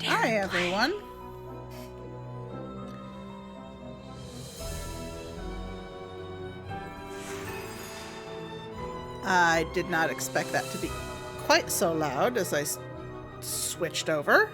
Hi, everyone. I did not expect that to be quite so loud as I switched over.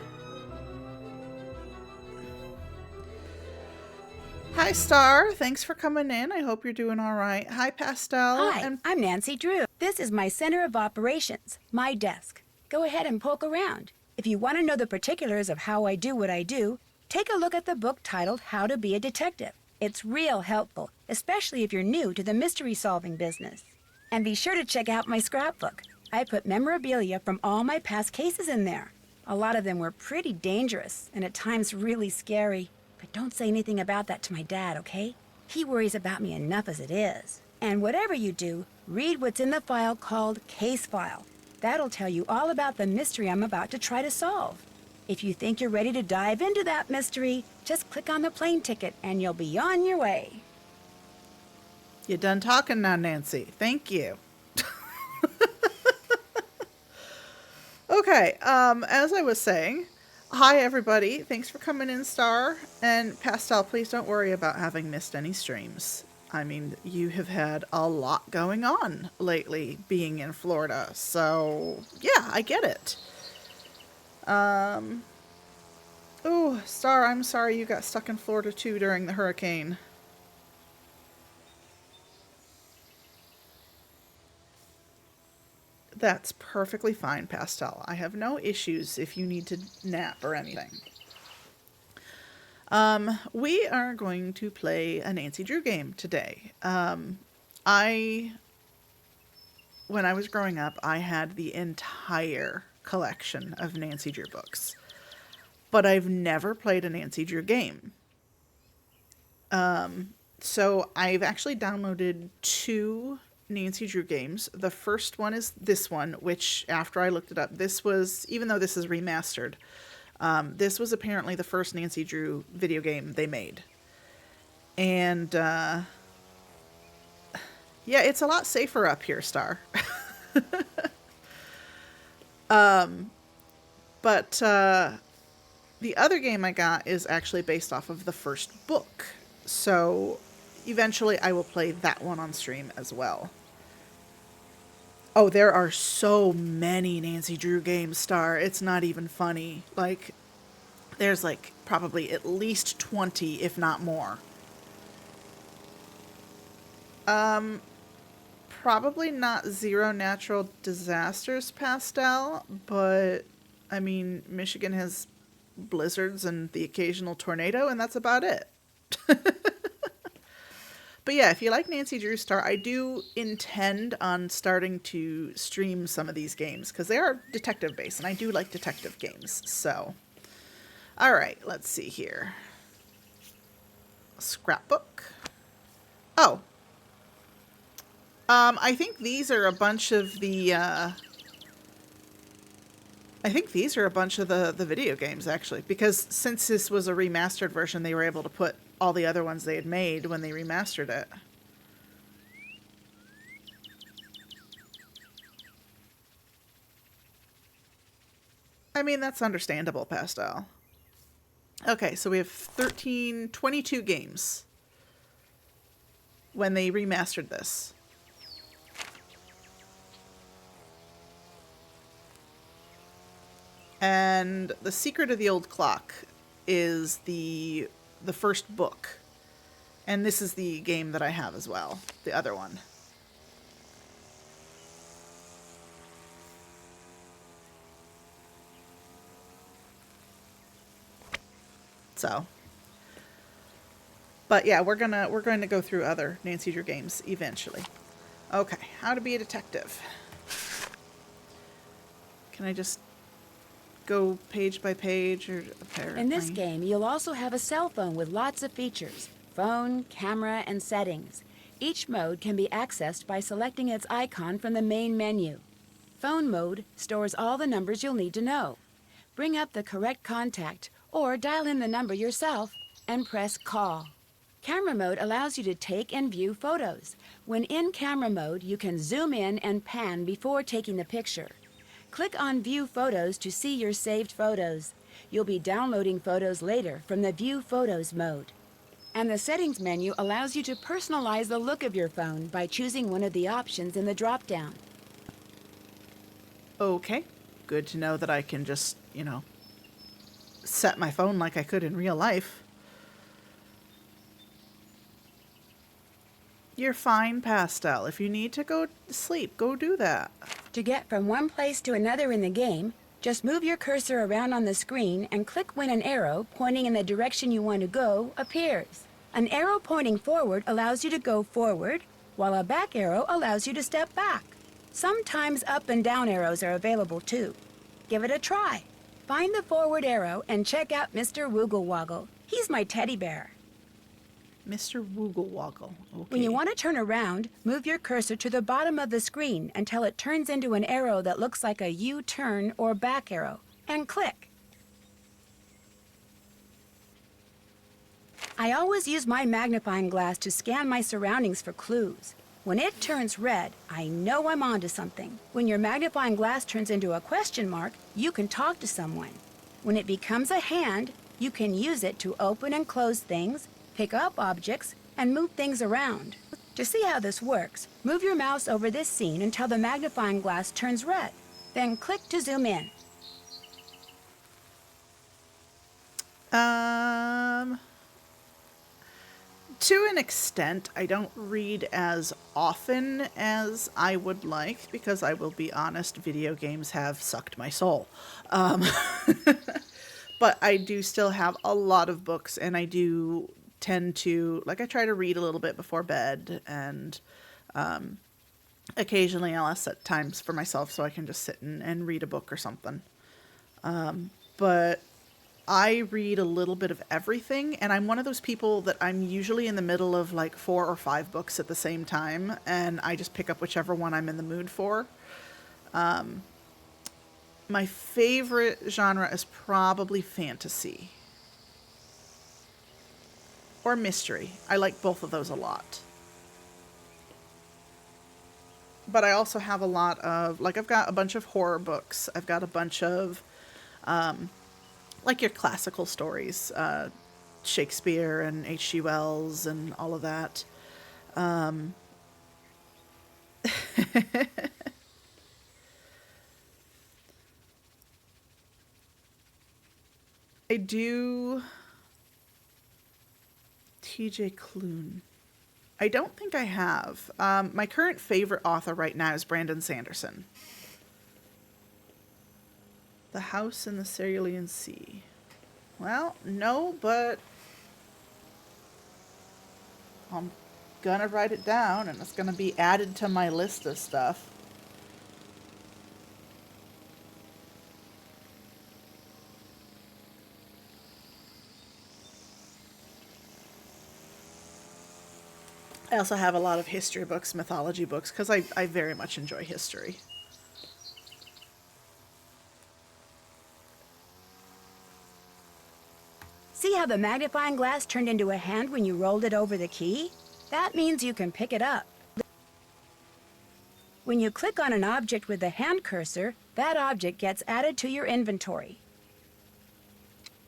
Hi, Star. Thanks for coming in. I hope you're doing all right. Hi, Pastel. Hi, I'm Nancy Drew. This is my center of operations, my desk. Go ahead and poke around. If you want to know the particulars of how I do what I do, take a look at the book titled How to Be a Detective. It's real helpful, especially if you're new to the mystery-solving business. And be sure to check out my scrapbook. I put memorabilia from all my past cases in there. A lot of them were pretty dangerous and at times really scary. But don't say anything about that to my dad, okay? He worries about me enough as it is. And whatever you do, read what's in the file called Case File. That'll tell you all about the mystery I'm about to try to solve. If you think you're ready to dive into that mystery, just click on the plane ticket and you'll be on your way. You done talking now, Nancy. Thank you. Okay, as I was saying, hi everybody. Thanks for coming in, Star. And Pastel, please don't worry about having missed any streams. I mean, you have had a lot going on lately being in Florida. So, yeah, I get it. Oh, Star, I'm sorry you got stuck in Florida too during the hurricane. That's perfectly fine, Pastel. I have no issues if you need to nap or anything. We are going to play a Nancy Drew game today. When I was growing up, I had the entire collection of Nancy Drew books, but I've never played a Nancy Drew game. So I've actually downloaded 2 Nancy Drew games. The first one is this one, which after I looked it up, this was, even though this is remastered, this was apparently the first Nancy Drew video game they made. And, yeah, it's a lot safer up here, Star. But the other game I got is actually based off of the first book. So eventually I will play that one on stream as well. Oh, there are so many Nancy Drew games, Star. It's not even funny. Like, there's like probably at least 20, if not more. Probably not Zero Natural Disasters, Pastel, but I mean, Michigan has blizzards and the occasional tornado, and that's about it. But yeah, if you like Nancy Drew, Star, I do intend on starting to stream some of these games because they are detective based, and I do like detective games. So, all right, let's see here. Scrapbook. Oh, I think these are a bunch of the. I think these are a bunch of the video games actually, because since this was a remastered version, they were able to put all the other ones they had made when they remastered it. I mean, that's understandable, Pastel. Okay, so we have 22 games when they remastered this. And The Secret of the Old Clock is the first book. And this is the game that I have as well, the other one. So, but yeah, we're going to go through other Nancy Drew games eventually. Okay, How to Be a Detective. Can I just go page by page, or apparently? In this game, you'll also have a cell phone with lots of features: phone, camera, and settings. Each mode can be accessed by selecting its icon from the main menu. Phone mode stores all the numbers you'll need to know. Bring up the correct contact or dial in the number yourself and press call. Camera mode allows you to take and view photos. When in camera mode, you can zoom in and pan before taking the picture. Click on View Photos to see your saved photos. You'll be downloading photos later from the View Photos mode. And the Settings menu allows you to personalize the look of your phone by choosing one of the options in the drop-down. Okay, good to know that I can just, set my phone like I could in real life. You're fine, Pastel. If you need to go to sleep, go do that. To get from one place to another in the game, just move your cursor around on the screen and click when an arrow pointing in the direction you want to go appears. An arrow pointing forward allows you to go forward, while a back arrow allows you to step back. Sometimes up and down arrows are available too. Give it a try. Find the forward arrow and check out Mr. Woogle Woggle. He's my teddy bear. Mr. Woogle Woggle. Okay. When you want to turn around, move your cursor to the bottom of the screen until it turns into an arrow that looks like a U-turn or back arrow, and click. I always use my magnifying glass to scan my surroundings for clues. When it turns red, I know I'm onto something. When your magnifying glass turns into a question mark, you can talk to someone. When it becomes a hand, you can use it to open and close things, pick up objects, and move things around. To see how this works, move your mouse over this scene until the magnifying glass turns red. Then click to zoom in. To an extent, I don't read as often as I would like because I will be honest, video games have sucked my soul. But I do still have a lot of books, and I do tend to, I try to read a little bit before bed, and occasionally I'll set times for myself so I can just sit and read a book or something. But I read a little bit of everything, and I'm one of those people that I'm usually in the middle of 4 or 5 books at the same time, and I just pick up whichever one I'm in the mood for. My favorite genre is probably fantasy. Or mystery. I like both of those a lot. But I also have a lot of, I've got a bunch of horror books. I've got a bunch of, your classical stories, Shakespeare and H.G. Wells and all of that. I do T.J. Klune. I don't think I have. My current favorite author right now is Brandon Sanderson. The House in the Cerulean Sea. Well, no, but I'm gonna write it down, and it's gonna be added to my list of stuff. I also have a lot of history books, mythology books, because I very much enjoy history. See how the magnifying glass turned into a hand when you rolled it over the key? That means you can pick it up. When you click on an object with the hand cursor, that object gets added to your inventory.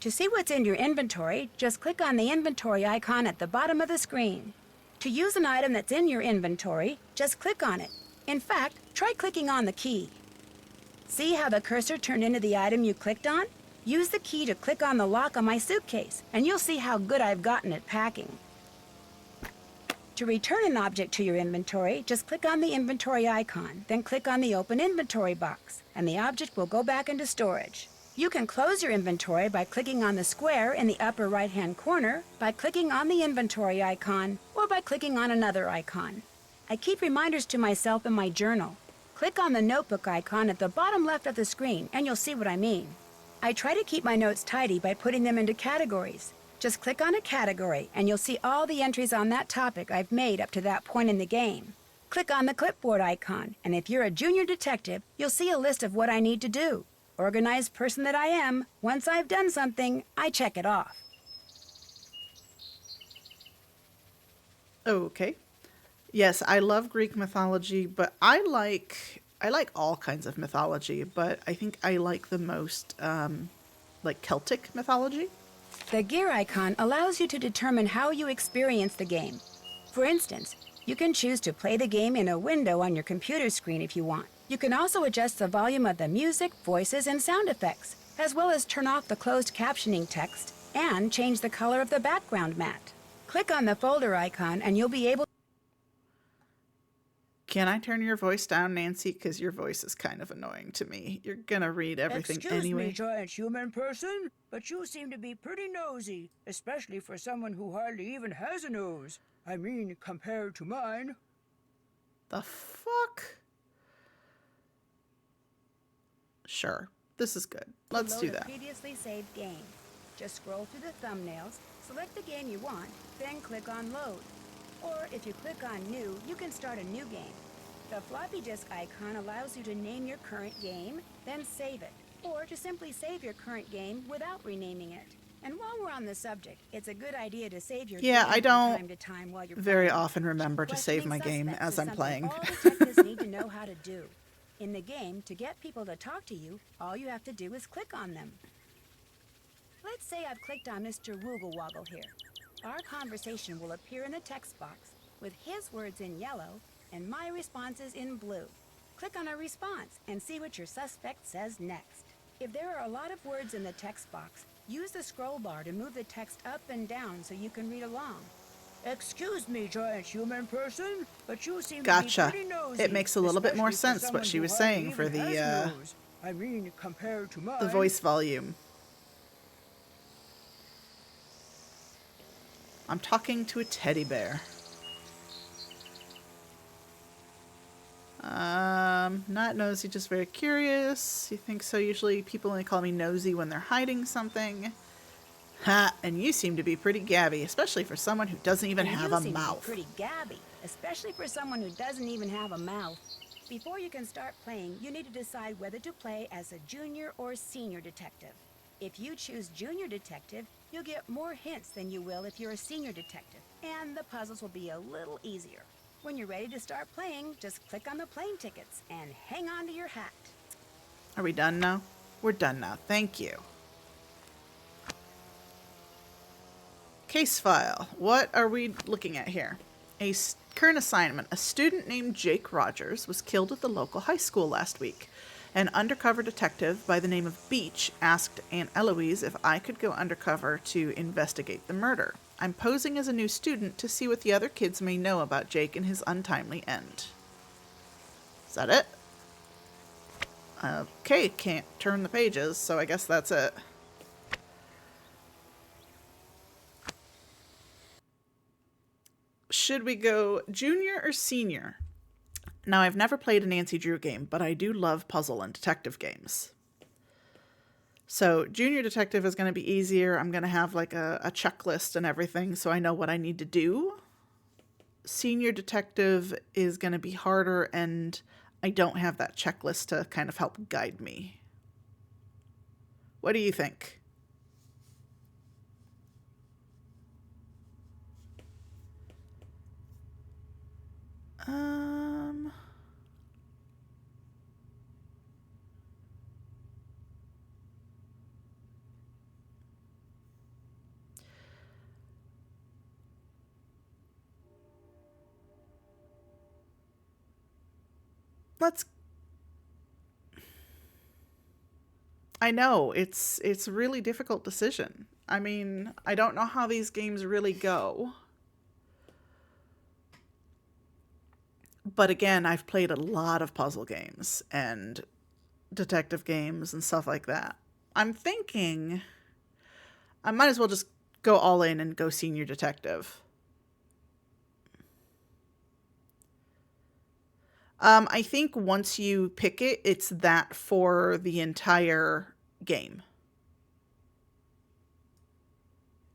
To see what's in your inventory, just click on the inventory icon at the bottom of the screen. To use an item that's in your inventory, just click on it. In fact, try clicking on the key. See how the cursor turned into the item you clicked on? Use the key to click on the lock on my suitcase, and you'll see how good I've gotten at packing. To return an object to your inventory, just click on the inventory icon, then click on the Open Inventory box, and the object will go back into storage. You can close your inventory by clicking on the square in the upper right-hand corner, by clicking on the inventory icon, or by clicking on another icon. I keep reminders to myself in my journal. Click on the notebook icon at the bottom left of the screen, and you'll see what I mean. I try to keep my notes tidy by putting them into categories. Just click on a category, and you'll see all the entries on that topic I've made up to that point in the game. Click on the clipboard icon, and if you're a junior detective, you'll see a list of what I need to do. Organized person that I am, once I've done something, I check it off. Okay. Yes, I love Greek mythology, but I like all kinds of mythology, but I think I like the most like Celtic mythology. The gear icon allows you to determine how you experience the game. For instance, you can choose to play the game in a window on your computer screen if you want. You can also adjust the volume of the music, voices, and sound effects, as well as turn off the closed captioning text and change the color of the background mat. Click on the folder icon and you'll be able. Can I turn your voice down, Nancy? Because your voice is kind of annoying to me. You're gonna read everything anyway. Excuse me, giant human person, but you seem to be pretty nosy, especially for someone who hardly even has a nose. I mean, compared to mine. The fuck? Sure. This is good. Let's do that. Previously saved game. Just scroll through the thumbnails, select the game you want, then click on load. Or if you click on new, you can start a new game. The floppy disk icon allows you to name your current game, then save it, or to simply save your current game without renaming it. And while we're on the subject, it's a good idea to save your game I from don't time to time while you're very playing. often remember to save my game Questioning as suspects I'm is playing. something all detectives need to know how to do. In the game, to get people to talk to you, all you have to do is click on them. Let's say I've clicked on Mr. Woogle Woggle here. Our conversation will appear in the text box with his words in yellow and my responses in blue. Click on a response and see what your suspect says next. If there are a lot of words in the text box, use the scroll bar to move the text up and down so you can read along. Excuse me, giant human person, but you seem Gotcha. to be pretty nosy. It makes a little bit more especially for sense what someone she who was hardly saying for even has the a nose. I mean, compared to mine. voice volume. I'm talking to a teddy bear. Not nosy, just very curious. You think so? Usually people only call me nosy when they're hiding something. Ha, and you seem to be pretty gabby, especially for someone who doesn't even And have you a seem to be mouth. pretty gabby, especially for someone who doesn't even have a mouth. Before you can start playing, you need to decide whether to play as a junior or senior detective. If you choose junior detective, you'll get more hints than you will if you're a senior detective, and the puzzles will be a little easier. When you're ready to start playing, just click on the plane tickets and hang on to your hat. Are we done now? We're done now. Thank you. Case file. What are we looking at here? Current assignment. A student named Jake Rogers was killed at the local high school last week. An undercover detective by the name of Beach asked Aunt Eloise if I could go undercover to investigate the murder. I'm posing as a new student to see what the other kids may know about Jake and his untimely end. Is that it? Okay, can't turn the pages, so I guess that's it. Should we go junior or senior? Now, I've never played a Nancy Drew game, but I do love puzzle and detective games. So junior detective is going to be easier. I'm going to have like a checklist and everything, so I know what I need to do. Senior detective is going to be harder, and I don't have that checklist to kind of help guide me. What do you think? Let's. I know it's a really difficult decision. I mean, I don't know how these games really go. But again, I've played a lot of puzzle games and detective games and stuff like that. I'm thinking I might as well just go all in and go senior detective. I think once you pick it, it's that for the entire game.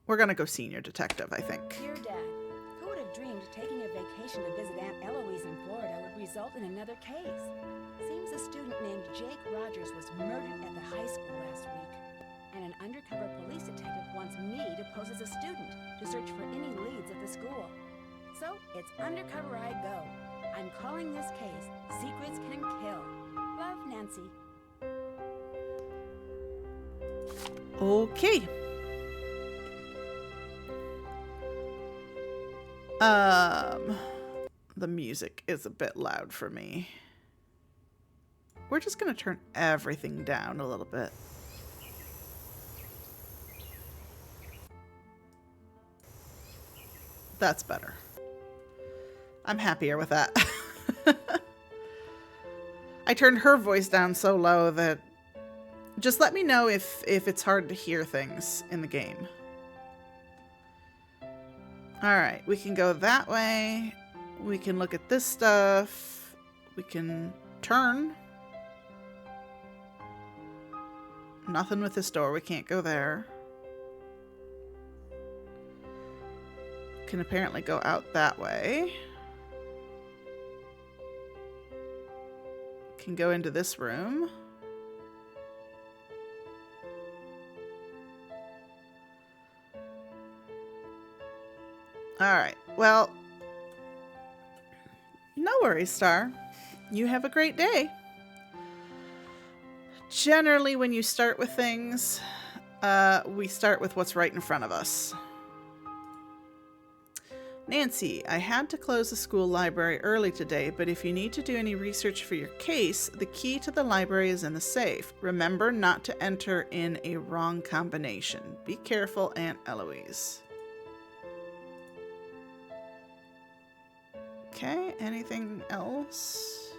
We're going to go senior detective, I think. Dear Dad, who would have dreamed taking a vacation to visit Aunt Eloise in Florida would result in another case? Seems a student named Jake Rogers was murdered at the high school last week. And an undercover police detective wants me to pose as a student to search for any leads at the school. So, it's undercover I go. I'm calling this case Secrets Can Kill. Love, Nancy. Okay. The music is a bit loud for me. We're just gonna turn everything down a little bit. That's better. I'm happier with that. I turned her voice down so low that... Just let me know if it's hard to hear things in the game. Alright, we can go that way. We can look at this stuff. We can turn. Nothing with this door. We can't go there. Can apparently go out that way. Can go into this room. Alright, well, no worries, Star. You have a great day. Generally, when you start with things, we start with what's right in front of us. Nancy, I had to close the school library early today, but if you need to do any research for your case, the key to the library is in the safe. Remember not to enter in a wrong combination. Be careful, Aunt Eloise. Okay, anything else?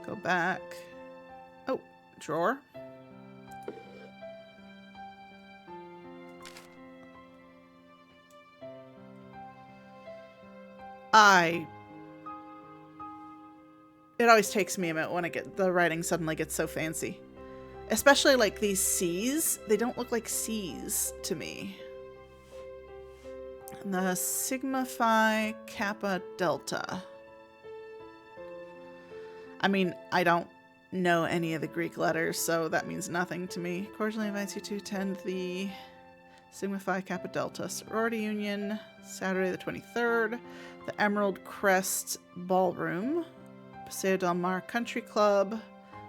Go back. Oh, drawer. It always takes me a minute when the writing suddenly gets so fancy. Especially like these C's. They don't look like C's to me. The Sigma Phi Kappa Delta. I mean, I don't know any of the Greek letters, so that means nothing to me. Cordially invites you to attend the Sigma Phi Kappa Delta Sorority Union, Saturday the 23rd, the Emerald Crest Ballroom, Paseo del Mar Country Club,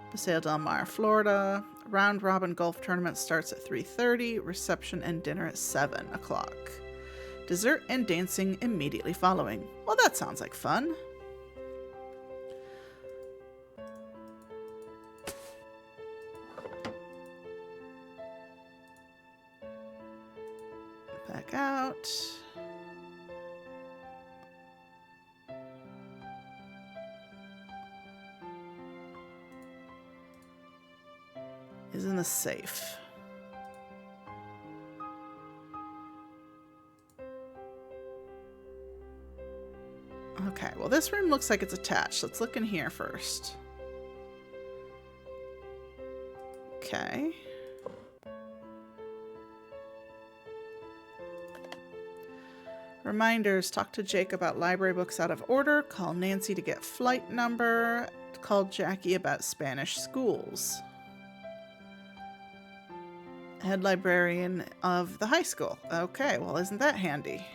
Paseo del Mar, Florida. Round Robin Golf Tournament starts at 3:30, reception and dinner at 7 o'clock. Dessert and dancing immediately following. Well, that sounds like fun. Back out. Is in the safe. Okay, well this room looks like it's attached. Let's look in here first. Okay. Reminders, talk to Jake about library books out of order, call Nancy to get flight number, call Jackie about Spanish schools. Head librarian of the high school. Okay, well isn't that handy?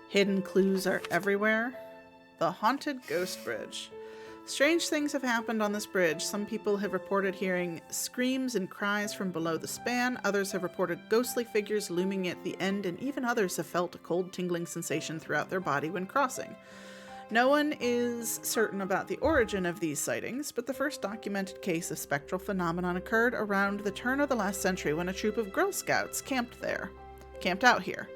Hidden clues are everywhere. The Haunted Ghost Bridge. Strange things have happened on this bridge. Some people have reported hearing screams and cries from below the span. Others have reported ghostly figures looming at the end, and even others have felt a cold tingling sensation throughout their body when crossing. No one is certain about the origin of these sightings, but the first documented case of spectral phenomenon occurred around the turn of the last century when a troop of Girl Scouts camped out here.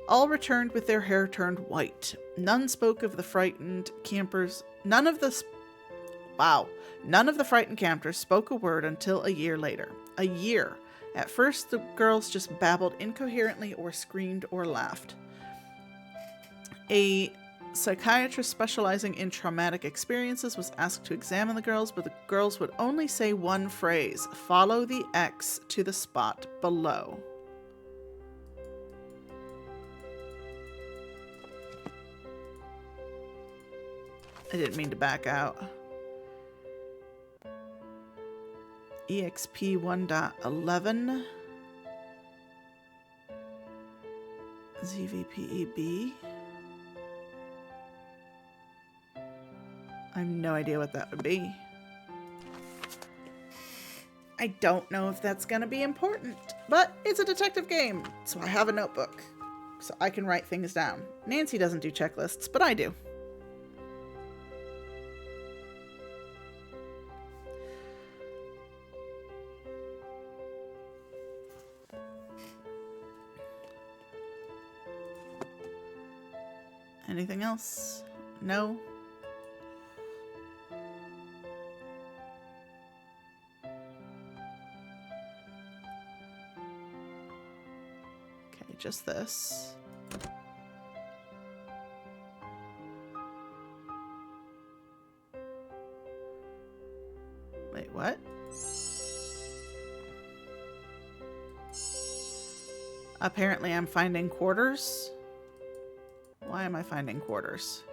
All returned with their hair turned white. None spoke of the frightened campers. None of the frightened campers spoke a word until a year later. A year. At first, the girls just babbled incoherently or screamed or laughed. A psychiatrist specializing in traumatic experiences was asked to examine the girls, but the girls would only say one phrase: follow the X to the spot below. I didn't mean to back out. EXP 1.11. ZVPEB. I have no idea what that would be. I don't know if that's going to be important, but it's a detective game, so I have a notebook, so I can write things down. Nancy doesn't do checklists, but I do. Anything else? No? Okay, just this. Wait, what? Apparently I'm finding quarters. Why am I finding quarters?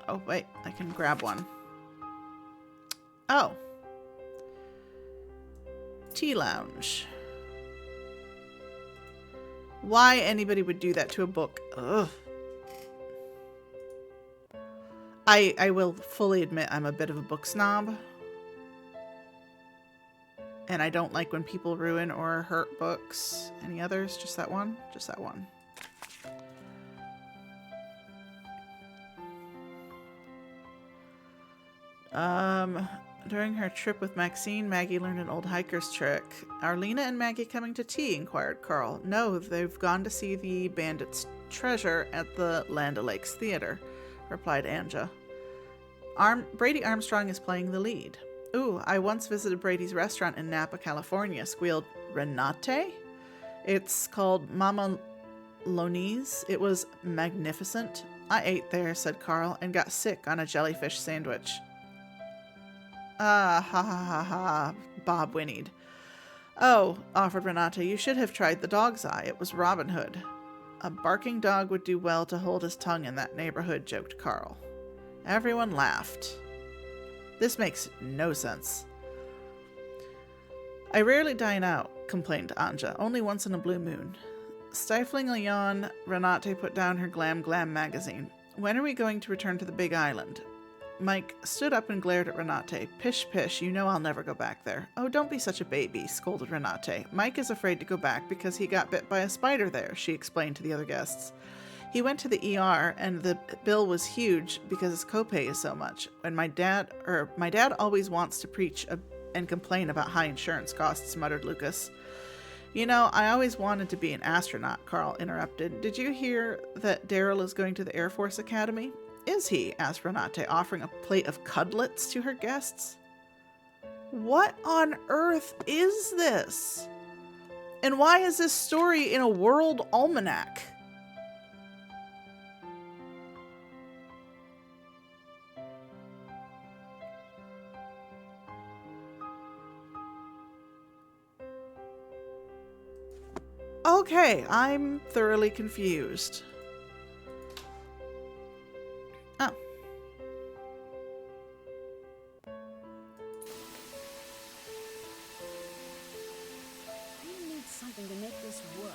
Oh, wait, I can grab one. Oh. Tea lounge. Why anybody would do that to a book? Ugh. I will fully admit I'm a bit of a book snob. And I don't like when people ruin or hurt books. Any others? Just that one? Just that one. During her trip with Maxine, Maggie learned an old hiker's trick. Are Lena and Maggie coming to tea? Inquired Carl. No, they've gone to see the bandit's treasure at the Land O'Lakes Theater, replied Anja. Brady Armstrong is playing the lead. Ooh, I once visited Brady's restaurant in Napa, California, squealed Renate. It's called Mama Loney's. It was magnificent. I ate there, said Carl, and got sick on a jellyfish sandwich. Ah, ha ha ha ha, Bob whinnied. Oh, offered Renata, you should have tried the dog's eye. It was Robin Hood. A barking dog would do well to hold his tongue in that neighborhood, joked Carl. Everyone laughed. This makes no sense. I rarely dine out, complained Anja, only once in a blue moon. Stifling a yawn, Renate put down her Glam Glam magazine. When are we going to return to the Big Island? Mike stood up and glared at Renate. Pish, pish, you know I'll never go back there. Oh, don't be such a baby, scolded Renate. Mike is afraid to go back because he got bit by a spider there, she explained to the other guests. He went to the ER and the bill was huge because his copay is so much. And my dad always wants to preach and complain about high insurance costs, muttered Lucas. You know, I always wanted to be an astronaut, Carl interrupted. Did you hear that Daryl is going to the Air Force Academy? Is he? Asked Renate, offering a plate of cudlets to her guests. What on earth is this? And why is this story in a world almanac? Okay, I'm thoroughly confused. Oh. I need something to make this work.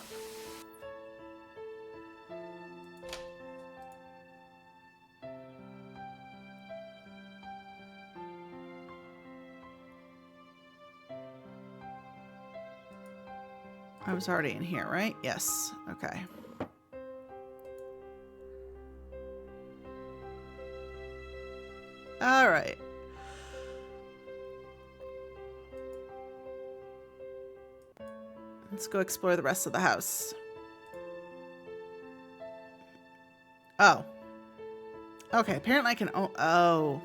I was already in here, right? Yes. Okay. All right. Let's go explore the rest of the house. Oh. Okay, apparently I can... Oh.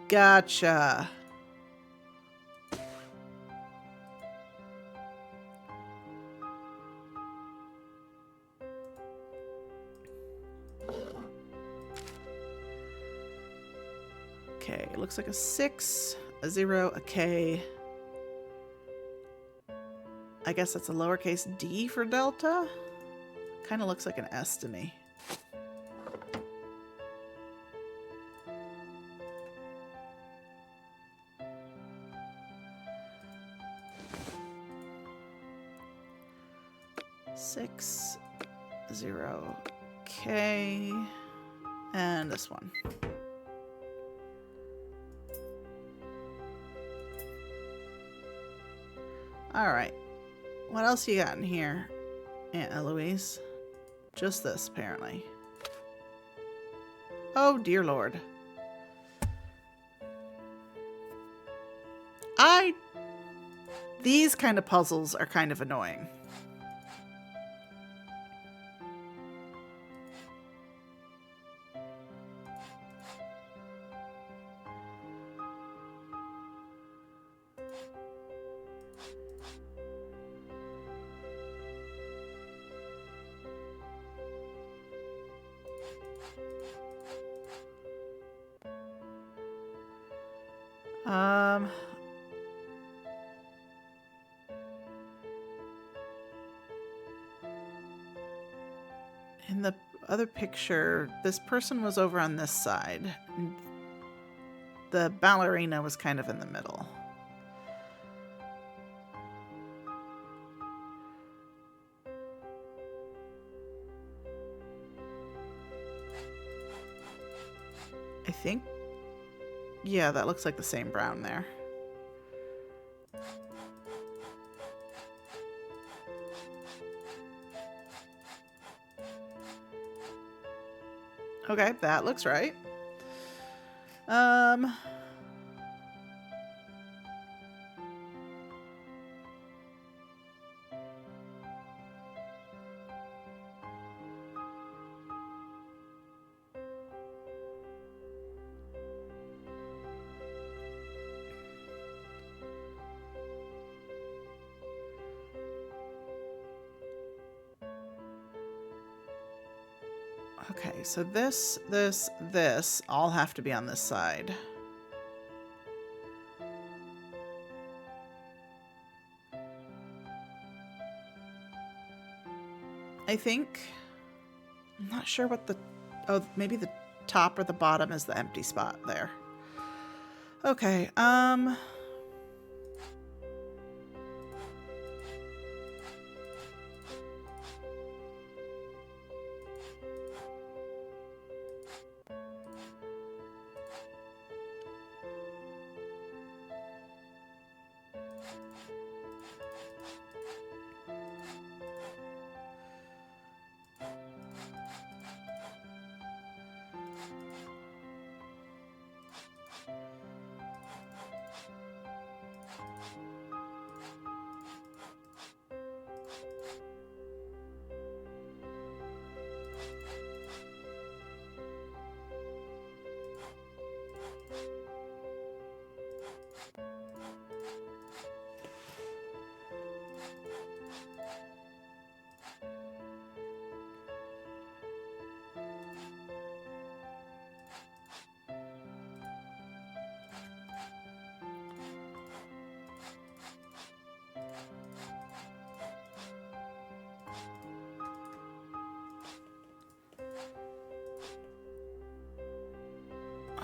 Gotcha. looks like a 6, a 0, a K. I guess that's a lowercase d for Delta. Kind of looks like an S to me. Six, 0, K, and this one. All right. What else you got in here, Aunt Eloise? Just this, apparently. Oh, dear Lord. These kind of puzzles are kind of annoying. In the other picture, this person was over on this side. The ballerina was kind of in the middle. I think, yeah, that looks like the same brown there. Okay, that looks right. Okay, so this all have to be on this side. I think. I'm not sure what the... Oh, maybe the top or the bottom is the empty spot there. Okay,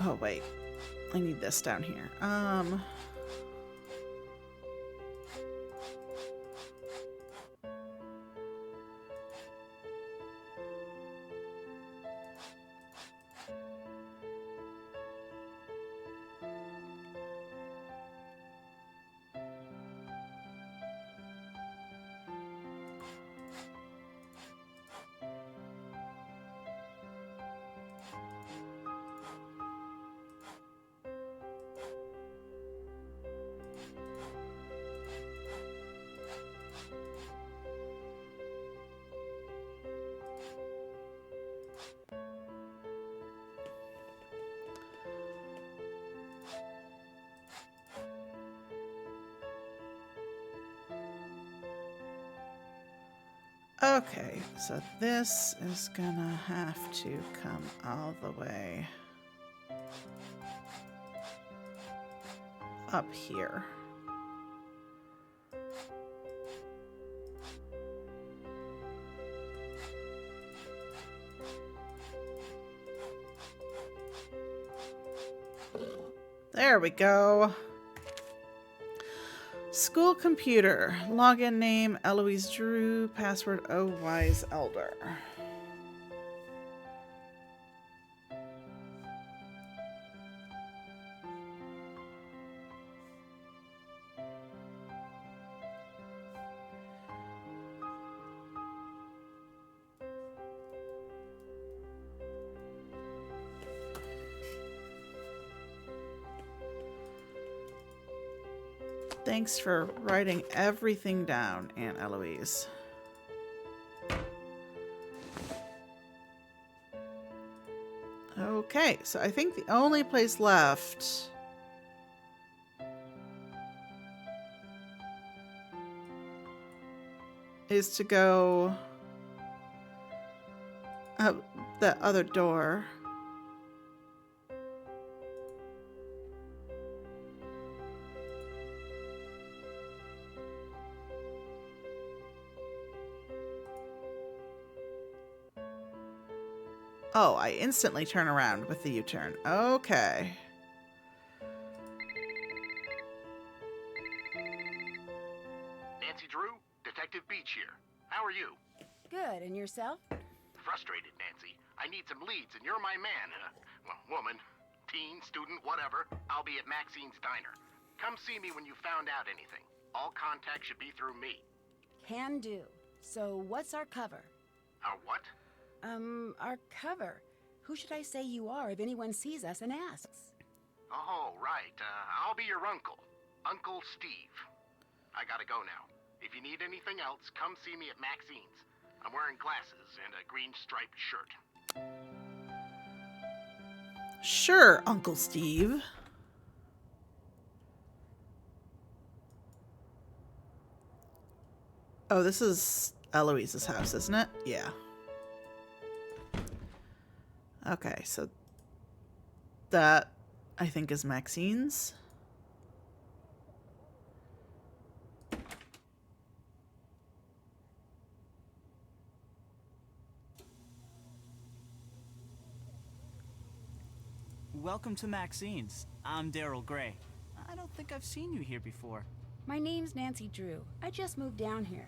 oh wait. I need this down here. Okay, so this is gonna have to come all the way. up here. There we go. School computer. Login name Eloise Drew. Password O Wise Elder. Thanks for writing everything down, Aunt Eloise. Okay, so I think the only place left is to go up that other door. Oh, I instantly turn around with the U-turn. Okay. Nancy Drew, Detective Beach here. How are you? Good, and yourself? Frustrated, Nancy. I need some leads, and you're my man. Well, woman, teen, student, whatever. I'll be at Maxine's Diner. Come see me when you found out anything. All contact should be through me. Can do. So what's our cover? Our what? Our cover. Who should I say you are if anyone sees us and asks? Oh, right. I'll be your uncle. Uncle Steve. I gotta go now. If you need anything else, come see me at Maxine's. I'm wearing glasses and a green striped shirt. Sure, Uncle Steve. Oh, this is Eloise's house, isn't it? Yeah. Okay, so that, I think, is Maxine's. Welcome to Maxine's. I'm Daryl Gray. I don't think I've seen you here before. My name's Nancy Drew. I just moved down here.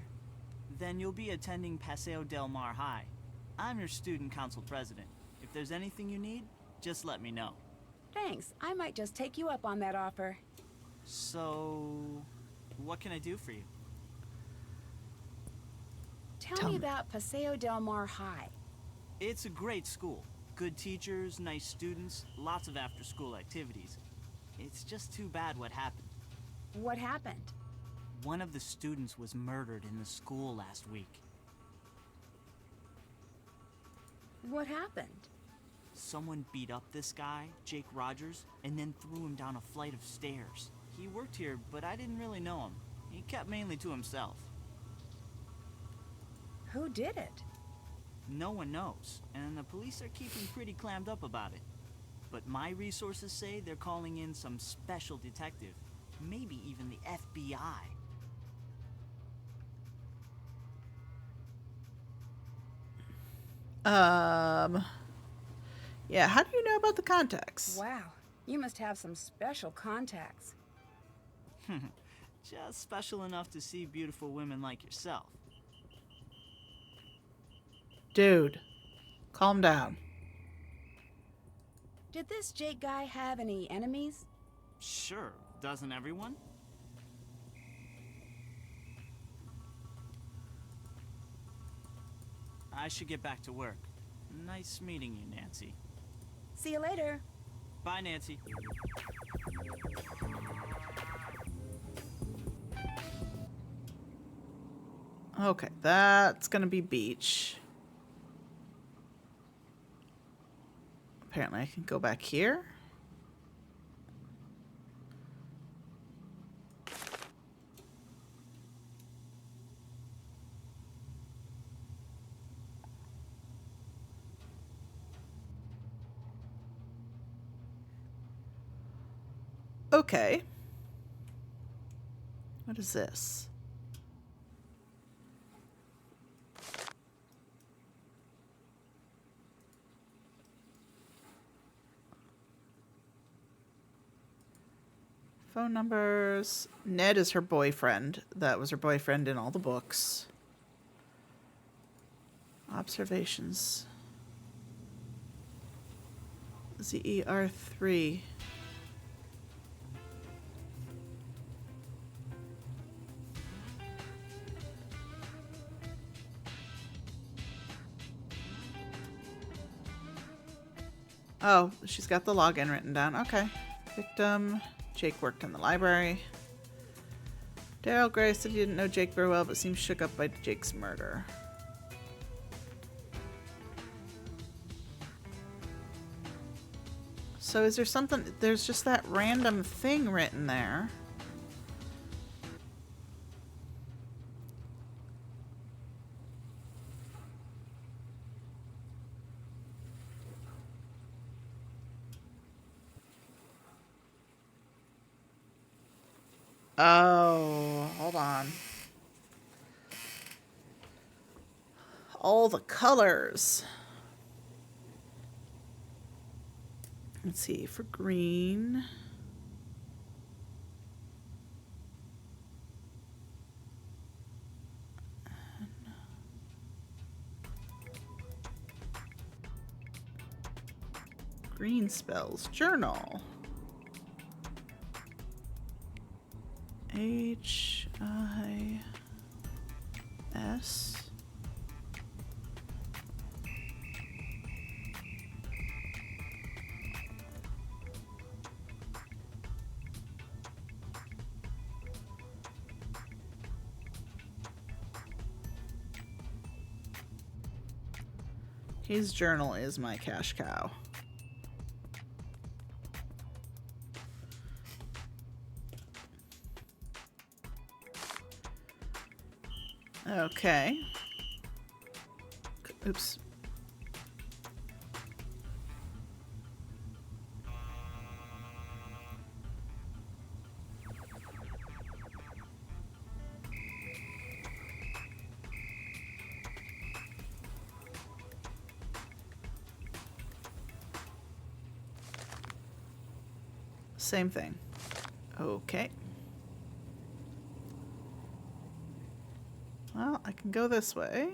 Then you'll be attending Paseo Del Mar High. I'm your student council president. If there's anything you need, just let me know. Thanks. I might just take you up on that offer. So, what can I do for you? Tell me about Paseo Del Mar High. It's a great school. Good teachers, nice students, lots of after-school activities. It's just too bad what happened. What happened? One of the students was murdered in the school last week. What happened? Someone beat up this guy, Jake Rogers, and then threw him down a flight of stairs. He worked here, but I didn't really know him. He kept mainly to himself. Who did it? No one knows, and the police are keeping pretty clammed up about it. But my resources say they're calling in some special detective, maybe even the FBI. Yeah, how do you know about the contacts? Wow, you must have some special contacts. Just special enough to see beautiful women like yourself. Dude, calm down. Did this Jake guy have any enemies? Sure, doesn't everyone? I should get back to work. Nice meeting you, Nancy. See you later. Bye, Nancy. Okay, that's gonna be beach. Apparently I can go back here. Okay. What is this? Phone numbers. Ned is her boyfriend. That was her boyfriend in all the books. Observations. ZER3. Oh, she's got the login written down. Okay. Victim. Jake worked in the library. Daryl Gray said he didn't know Jake very well, but seems shook up by Jake's murder. So is there something... There's just that random thing written there. Oh, hold on. All the colors. Let's see, for green. Green spells journal. H-I-S. His journal is my cash cow. Okay. Oops. Same thing. Okay. Well, I can go this way.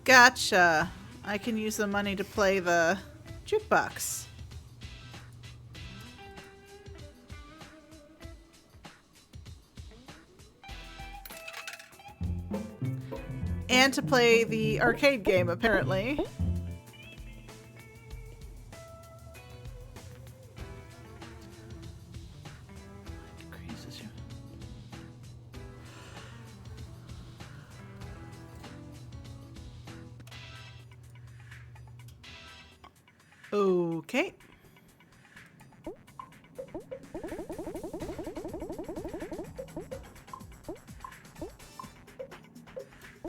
Gotcha. I can use the money to play the jukebox. And to play the arcade game, apparently. Okay.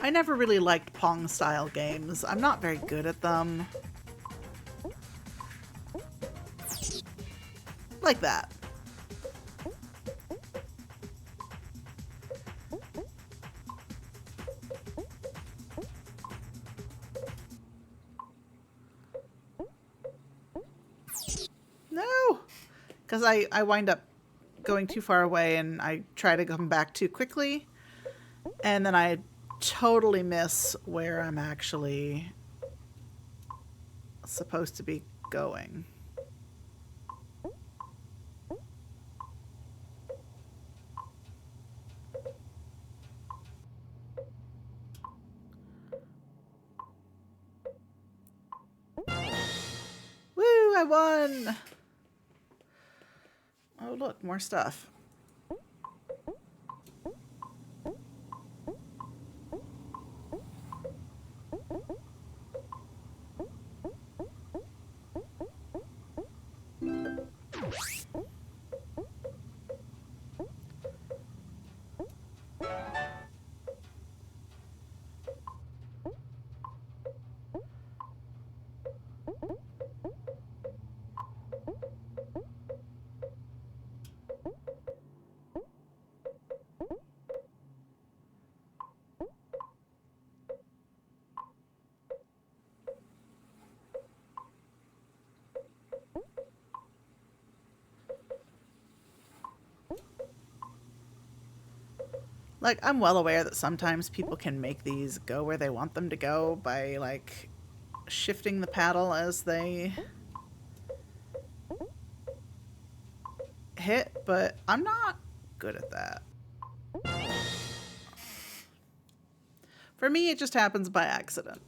I never really liked Pong style games. I'm not very good at them. Like that. No! Because I wind up going too far away and I try to come back too quickly. And then I totally miss where I'm actually supposed to be going. Woo, I won! Oh, look, more stuff. Like, I'm well aware that sometimes people can make these go where they want them to go by, like, shifting the paddle as they hit, but I'm not good at that. For me, it just happens by accident.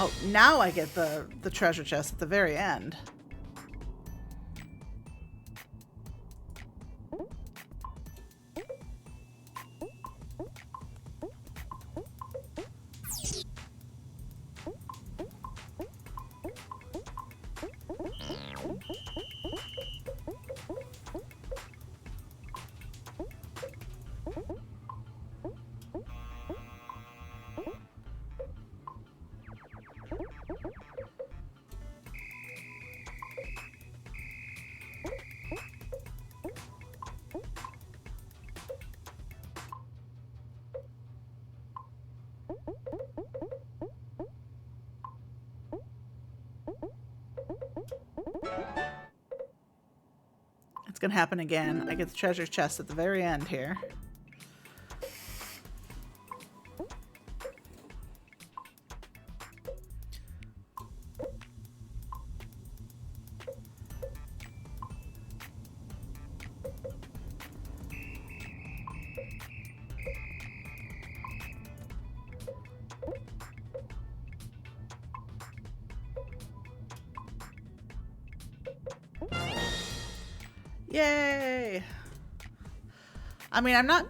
Oh, now I get the treasure chest at the very end. It's gonna happen again. I get the treasure chest at the very end here. Yay! I mean, I'm not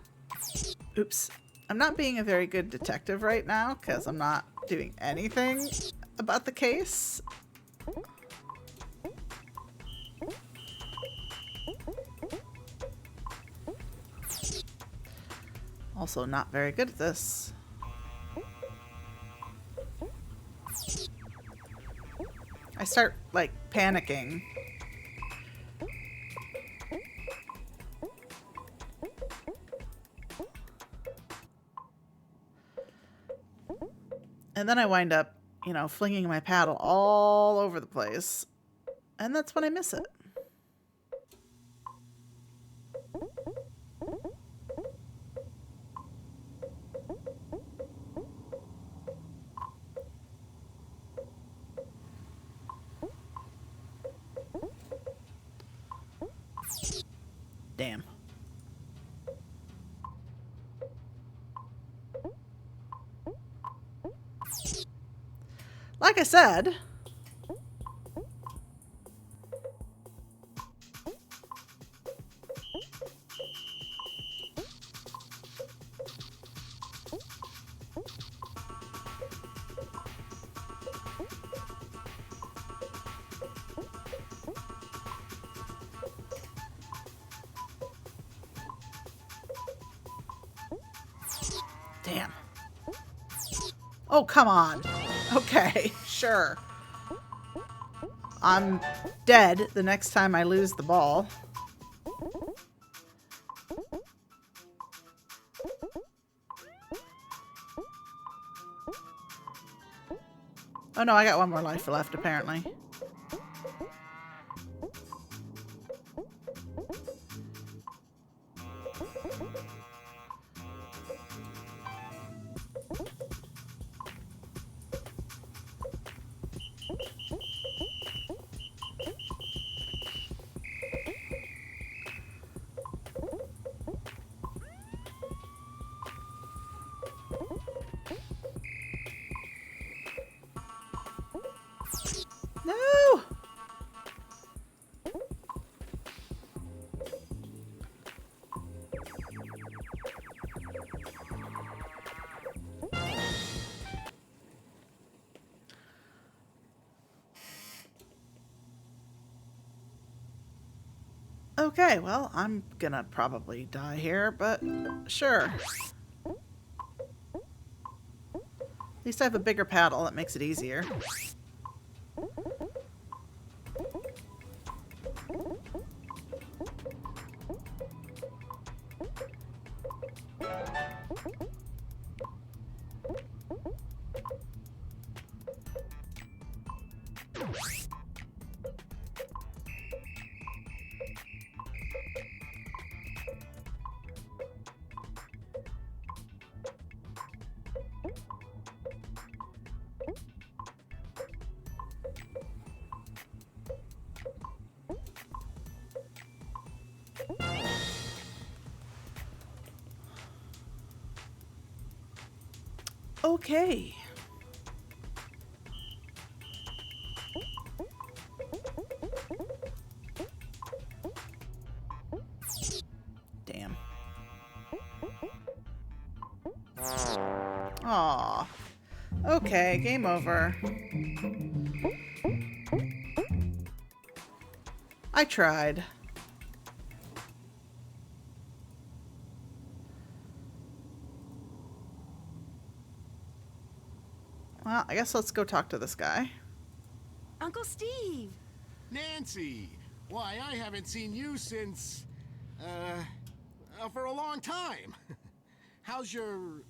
being a very good detective right now because I'm not doing anything about the case. Also not very good at this. I start, like, panicking. And then I wind up, you know, flinging my paddle all over the place. And that's when I miss it. Damn. Like I said, damn. Oh, come on. Okay, sure. I'm dead the next time I lose the ball. Oh no, I got one more life left apparently. Okay, well, I'm gonna probably die here, but sure. At least I have a bigger paddle. That makes it easier. Okay. Damn. Aw. Okay, game over. I tried. Well, I guess let's go talk to this guy. Uncle Steve! Nancy! Why, I haven't seen you since... for a long time. How's your...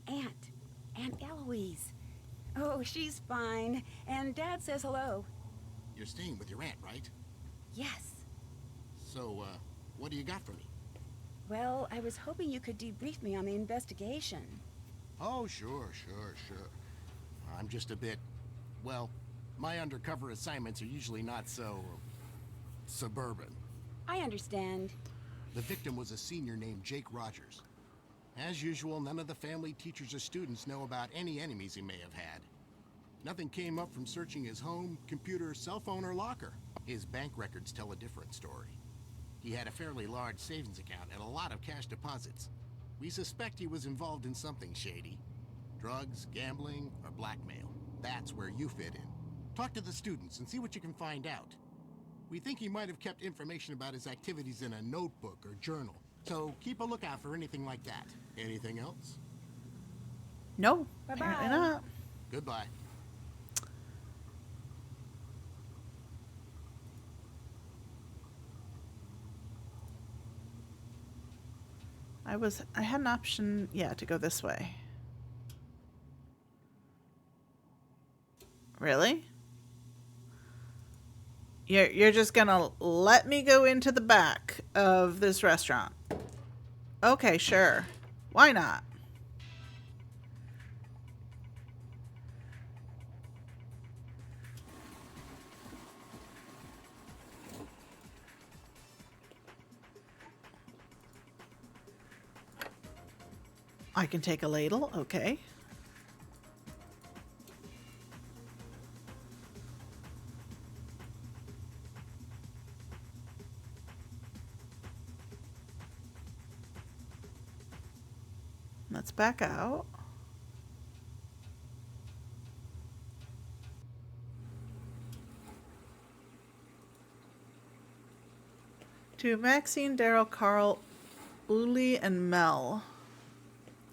Aunt Eloise. Oh, she's fine. And Dad says hello. You're staying with your aunt, right? Yes. So, what do you got for me? Well, I was hoping you could debrief me on the investigation. Oh, sure. I'm just a bit... Well, my undercover assignments are usually not so... suburban. I understand. The victim was a senior named Jake Rogers. As usual, none of the family, teachers, or students know about any enemies he may have had. Nothing came up from searching his home, computer, cell phone, or locker. His bank records tell a different story. He had a fairly large savings account and a lot of cash deposits. We suspect he was involved in something shady. Drugs, gambling, or blackmail. That's where you fit in. Talk to the students and see what you can find out. We think he might have kept information about his activities in a notebook or journal. So keep a lookout for anything like that. Anything else? No, Bye-bye. apparently not. Goodbye. I had an option, yeah, to go this way. Really? You're just gonna let me go into the back of this restaurant? Okay, sure. Why not? I can take a ladle, okay. Let's back out. To Maxine, Daryl, Carl, Uli, and Mel.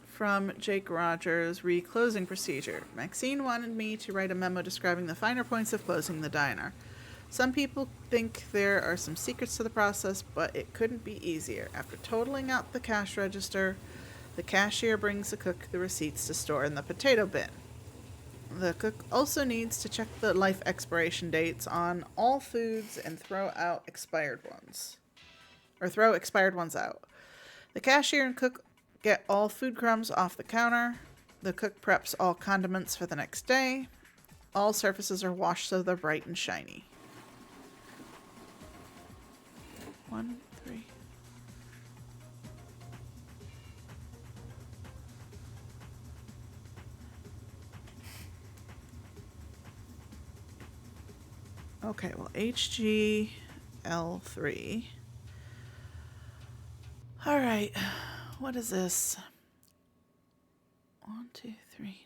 From Jake Rogers, re-closing procedure. Maxine wanted me to write a memo describing the finer points of closing the diner. Some people think there are some secrets to the process, but it couldn't be easier. After totaling out the cash register, the cashier brings the cook the receipts to store in the potato bin. The cook also needs to check the life expiration dates on all foods and throw expired ones out. The cashier and cook get all food crumbs off the counter. The cook preps all condiments for the next day. All surfaces are washed so they're bright and shiny. 1, 3. Okay, well, HGL3. All right, what is this? 1, 2, 3.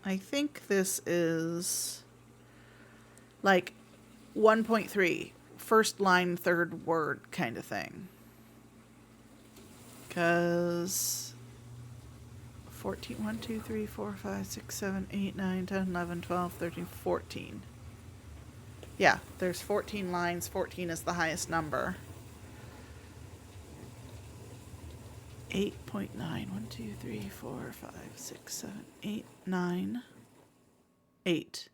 I think this is like 1.3, first line, third word kind of thing. Because 14, 1, 2, 3, 4, 5, 6, 7, 8, 9, 10, 11, 12, 13, 14. Yeah, there's 14 lines. 14 is the highest number. 8.9. 1, 2, 3, 4, 5, 6, 7, 8, 9. 8.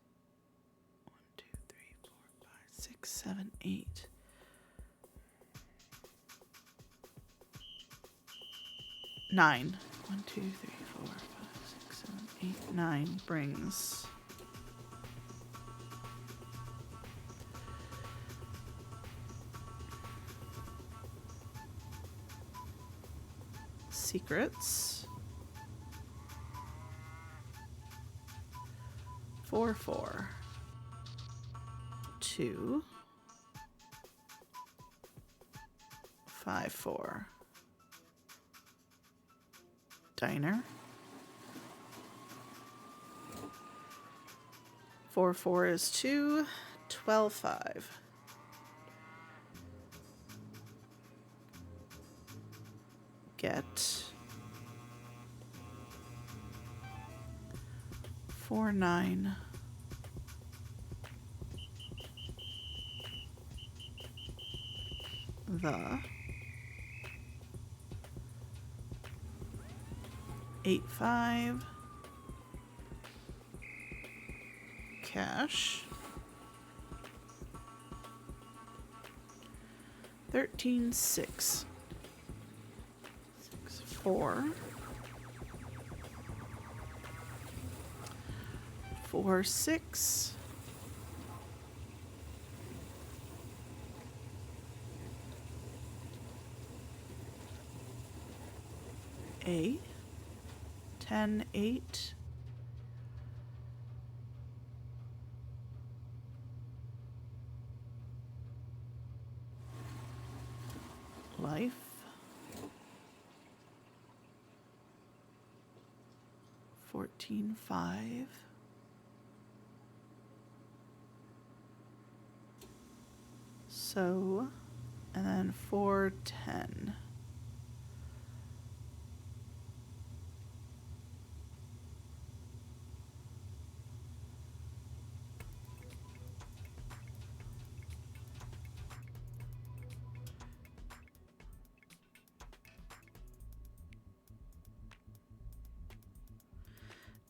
1, 2, 3, 4, 5, 6, 7, 8. 9. 1, 2, 3, 4, 5, 6, 7, 8, 9 brings secrets. 4, 4. 2. 5, 4. Diner. 4, 4 is 2. 12, 5. Get 4, 9. The 8, 5. Cash. 13, 6. 6, 4. 4, 6. A. 10, 8. Life. 14, 5. So, and then 4, 10.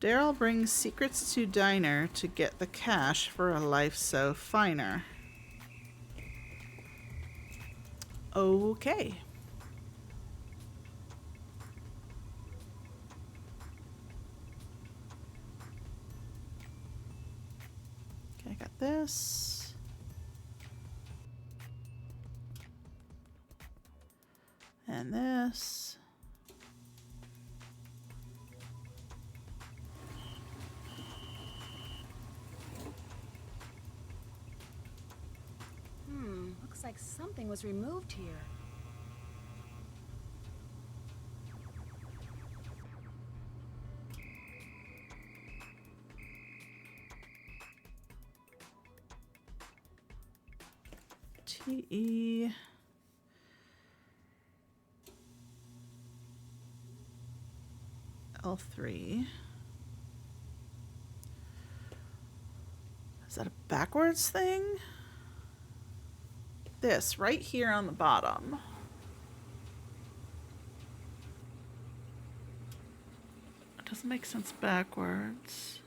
Daryl brings secrets to diner to get the cash for a life so finer. Okay. Okay, I got this. And this. Looks like something was removed here. T-E. L3. Is that a backwards thing? This right here on the bottom. It doesn't make sense backwards.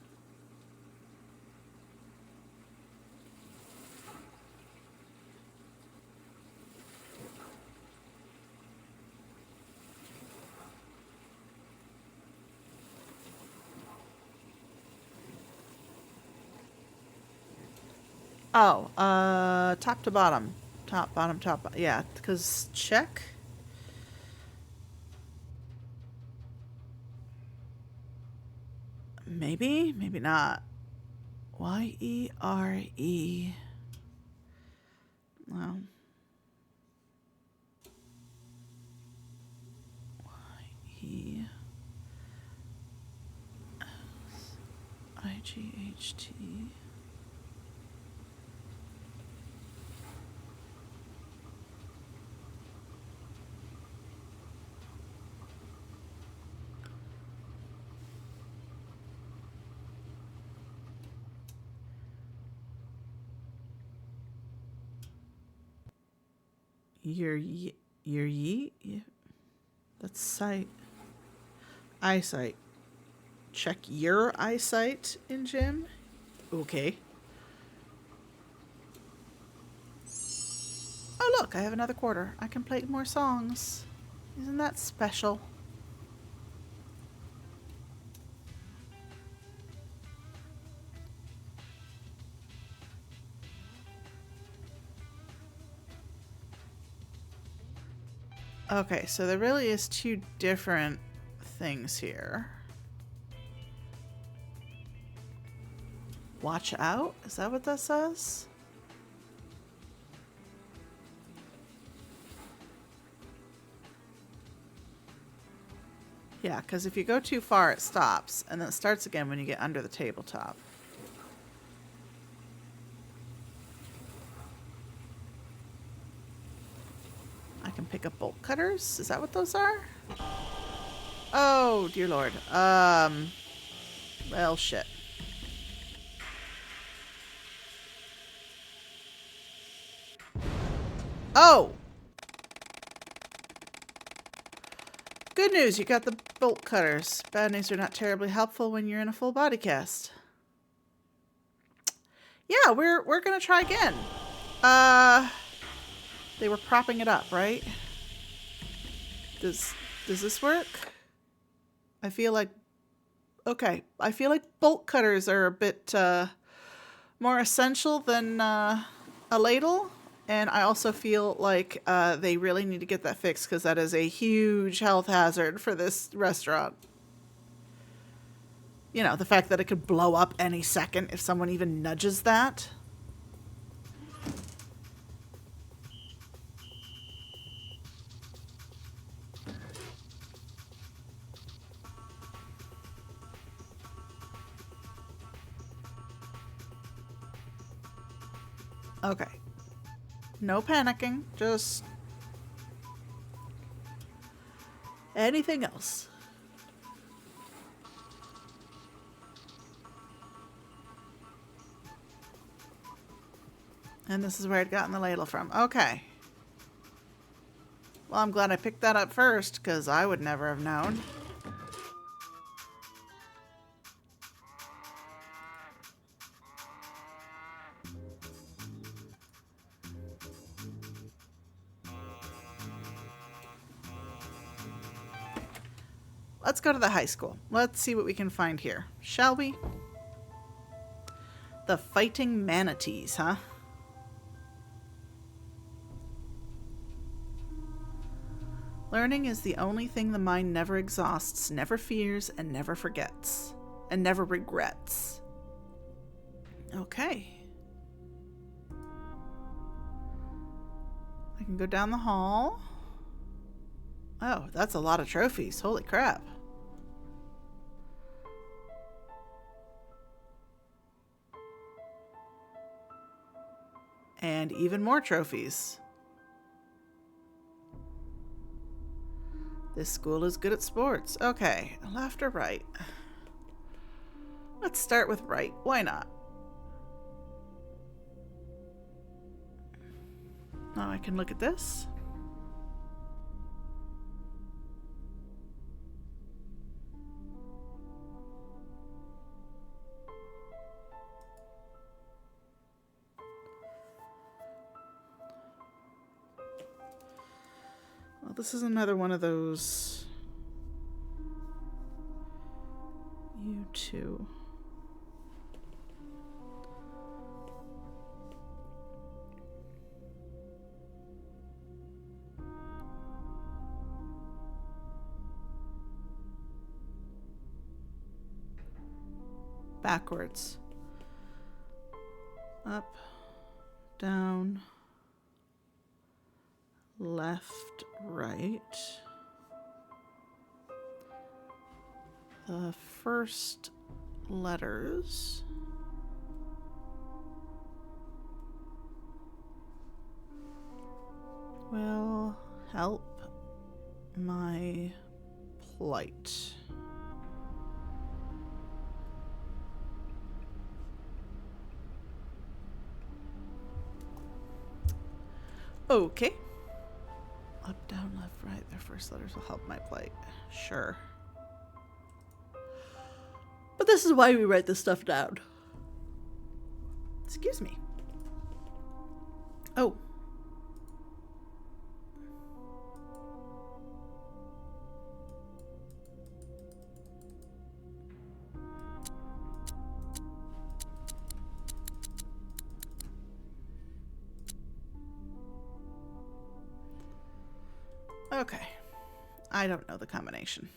Oh, top to bottom. Top, bottom, top. Yeah, because check. Maybe, maybe not. Y-E-R-E. Well. Y-E. I-G-H-T. Your ye? That's sight. Eyesight. Check your eyesight in gym? Okay. Oh look, I have another quarter. I can play more songs. Isn't that special? Okay, so there really is two different things here. Watch out? Is that what that says? Yeah, because if you go too far, it stops, and then it starts again when you get under the tabletop. I can pick up bolt cutters? Is that what those are? Oh, dear lord. Well, shit. Oh! Good news, you got the bolt cutters. Bad news, they're not terribly helpful when you're in a full body cast. Yeah, we're gonna try again. They were propping it up, right? Does this work? I feel like... Okay, I feel like bolt cutters are a bit more essential than a ladle. And I also feel like they really need to get that fixed because that is a huge health hazard for this restaurant. You know, the fact that it could blow up any second if someone even nudges that. Okay. No panicking, just anything else. And this is where I'd gotten the ladle from. Okay. Well, I'm glad I picked that up first, because I would never have known. Let's go to the high school. Let's see what we can find here, shall we? The Fighting Manatees, huh? Learning is the only thing the mind never exhausts, never fears, and never forgets. And never regrets. Okay. I can go down the hall. Oh, that's a lot of trophies. Holy crap. And even more trophies. This school is good at sports. Okay, left or right? Let's start with right. Why not? Now I can look at this. Well, this is another one of those. You too. Backwards. Up, down, left, right. The first letters will help my plight. Okay. Their first letters will help my plight. Sure. But this is why we write this stuff down. Excuse me. Oh. Okay. I don't know the combination.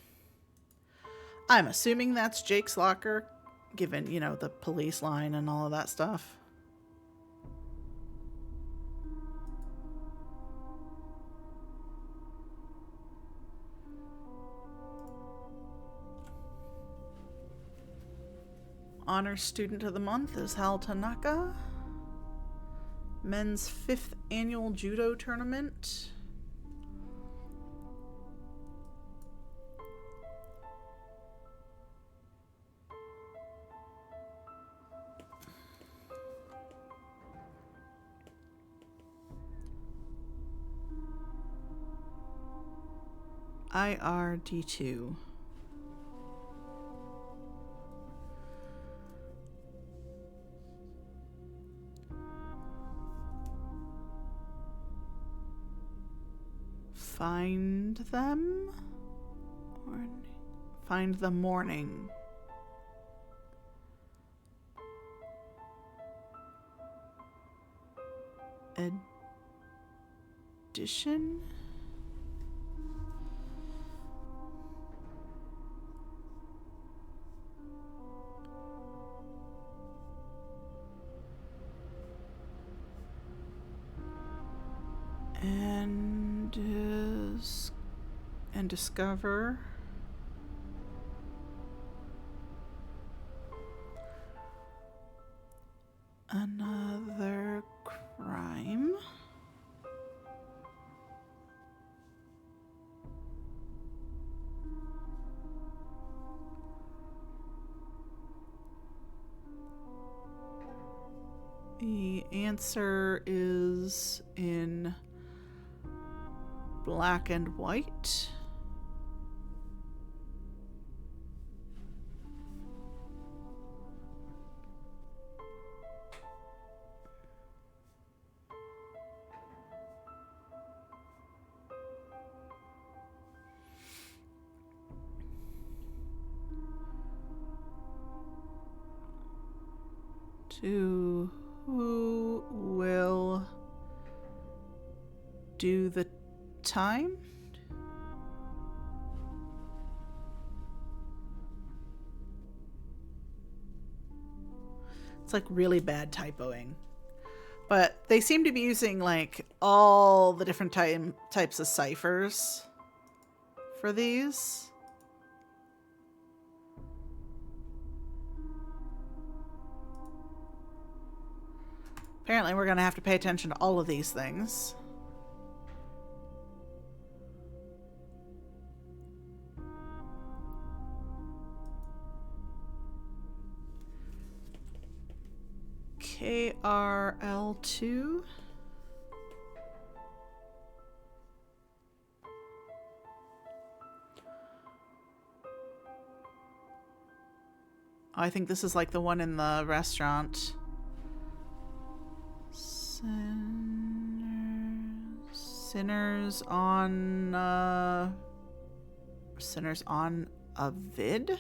I'm assuming that's Jake's locker, given, you know, the police line and all of that stuff. Honor Student of the Month is Hal Tanaka. Men's 5th Annual Judo Tournament. IRD2. Find them? Find the morning. Edition? And discover another crime. The answer is in black and white. To who will do the time? It's like really bad typoing. But they seem to be using like all the different types of ciphers for these. Apparently we're going to have to pay attention to all of these things. KRL2. I think this is like the one in the restaurant. Sinners on a vid?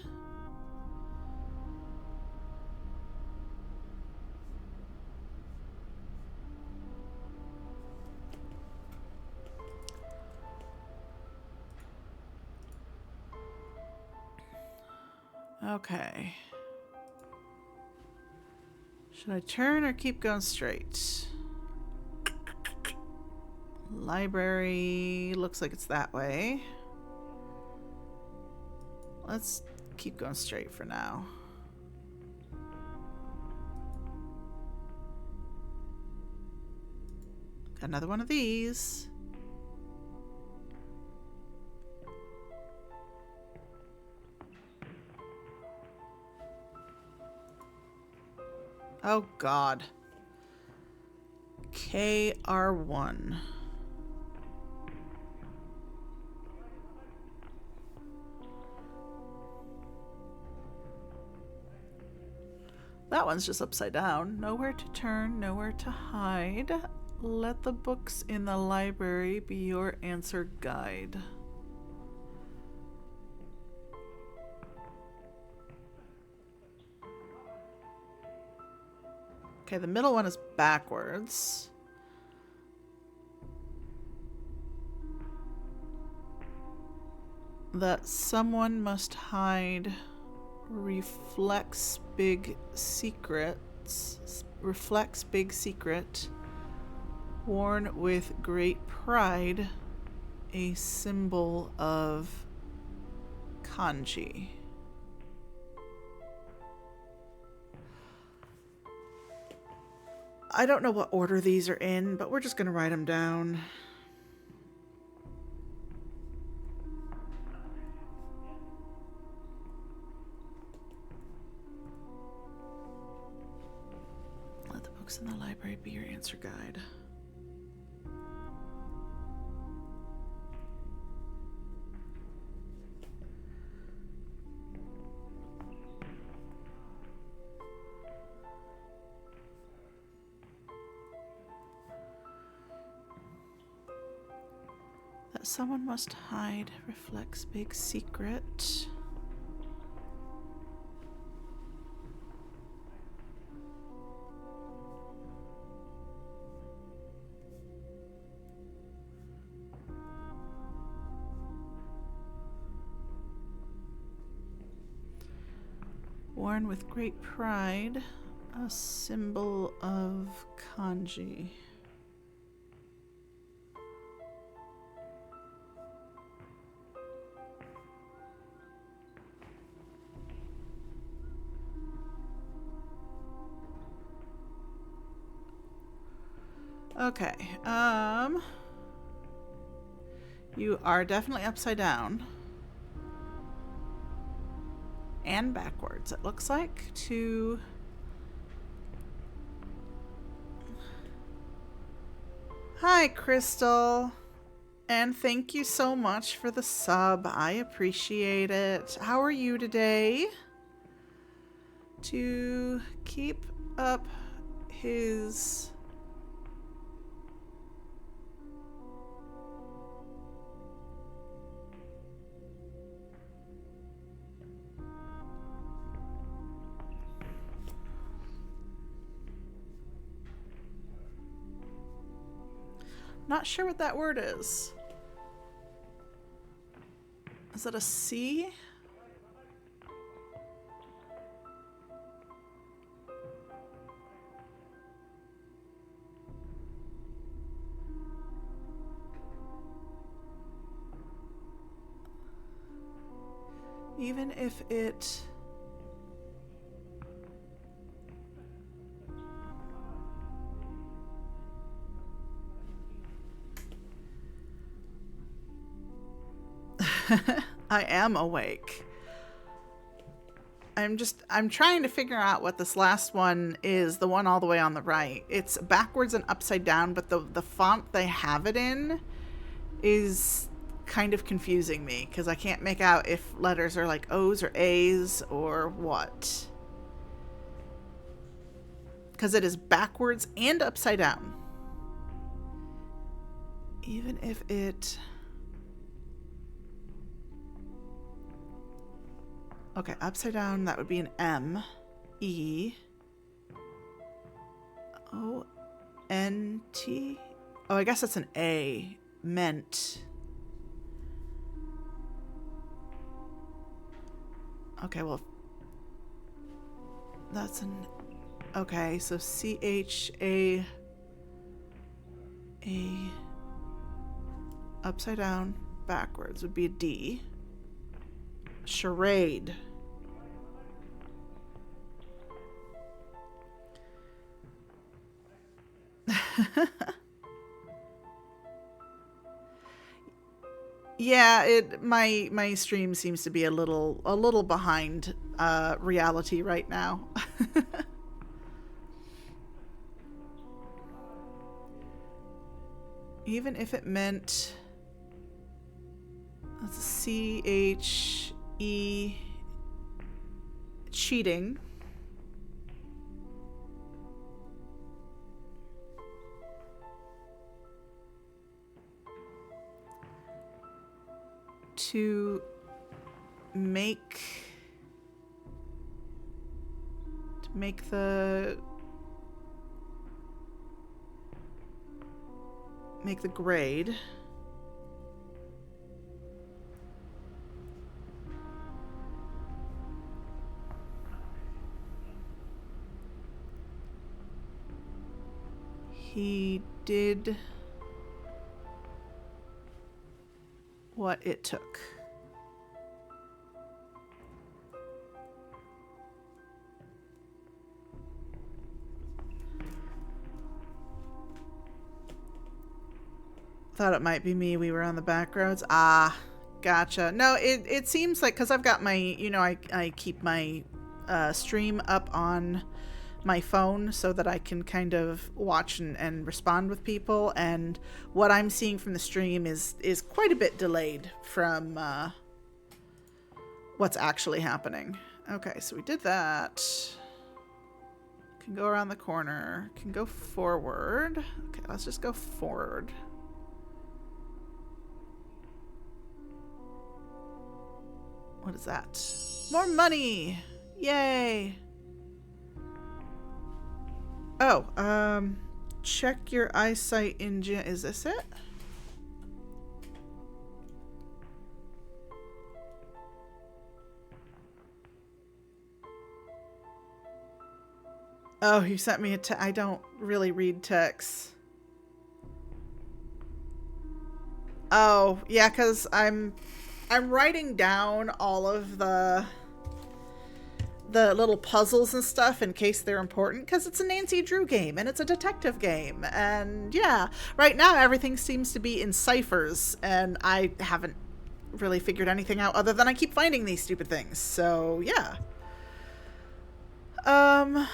Okay. Should I turn or keep going straight? Library looks like it's that way. Let's keep going straight for now. Got another one of these. Oh God. KR1. That one's just upside down. Nowhere to turn, nowhere to hide. Let the books in the library be your answer guide. Okay, the middle one is backwards. That someone must hide reflects big secrets. Reflects big secret. Worn with great pride. A symbol of kanji. I don't know what order these are in, but we're just going to write them down. Let the books in the library be your answer guide. That someone must hide reflects big secret. Worn with great pride, a symbol of kanji. Okay, you are definitely upside down. And backwards, it looks like, to... Hi, Crystal. And thank you so much for the sub. I appreciate it. How are you today? To keep up his... Not sure what that word is. Is that a C? Even if it... I am awake. I'm trying to figure out what this last one is, the one all the way on the right. It's backwards and upside down, but the font they have it in is kind of confusing me because I can't make out if letters are like O's or A's or what. Because it is backwards and upside down. Even if it... Okay, upside down, that would be an M. E. O. N. T. Oh, I guess that's an A. Meant. Okay, well. That's an... Okay, so C-H-A... A... Upside down, backwards would be a D. Charade. Yeah, my stream seems to be a little behind reality right now. Even if it meant that's C-H-E cheating. to make the grade. He did what it took. Thought it might be me. We were on the back roads. Ah, gotcha. No, it seems like, because I've got my, you know, I keep my stream up on my phone so that I can kind of watch and respond with people, and what I'm seeing from the stream is quite a bit delayed from what's actually happening. Okay, so we did that. Can go around the corner. Can go forward. Okay, let's just go forward. What is that? More money! Yay! Oh, check your eyesight engine. Is this it? Oh, you sent me a I don't really read text. Oh, yeah, because I'm writing down all of the little puzzles and stuff in case they're important, because it's a Nancy Drew game and it's a detective game, and yeah, right now everything seems to be in ciphers and I haven't really figured anything out other than I keep finding these stupid things. So yeah. Oh.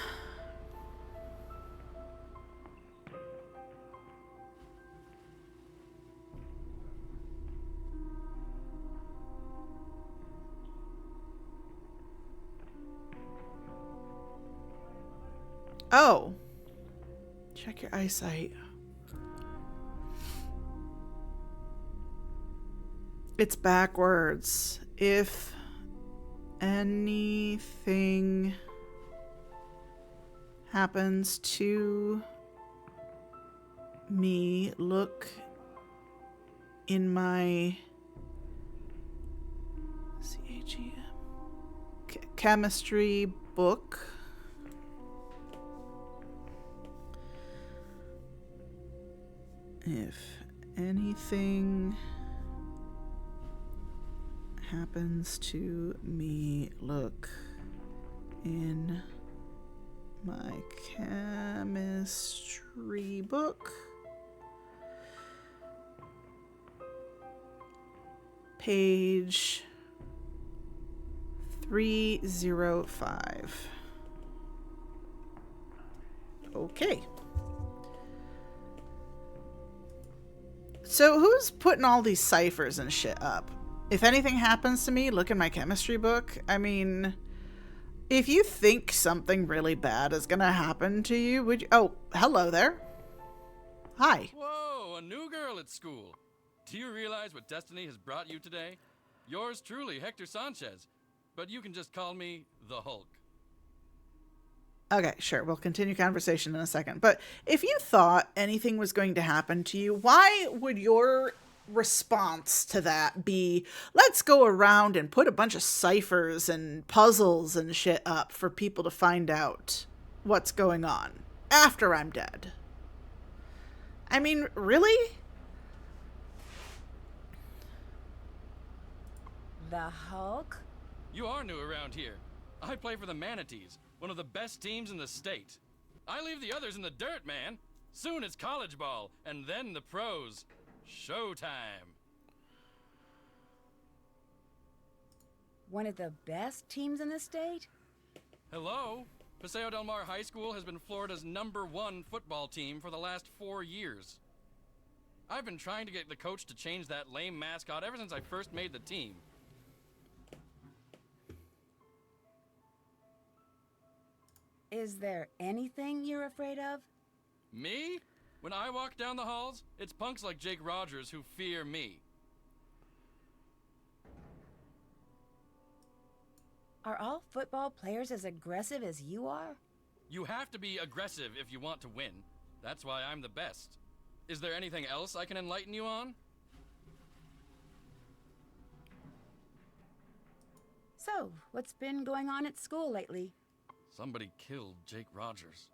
Check your eyesight. It's backwards. If anything happens to me, look in my chemistry book. If anything happens to me, look in my chemistry book. Page 305. Okay. So who's putting all these ciphers and shit up? If anything happens to me, look in my chemistry book. I mean, if you think something really bad is gonna happen to you, would you... Oh, hello there. Hi. Whoa, a new girl at school. Do you realize what destiny has brought you today? Yours truly, Hector Sanchez. But you can just call me the Hulk. Okay, sure. We'll continue conversation in a second. But if you thought anything was going to happen to you, why would your response to that be, let's go around and put a bunch of ciphers and puzzles and shit up for people to find out what's going on after I'm dead? I mean, really? The Hulk? You are new around here. I play for the Manatees, one of the best teams in the state. I leave the others in the dirt, man. Soon it's college ball, and then the pros. Showtime. One of the best teams in the state? Hello? Paseo Del Mar High School has been Florida's #1 football team for the last 4 years. I've been trying to get the coach to change that lame mascot ever since I first made the team. Is there anything you're afraid of? Me? When I walk down the halls, it's punks like Jake Rogers who fear me. Are all football players as aggressive as you are? You have to be aggressive if you want to win. That's why I'm the best. Is there anything else I can enlighten you on? So, what's been going on at school lately? Somebody killed Jake Rogers.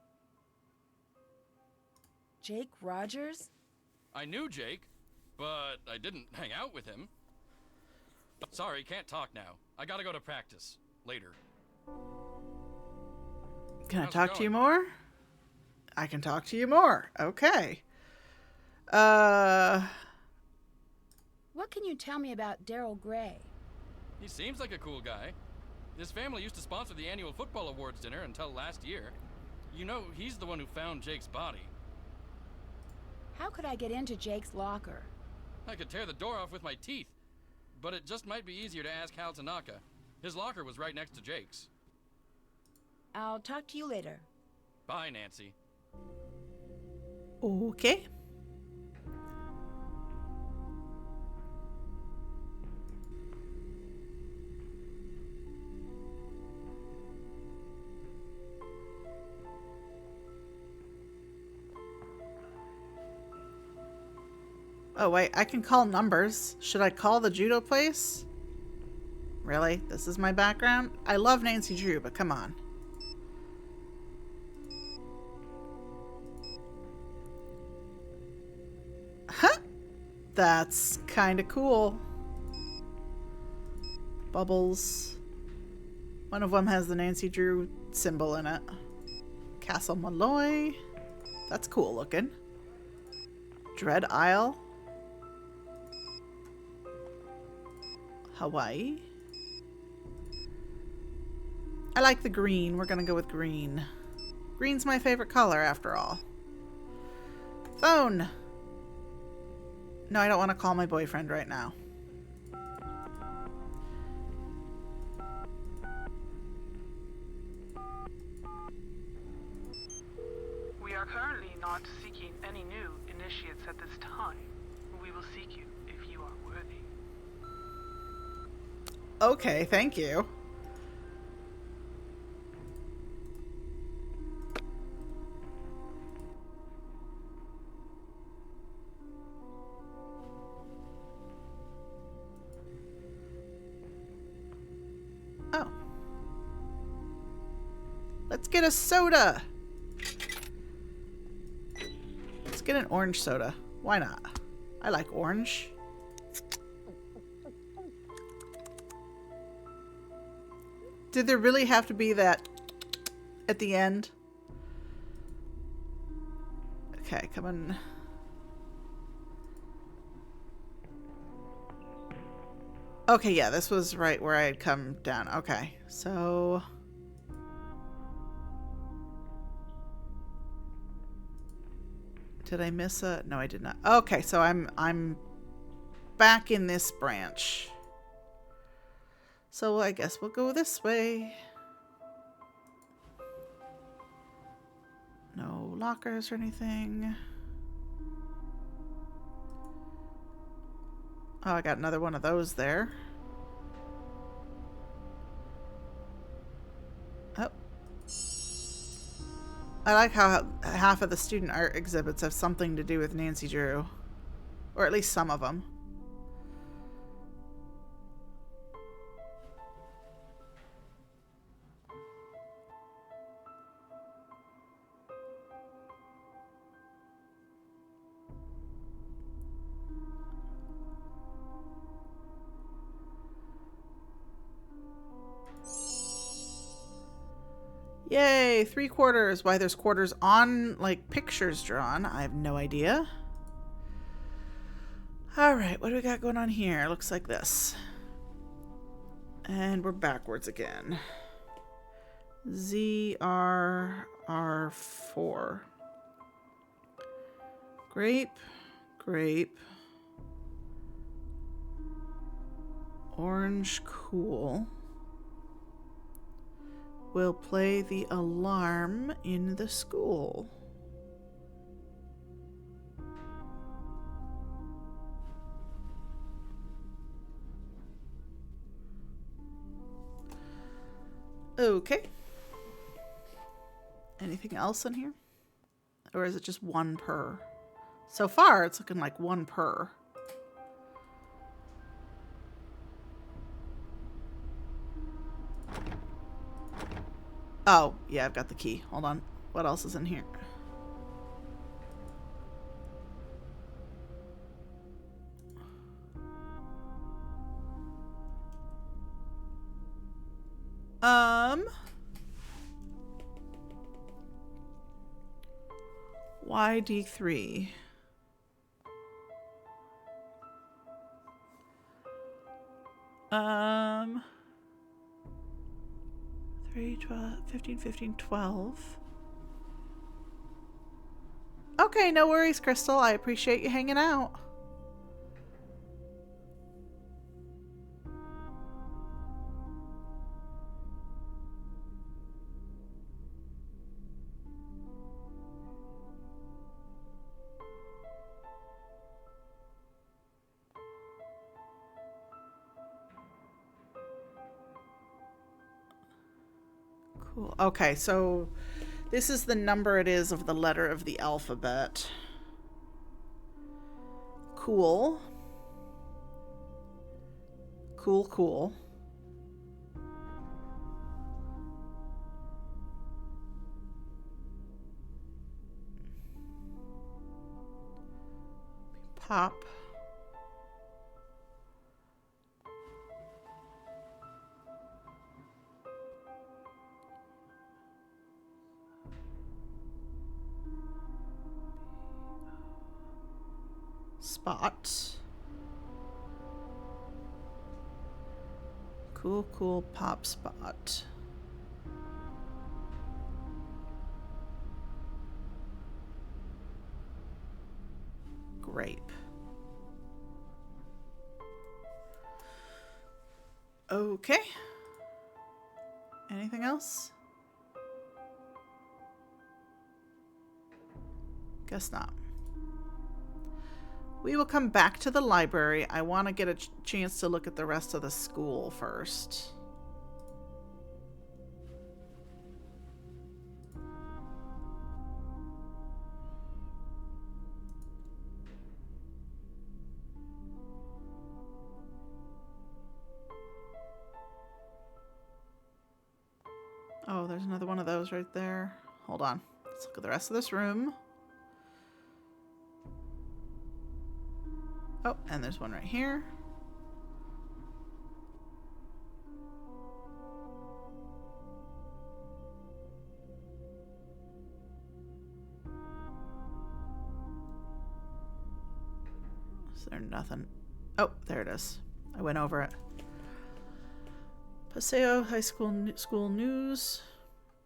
Jake Rogers? I knew Jake, but I didn't hang out with him. Sorry, can't talk now. I gotta go to practice. Later. Can I How's it talk to you going? more? I can talk to you more. Okay. Uh, What can you tell me about Daryl Gray? He seems like a cool guy. His family used to sponsor the annual football awards dinner until last year. You know, he's the one who found Jake's body. How could I get into Jake's locker? I could tear the door off with my teeth, but it just might be easier to ask Hal Tanaka. His locker was right next to Jake's. I'll talk to you later. Bye, Nancy. okay. Oh, wait, I can call numbers. Should I call the judo place? Really? This is my background? I love Nancy Drew, but come on. Huh? That's kind of cool. Bubbles. One of them has the Nancy Drew symbol in it. Castle Malloy. That's cool looking. Dread Isle. Hawaii. I like the green. We're gonna go with green. Green's my favorite color, after all. Phone. No, I don't want to call my boyfriend right now. We are currently not seeking any new initiates at this time. We will seek you if you are worthy. Okay, thank you. Oh. Let's get a soda. Let's get an orange soda. Why not? I like orange. Did there really have to be that at the end? Okay, come on. Okay, yeah, this was right where I had come down. Okay, so... Did I miss a... No, I did not. Okay, so I'm back in this branch. So I guess we'll go this way. No lockers or anything. Oh, I got another one of those there. Oh. I like how half of the student art exhibits have something to do with Nancy Drew. Or at least some of them. Yay, 3/4. Why there's quarters on, like, pictures drawn, I have no idea. Alright, what do we got going on here? Looks like this. And we're backwards again. ZRR4. Grape, grape. Orange, cool. Will play the alarm in the school. Okay. Anything else in here? Or is it just one per? So far, it's looking like one per. Oh, yeah, I've got the key. Hold on. What else is in here? YD3. 3, 12, 15, 15, 12. Okay, no worries, Crystal. I appreciate you hanging out. Cool. Okay, so this is the number it is of the letter of the alphabet. Cool. Cool, cool. Pop. Spot. Cool, cool, pop, spot. Grape. Okay. Anything else? Guess not. We will come back to the library. I want to get a chance to look at the rest of the school first. Oh, there's another one of those right there. Hold on. Let's look at the rest of this room. Oh, and there's one right here. Is there nothing? Oh, there it is. I went over it. Paseo High School News.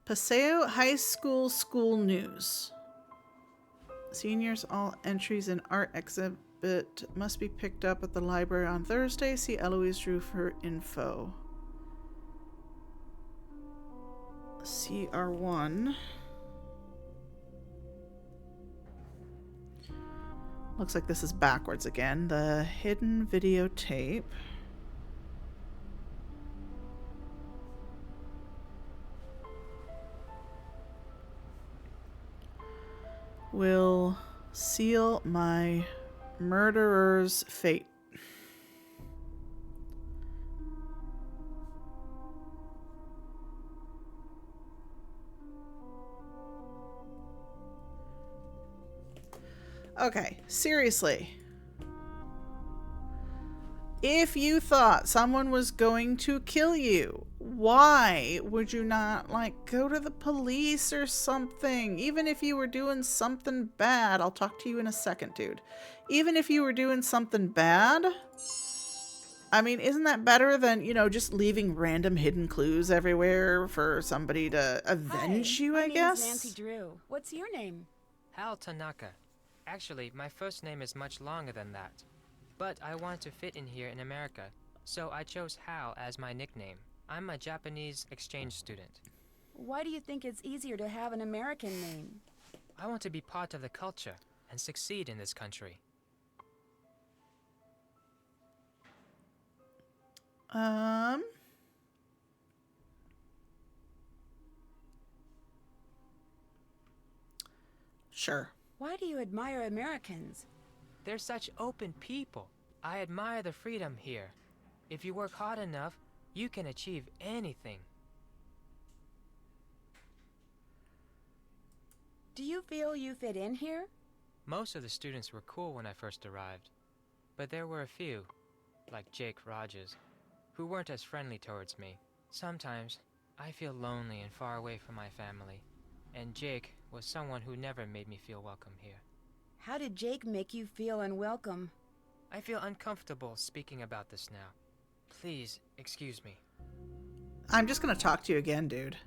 Paseo High School School News. Seniors, all entries in art exhibit must be picked up at the library on Thursday. See Eloise Drew for info. CR1. Looks like this is backwards again. The hidden videotape. Will seal my murderer's fate. Okay, seriously. If you thought someone was going to kill you, why would you not, like, go to the police or something? Even if you were doing something bad, I'll talk to you in a second, dude. Even if you were doing something bad, I mean, isn't that better than, you know, just leaving random hidden clues everywhere for somebody to avenge you, I guess? My name's Nancy Drew. What's your name? Hal Tanaka. Actually, my first name is much longer than that. But I want to fit in here in America, so I chose Hal as my nickname. I'm a Japanese exchange student. Why do you think it's easier to have an American name? I want to be part of the culture and succeed in this country. Sure. Why do you admire Americans? They're such open people. I admire the freedom here. If you work hard enough, you can achieve anything. Do you feel you fit in here? Most of the students were cool when I first arrived, but there were a few, like Jake Rogers, who weren't as friendly towards me. Sometimes, I feel lonely and far away from my family, and Jake was someone who never made me feel welcome here. How did Jake make you feel unwelcome? I feel uncomfortable speaking about this now. Please, excuse me. I'm just gonna talk to you again, dude.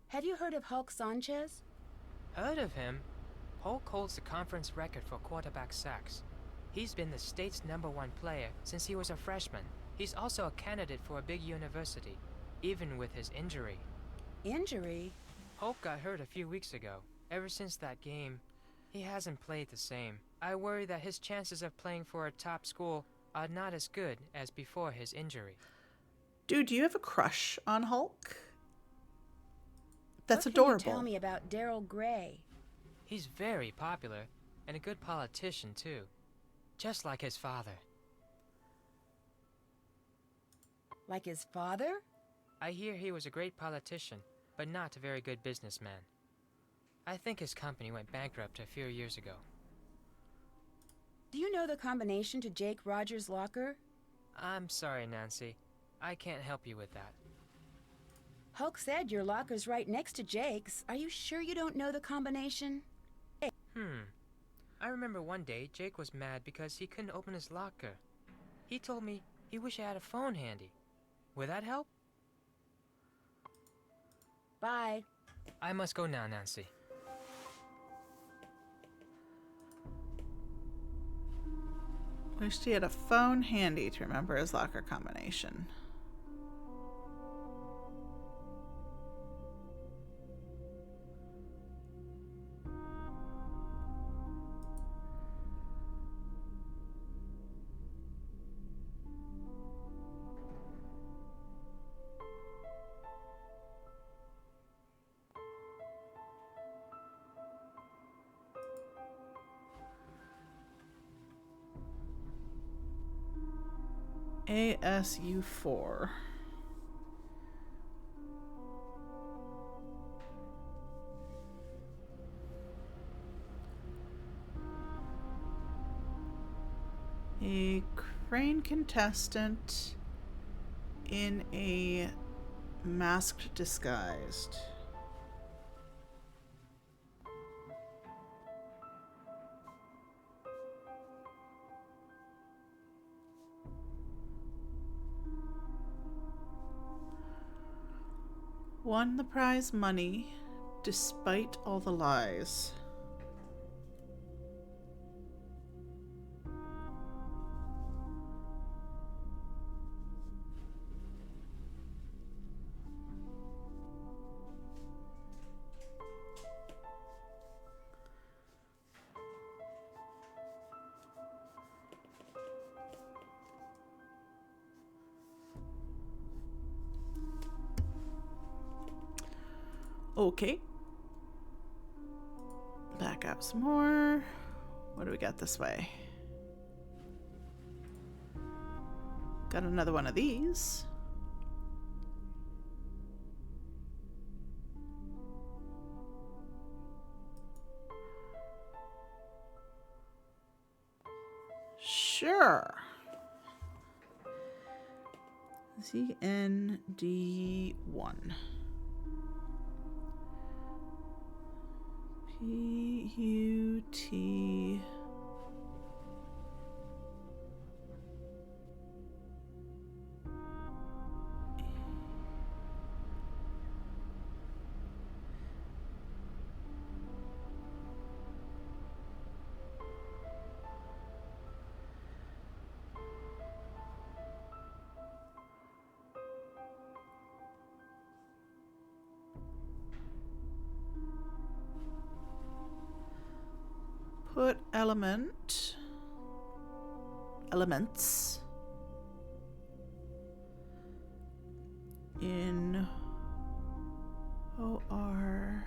Have you heard of Hulk Sanchez? Heard of him? Hulk holds the conference record for quarterback sacks. He's been the state's #1 player since he was a freshman. He's also a candidate for a big university, even with his injury. Injury? Hulk got hurt a few weeks ago. Ever since that game, he hasn't played the same. I worry that his chances of playing for a top school are not as good as before his injury. Dude, do you have a crush on Hulk? That's what adorable. Can you tell me about Daryl Gray? He's very popular, and a good politician too. Just like his father. Like his father? I hear he was a great politician, but not a very good businessman. I think his company went bankrupt a few years ago. Do you know the combination to Jake Rogers' locker? I'm sorry, Nancy. I can't help you with that. Hulk said your locker's right next to Jake's. Are you sure you don't know the combination? I remember one day Jake was mad because he couldn't open his locker. He told me he wished I had a phone handy. Would that help? Bye. I must go now, Nancy. Wished he had a phone handy to remember his locker combination. ASU4. A crane contestant in a masked disguised. Won the prize money despite all the lies. Okay. Back up some more. What do we got this way? Got another one of these. Sure. ZND1. PUT. Put elements in OR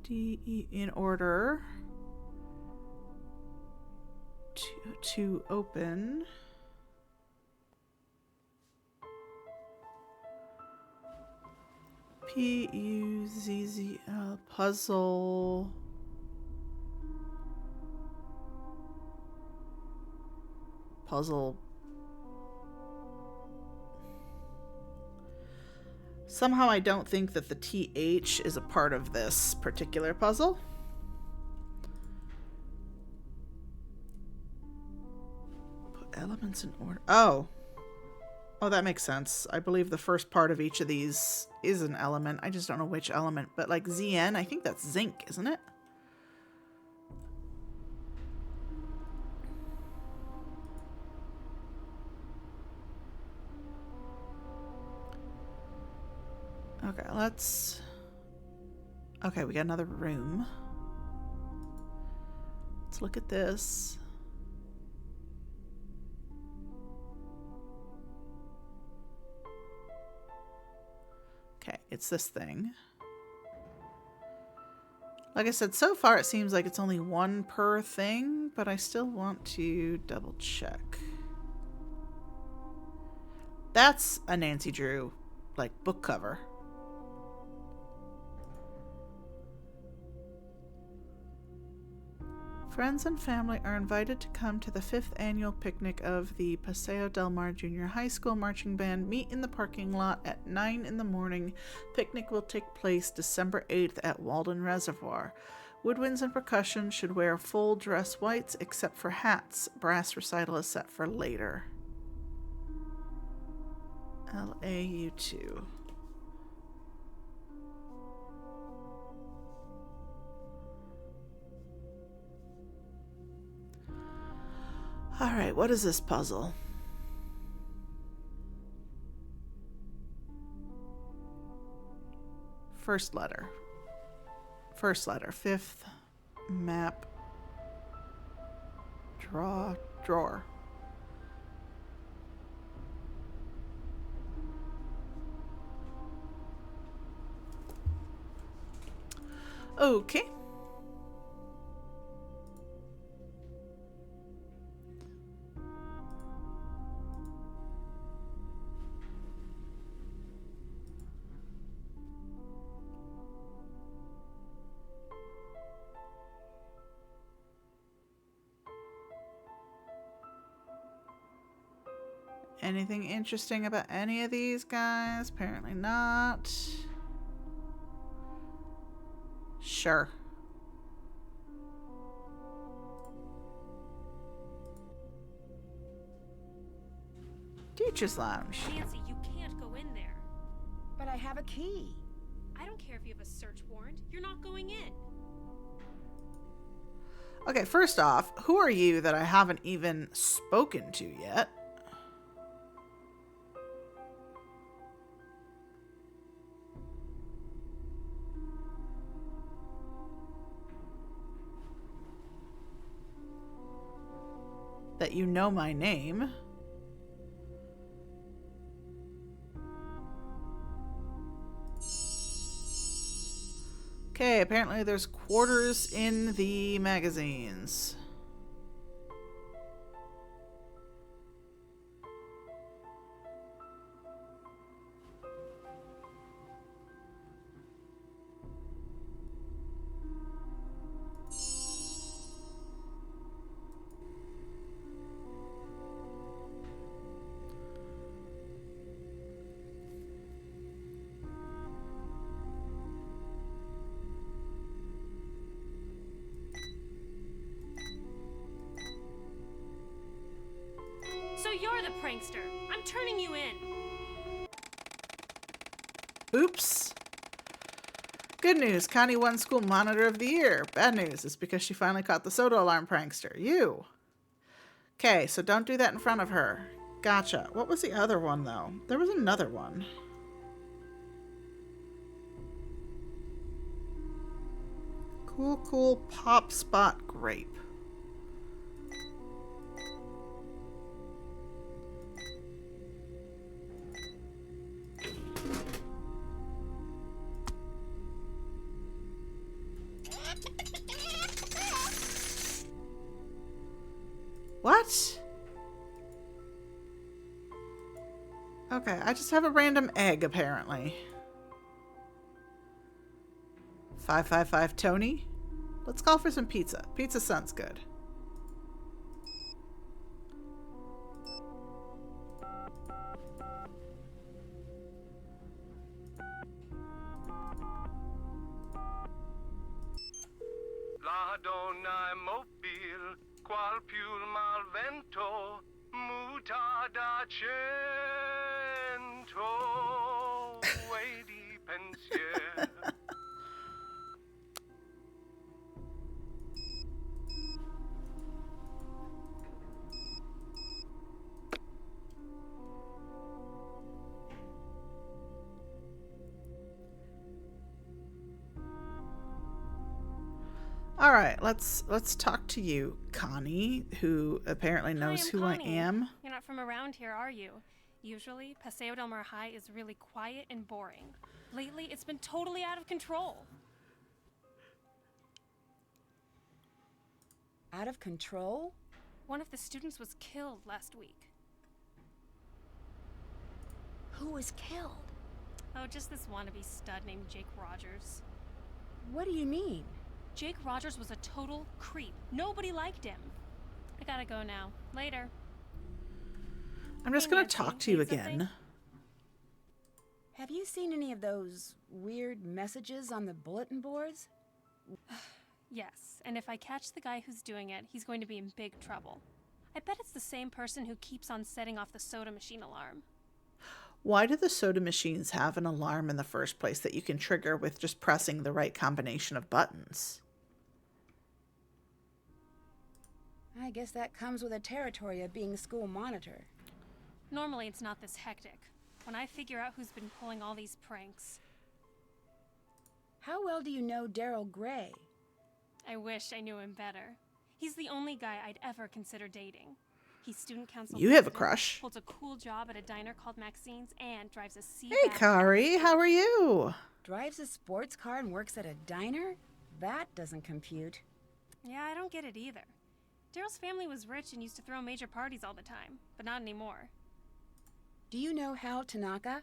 D, E in order to open. P, U, Z, Z, L, puzzle. Puzzle. Somehow I don't think that the TH is a part of this particular puzzle. Put elements in order. Oh. Oh, that makes sense. I believe the first part of each of these is an element. I just don't know which element. But like ZN, I think that's zinc, isn't it? Okay, let's... Okay, we got another room. Let's look at this. Okay, it's this thing. Like I said, so far it seems like it's only one per thing, but I still want to double check. That's a Nancy Drew, like, book cover. Friends and family are invited to come to the 5th annual picnic of the Paseo Del Mar Junior High School Marching Band. Meet in the parking lot at 9 in the morning. Picnic will take place December 8th at Walden Reservoir. Woodwinds and percussion should wear full dress whites except for hats. Brass recital is set for later. LAU2. Alright, what is this puzzle? First letter. First letter. 5th. Map. Drawer. Okay. Anything interesting about any of these guys? Apparently not. Sure. Teacher's Lounge. Nancy, you can't go in there. But I have a key. I don't care if you have a search warrant. You're not going in. Okay, first off, who are you that I haven't even spoken to yet? That you know my name. Okay, apparently there's quarters in the magazines. So you're the prankster. I'm turning you in. Oops. Good news, Connie won School Monitor of the Year. Bad news, it's because she finally caught the soda alarm prankster. You. Okay, so don't do that in front of her. Gotcha. What was the other one, though? There was another one. Cool Pop Spot Grape. What? Okay, I just have a random egg, apparently. 555 Tony? Let's call for some pizza. Pizza sounds good. La donna mobile, qual più mal vento, muta da cento, e di pensier. All right, let's talk to you, Connie, who apparently Hi, knows I'm who Connie. I am. You're not from around here, are you? Usually, Paseo del Mar High is really quiet and boring. Lately, it's been totally out of control. Out of control? One of the students was killed last week. Who was killed? Oh, just this wannabe stud named Jake Rogers. What do you mean? Jake Rogers was a total creep. Nobody liked him. I gotta go now. Later. I'm just Hey, going to Nancy, talk to you need something? again. Have you seen any of those weird messages on the bulletin boards? Yes, and if I catch the guy who's doing it, he's going to be in big trouble. I bet it's the same person who keeps on setting off the soda machine alarm. Why do the soda machines have an alarm in the first place that you can trigger with just pressing the right combination of buttons? I guess that comes with the territory of being school monitor. Normally, it's not this hectic. When I figure out who's been pulling all these pranks, How well do you know Daryl Gray? I wish I knew him better. He's the only guy I'd ever consider dating. He's student council You have a president, crush. holds a cool job at a diner called Maxine's, and drives a Hey, Kari, how are you? Drives a sports car and works at a diner? That doesn't compute. Yeah, I don't get it either. Daryl's family was rich and used to throw major parties all the time, but not anymore. Do you know Hal Tanaka?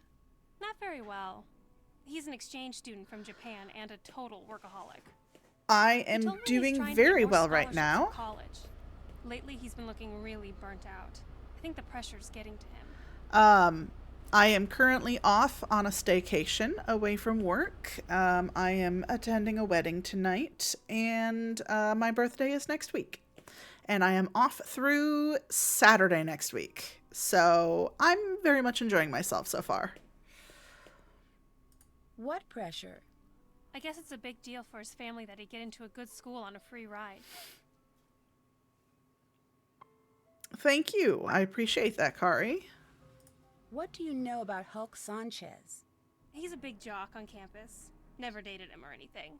Not very well. He's an exchange student from Japan and a total workaholic. I He am told me he's doing trying to very get more well right scholarships now. for college. Lately, he's been looking really burnt out. I think the pressure's getting to him. I am currently off on a staycation away from work. I am attending a wedding tonight, and my birthday is next week. And I am off through Saturday next week. So I'm very much enjoying myself so far. What pressure? I guess it's a big deal for his family that he get into a good school on a free ride. Thank you. I appreciate that, Kari. What do you know about Hulk Sanchez? He's a big jock on campus. Never dated him or anything.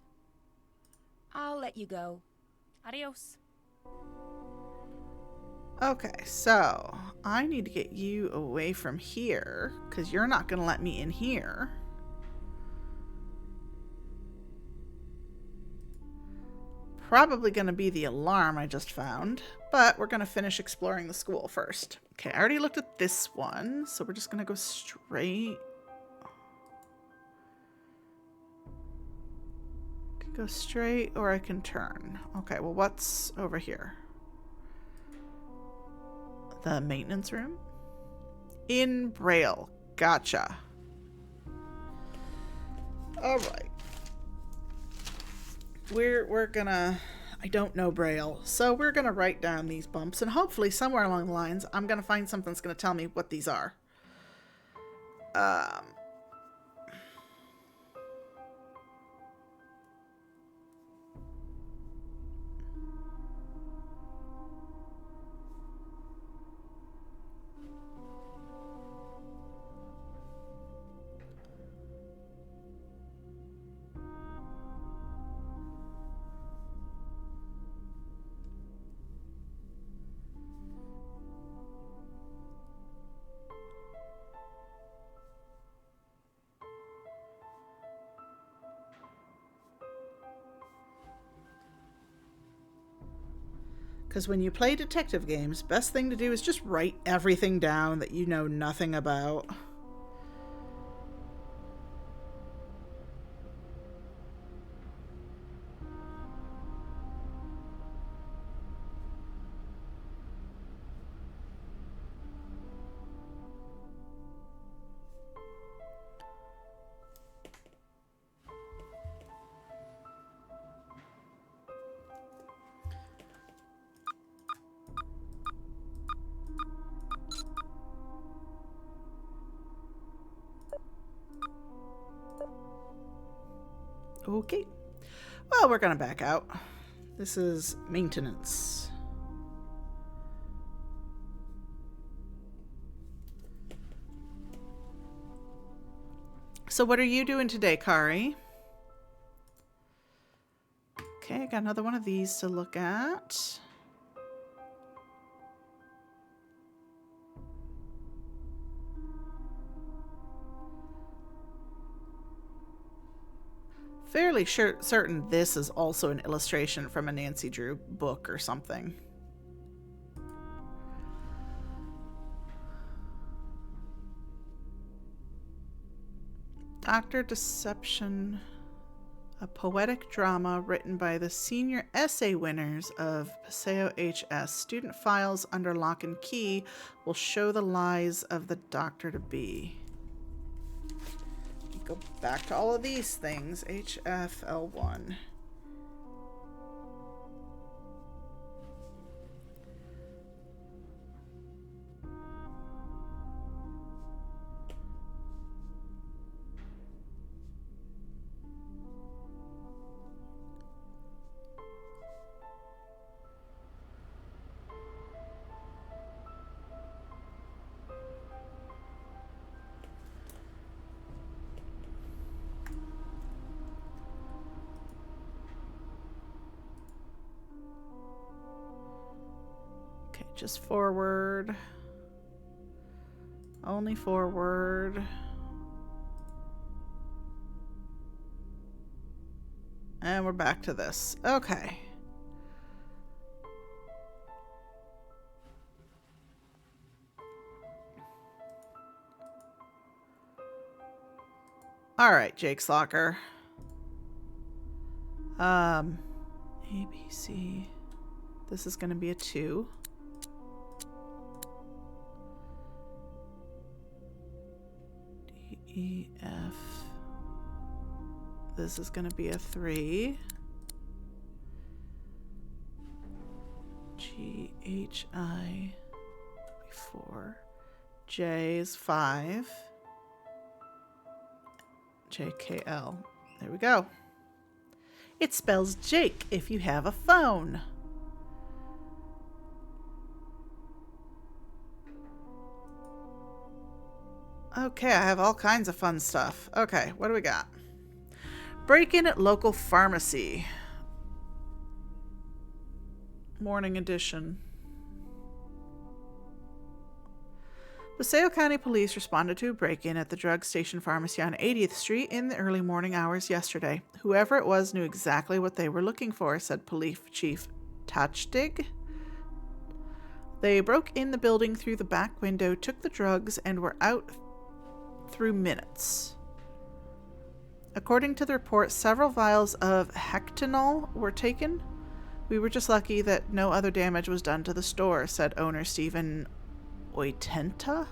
I'll let you go. Adios. Okay, so I need to get you away from here because you're not going to let me in here. Probably going to be the alarm I just found, but we're going to finish exploring the school first. Okay, I already looked at this one, so we're just going to go straight. I can go straight or I can turn. Okay, well, what's over here? The maintenance room? In Braille. Gotcha. All right. We're gonna, I don't know Braille, so we're gonna write down these bumps, and hopefully somewhere along the lines I'm gonna find something that's gonna tell me what these are. Because when you play detective games, best thing to do is just write everything down that you know nothing about. Okay. Well, we're gonna back out. This is maintenance. So what are you doing today, Kari? Okay, I got another one of these to look at. Fairly certain this is also an illustration from a Nancy Drew book or something. Dr. Deception, a poetic drama written by the senior essay winners of Paseo HS. Student files under lock and key will show the lies of the doctor-to-be. Go back to all of these things. HFL1. Okay, just forward. Only forward. And we're back to this. Okay. All right, Jake Slocker. ABC. This is going to be a 2. D, E, F. This is going to be a 3. G, H, I, 4. J is 5. J, K, L. There we go. It spells Jake if you have a phone. Okay, I have all kinds of fun stuff. Okay, what do we got? Break-in at local pharmacy. Morning edition. Paseo County Police responded to a break-in at the drug station pharmacy on 80th Street in the early morning hours yesterday. Whoever it was knew exactly what they were looking for, said Police Chief Tachdig. They broke in the building through the back window, took the drugs, and were out through minutes. According to the report, several vials of hectanol were taken. We were just lucky that no other damage was done to the store, said owner Stephen Oitenta.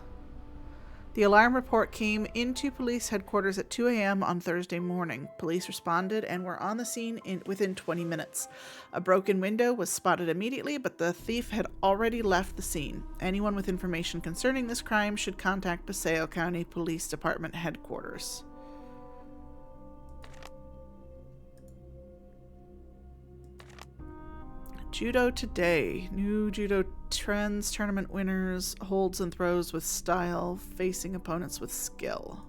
The alarm report came into police headquarters at 2 a.m. on Thursday morning. Police responded and were on the scene within 20 minutes. A broken window was spotted immediately, but the thief had already left the scene. Anyone with information concerning this crime should contact Paseo County Police Department headquarters. Judo today. New judo trends, tournament winners, holds and throws with style, facing opponents with skill.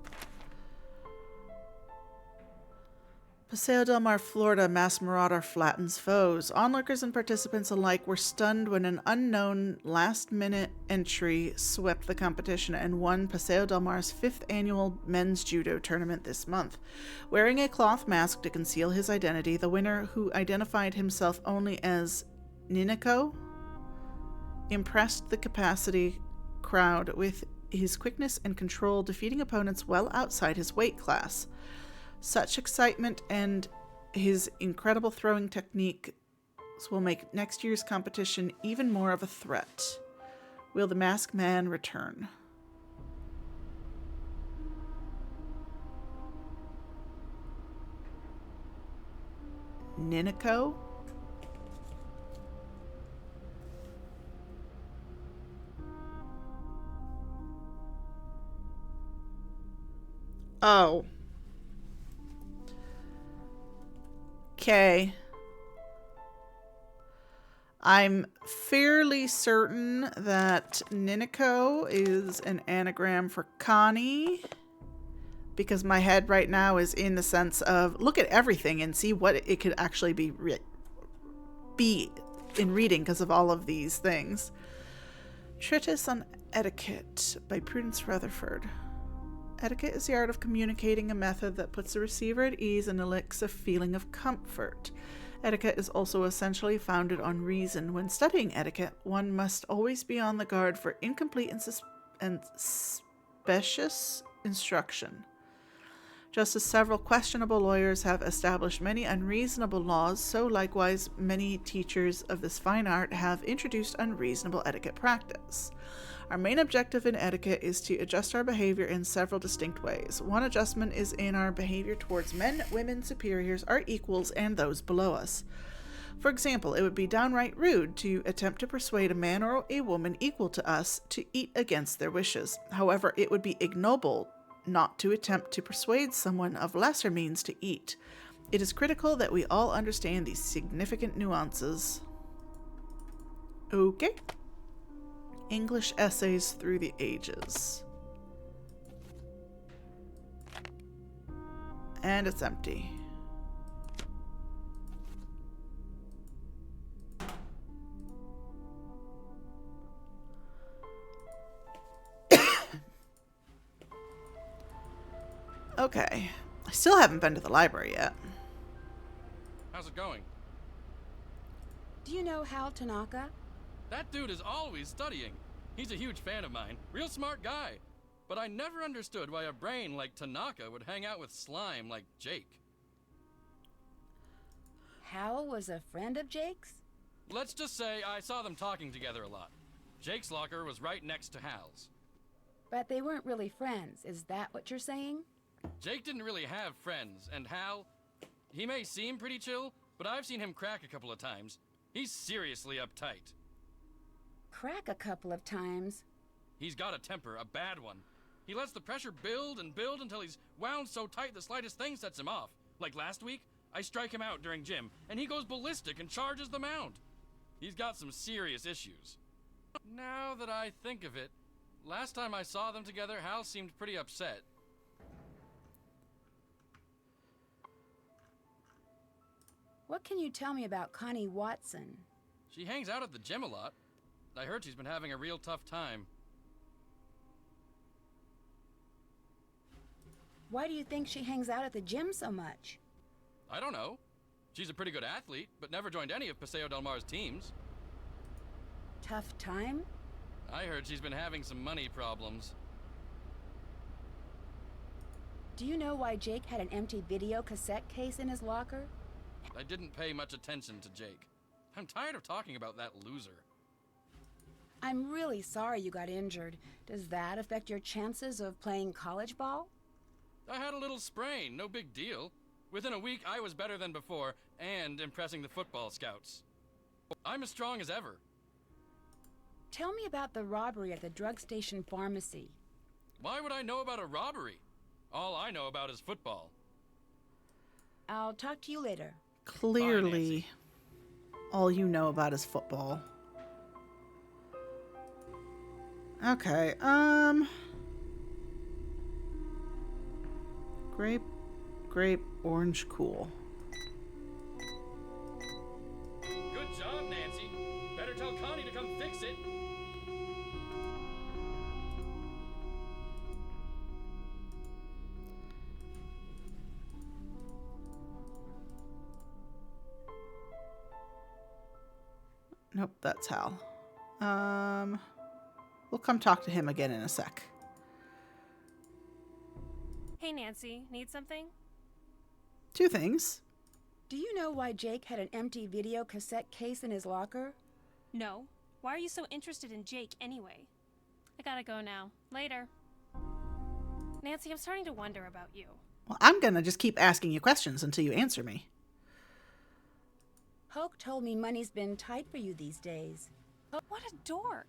Paseo del Mar, Florida, mass marauder flattens foes. Onlookers and participants alike were stunned when an unknown last-minute entry swept the competition and won Paseo del Mar's 5th annual men's judo tournament this month. Wearing a cloth mask to conceal his identity, the winner, who identified himself only as Ninako, impressed the capacity crowd with his quickness and control, defeating opponents well outside his weight class. Such excitement and his incredible throwing technique will make next year's competition even more of a threat. Will the Masked Man return? Niniko? Oh. Okay. I'm fairly certain that Niniko is an anagram for Connie, because my head right now is in the sense of look at everything and see what it could actually be in reading because of all of these things. Treatise on Etiquette by Prudence Rutherford. Etiquette is the art of communicating, a method that puts the receiver at ease and elicits a feeling of comfort. Etiquette is also essentially founded on reason. When studying etiquette, one must always be on the guard for incomplete and specious instruction. Just as several questionable lawyers have established many unreasonable laws, so likewise many teachers of this fine art have introduced unreasonable etiquette practice. Our main objective in etiquette is to adjust our behavior in several distinct ways. One adjustment is in our behavior towards men, women, superiors, our equals, and those below us. For example, it would be downright rude to attempt to persuade a man or a woman equal to us to eat against their wishes. However, it would be ignoble not to attempt to persuade someone of lesser means to eat. It is critical that we all understand these significant nuances. Okay. English Essays Through the Ages. And it's empty. Okay. I still haven't been to the library yet. How's it going? Do you know Hal Tanaka? That dude is always studying. He's a huge fan of mine. Real smart guy. But I never understood why a brain like Tanaka would hang out with slime like Jake. Hal was a friend of Jake's? Let's just say I saw them talking together a lot. Jake's locker was right next to Hal's. But they weren't really friends. Is that what you're saying? Jake didn't really have friends, and Hal, he may seem pretty chill, but I've seen him crack a couple of times. He's seriously uptight. Crack a couple of times? He's got a temper, a bad one. He lets the pressure build and build until he's wound so tight the slightest thing sets him off. Like last week, I strike him out during gym, and he goes ballistic and charges the mound. He's got some serious issues. Now that I think of it, last time I saw them together, Hal seemed pretty upset. What can you tell me about Connie Watson? She hangs out at the gym a lot. I heard she's been having a real tough time. Why do you think she hangs out at the gym so much? I don't know. She's a pretty good athlete, but never joined any of Paseo Del Mar's teams. Tough time? I heard she's been having some money problems. Do you know why Jake had an empty video cassette case in his locker? I didn't pay much attention to Jake. I'm tired of talking about that loser. I'm really sorry you got injured. Does that affect your chances of playing college ball? I had a little sprain, no big deal. Within a week, I was better than before, and impressing the football scouts. I'm as strong as ever. Tell me about the robbery at the drug station pharmacy. Why would I know about a robbery? All I know about is football. I'll talk to you later. Clearly, all you know about is football. Okay, grape, orange, cool. Good job, Nancy. Better tell Connie to come fix it. Nope, that's Hal. We'll come talk to him again in a sec. Hey, Nancy, need something? 2 things. Do you know why Jake had an empty video cassette case in his locker? No. Why are you so interested in Jake anyway? I gotta go now. Later. Nancy, I'm starting to wonder about you. Well, I'm gonna just keep asking you questions until you answer me. Hulk told me money's been tight for you these days. What a dork!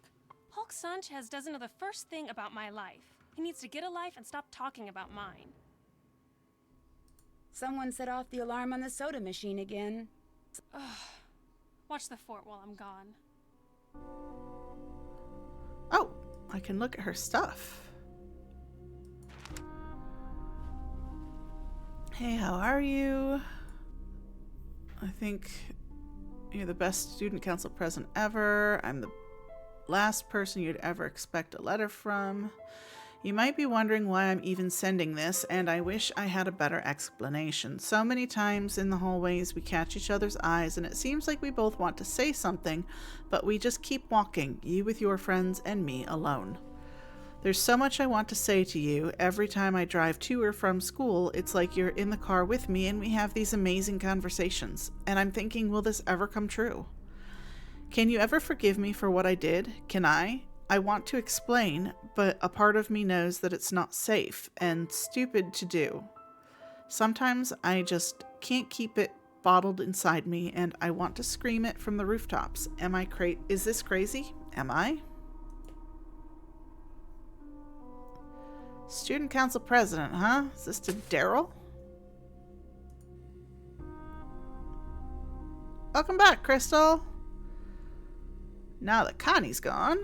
Hulk Sanchez doesn't know the first thing about my life. He needs to get a life and stop talking about mine. Someone set off the alarm on the soda machine again. Ugh. Watch the fort while I'm gone. Oh, I can look at her stuff. Hey, how are you? I think you're the best student council president ever. I'm the last person you'd ever expect a letter from. You might be wondering why I'm even sending this, and I wish I had a better explanation. So many times in the hallways we catch each other's eyes, and it seems like we both want to say something, but we just keep walking, you with your friends and me alone. There's so much I want to say to you. Every time I drive to or from school, it's like you're in the car with me and we have these amazing conversations. And I'm thinking, will this ever come true? Can you ever forgive me for what I did? Can I? I want to explain, but a part of me knows that it's not safe and stupid to do. Sometimes I just can't keep it bottled inside me and I want to scream it from the rooftops. Is this crazy? Am I? Student council president, huh? Is this to Daryl? Welcome back, Crystal. Now that Connie's gone.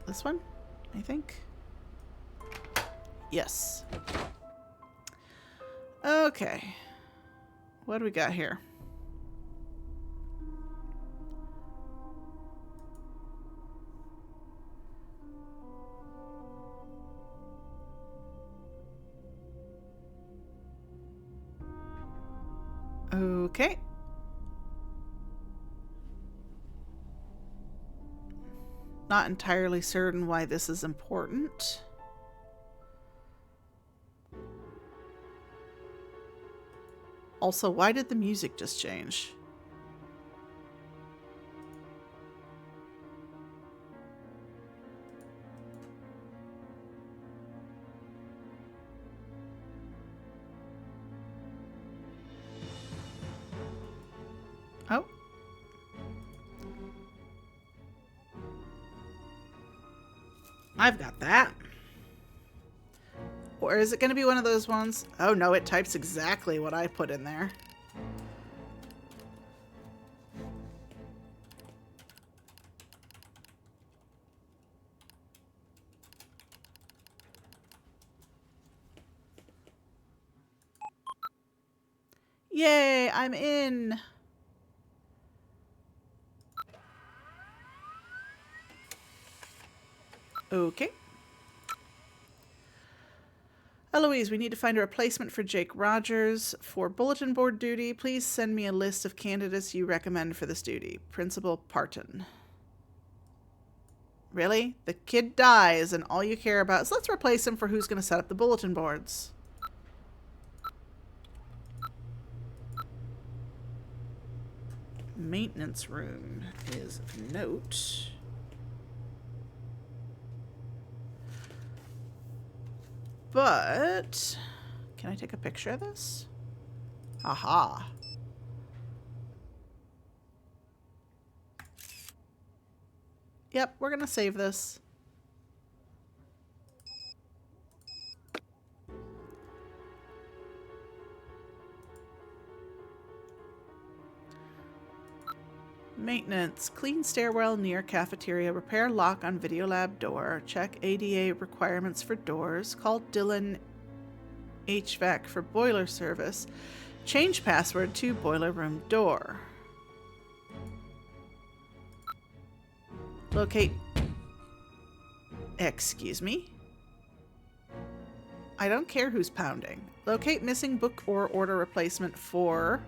This one, I think. Yes. Okay. What do we got here? Okay. Not entirely certain why this is important. Also, why did the music just change? Oh. I've got that. Or is it going to be one of those ones? Oh no, it types exactly what I put in there. Yay, I'm in. Okay. Eloise, we need to find a replacement for Jake Rogers for bulletin board duty. Please send me a list of candidates you recommend for this duty. Principal Parton. Really? The kid dies and all you care about is let's replace him for who's going to set up the bulletin boards. Maintenance room is note. But can I take a picture of this? Aha. Yep, we're gonna save this. Maintenance. Clean stairwell near cafeteria. Repair lock on video lab door. Check ADA requirements for doors. Call Dylan HVAC for boiler service. Change password to boiler room door. Locate... Excuse me? I don't care who's pounding. Locate missing book or order replacement for...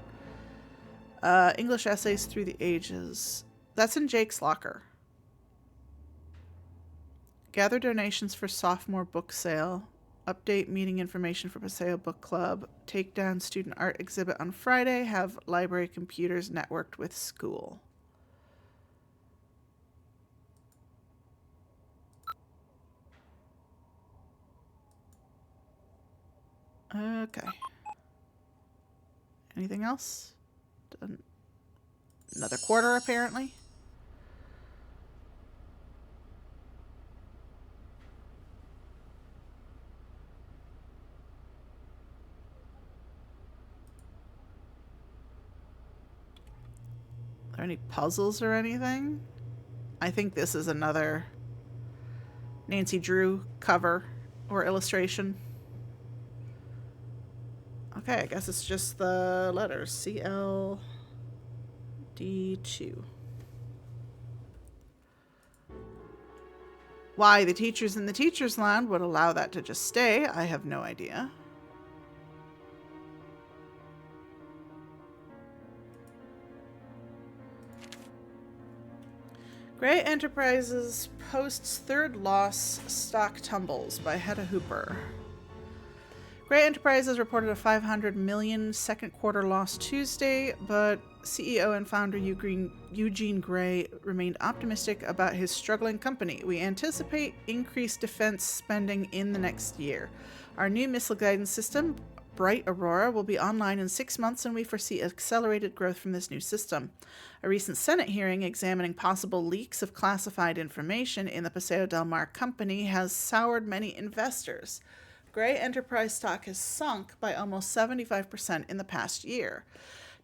English Essays Through the Ages. That's in Jake's locker. Gather donations for sophomore book sale. Update meeting information for Paseo Book Club. Take down student art exhibit on Friday. Have library computers networked with school. Okay. Anything else? Another quarter, apparently. Are there any puzzles or anything? I think this is another Nancy Drew cover or illustration. Okay, I guess it's just the letters. CLD2. Why the teachers in the teachers' lounge would allow that to just stay, I have no idea. Gray Enterprises posts third loss, stock tumbles by Hedda Hooper. Gray Enterprises reported a $500 million second quarter loss Tuesday, but CEO and founder Eugene Gray remained optimistic about his struggling company. We anticipate increased defense spending in the next year. Our new missile guidance system, Bright Aurora, will be online in 6 months, and we foresee accelerated growth from this new system. A recent Senate hearing examining possible leaks of classified information in the Paseo del Mar company has soured many investors. Gray Enterprise stock has sunk by almost 75% in the past year.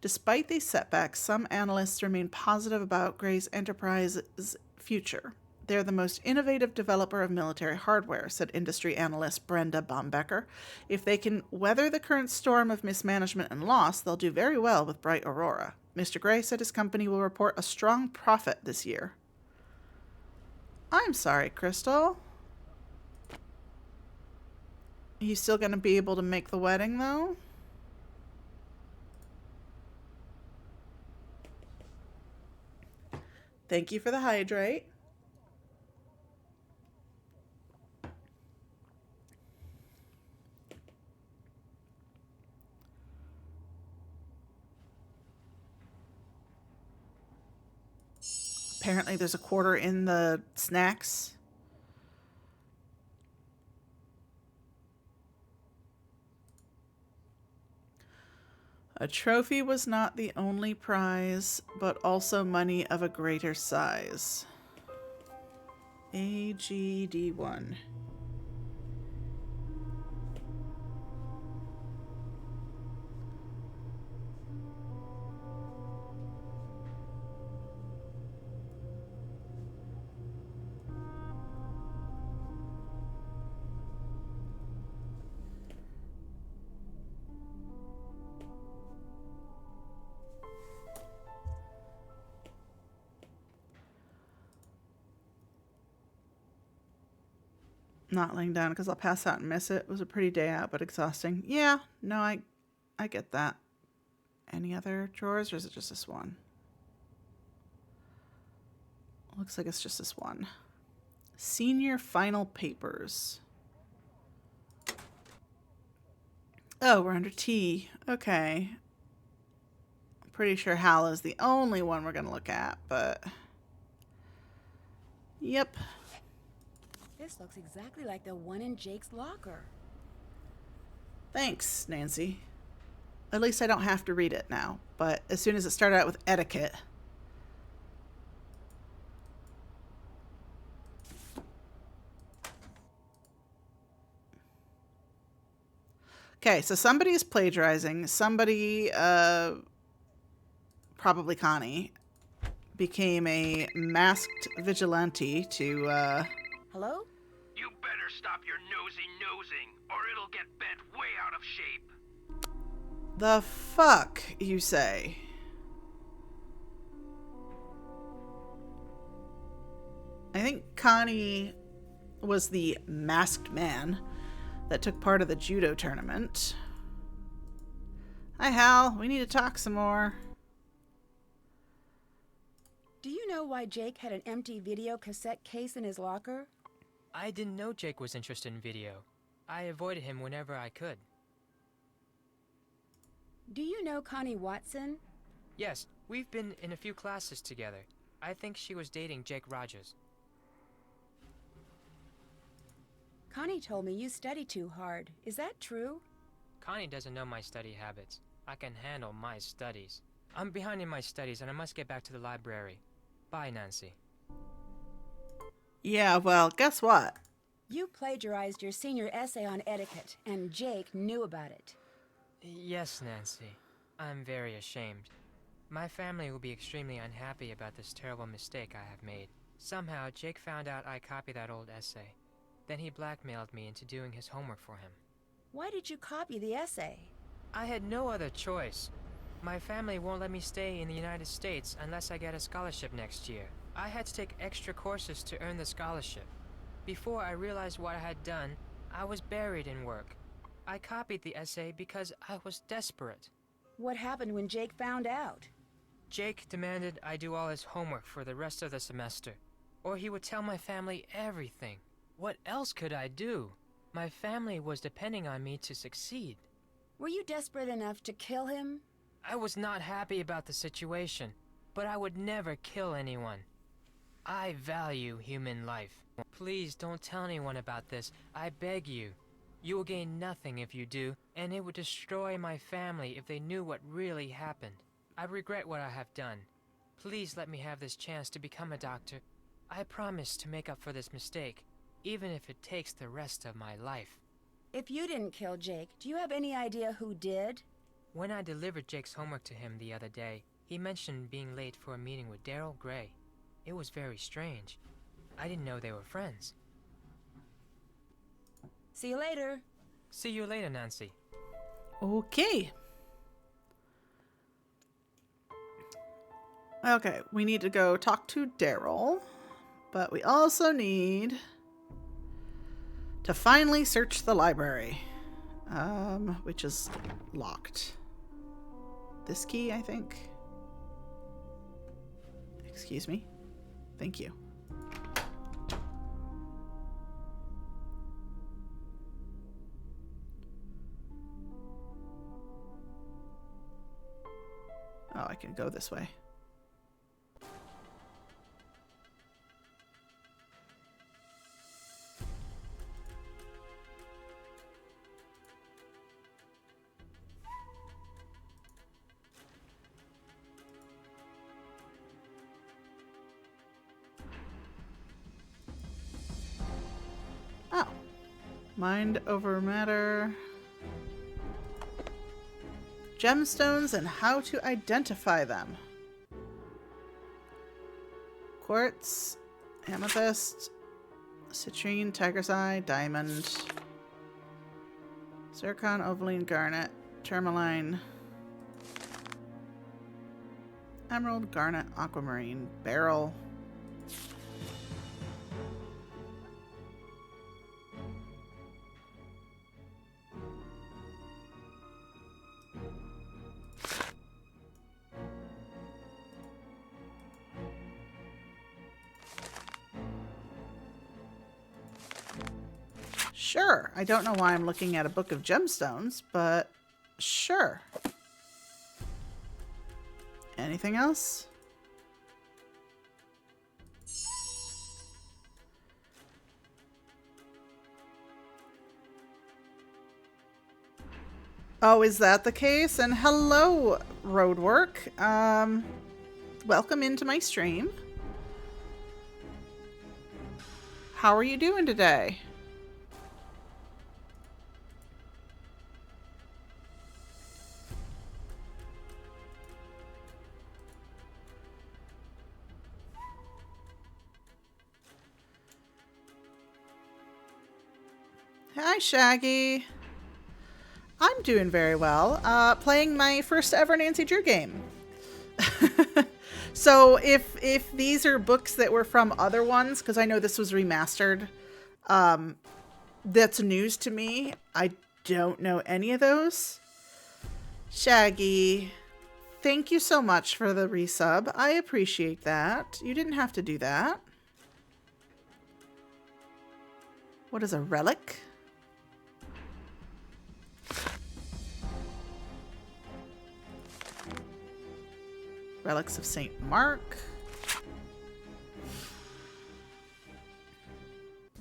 Despite these setbacks, some analysts remain positive about Gray's Enterprise's future. They're the most innovative developer of military hardware, said industry analyst Brenda Bombecker. If they can weather the current storm of mismanagement and loss, they'll do very well with Bright Aurora. Mr. Gray said his company will report a strong profit this year. I'm sorry, Crystal. Are you still going to be able to make the wedding, though? Thank you for the hydrate. Apparently there's a quarter in the snacks. A trophy was not the only prize, but also money of a greater size. AGD1. Not laying down because I'll pass out and miss it. It was a pretty day out, but exhausting. Yeah, no, I get that. Any other drawers, or is it just this one? Looks like it's just this one. Senior final papers. Oh, we're under T. Okay. I'm pretty sure Hal is the only one we're going to look at, but... Yep. This looks exactly like the one in Jake's locker. Thanks, Nancy. At least I don't have to read it now, but as soon as it started out with etiquette... Okay, so somebody is plagiarizing. Somebody, probably Connie, became a masked vigilante to, Hello? You better stop your nosy nosing, or it'll get bent way out of shape. The fuck, you say? I think Connie was the masked man that took part of the judo tournament. Hi, Hal. We need to talk some more. Do you know why Jake had an empty video cassette case in his locker? I didn't know Jake was interested in video. I avoided him whenever I could. Do you know Connie Watson? Yes, we've been in a few classes together. I think she was dating Jake Rogers. Connie told me you study too hard. Is that true? Connie doesn't know my study habits. I can handle my studies. I'm behind in my studies and I must get back to the library. Bye, Nancy. Yeah, well, guess what? You plagiarized your senior essay on etiquette, and Jake knew about it. Yes, Nancy. I'm very ashamed. My family will be extremely unhappy about this terrible mistake I have made. Somehow, Jake found out I copied that old essay. Then he blackmailed me into doing his homework for him. Why did you copy the essay? I had no other choice. My family won't let me stay in the United States unless I get a scholarship next year. I had to take extra courses to earn the scholarship. Before I realized what I had done, I was buried in work. I copied the essay because I was desperate. What happened when Jake found out? Jake demanded I do all his homework for the rest of the semester, or he would tell my family everything. What else could I do? My family was depending on me to succeed. Were you desperate enough to kill him? I was not happy about the situation, but I would never kill anyone. I value human life. Please don't tell anyone about this, I beg you. You will gain nothing if you do, and it would destroy my family if they knew what really happened. I regret what I have done. Please let me have this chance to become a doctor. I promise to make up for this mistake, even if it takes the rest of my life. If you didn't kill Jake, do you have any idea who did? When I delivered Jake's homework to him the other day, he mentioned being late for a meeting with Daryl Gray. It was very strange. I didn't know they were friends. See you later. See you later, Nancy. Okay. Okay, we need to go talk to Daryl, but we also need to finally search the library, which is locked. This key, I think. Excuse me. Thank you. Oh, I can go this way. Oh. Mind over matter. Gemstones and how to identify them. Quartz, amethyst, citrine, tiger's eye, diamond, zircon, opaline, garnet, tourmaline, emerald, garnet, aquamarine, beryl. Sure. I don't know why I'm looking at a book of gemstones, but sure. Anything else? Oh, is that the case? And hello, Roadwork. Welcome into my stream. How are you doing today? Hi, Shaggy. I'm doing very well. Playing my first ever Nancy Drew game. So if these are books that were from other ones, because I know this was remastered, that's news to me. I don't know any of those. Shaggy, Thank you so much for the resub. I appreciate that. You didn't have to do that. What is a relic? Relics of Saint Mark.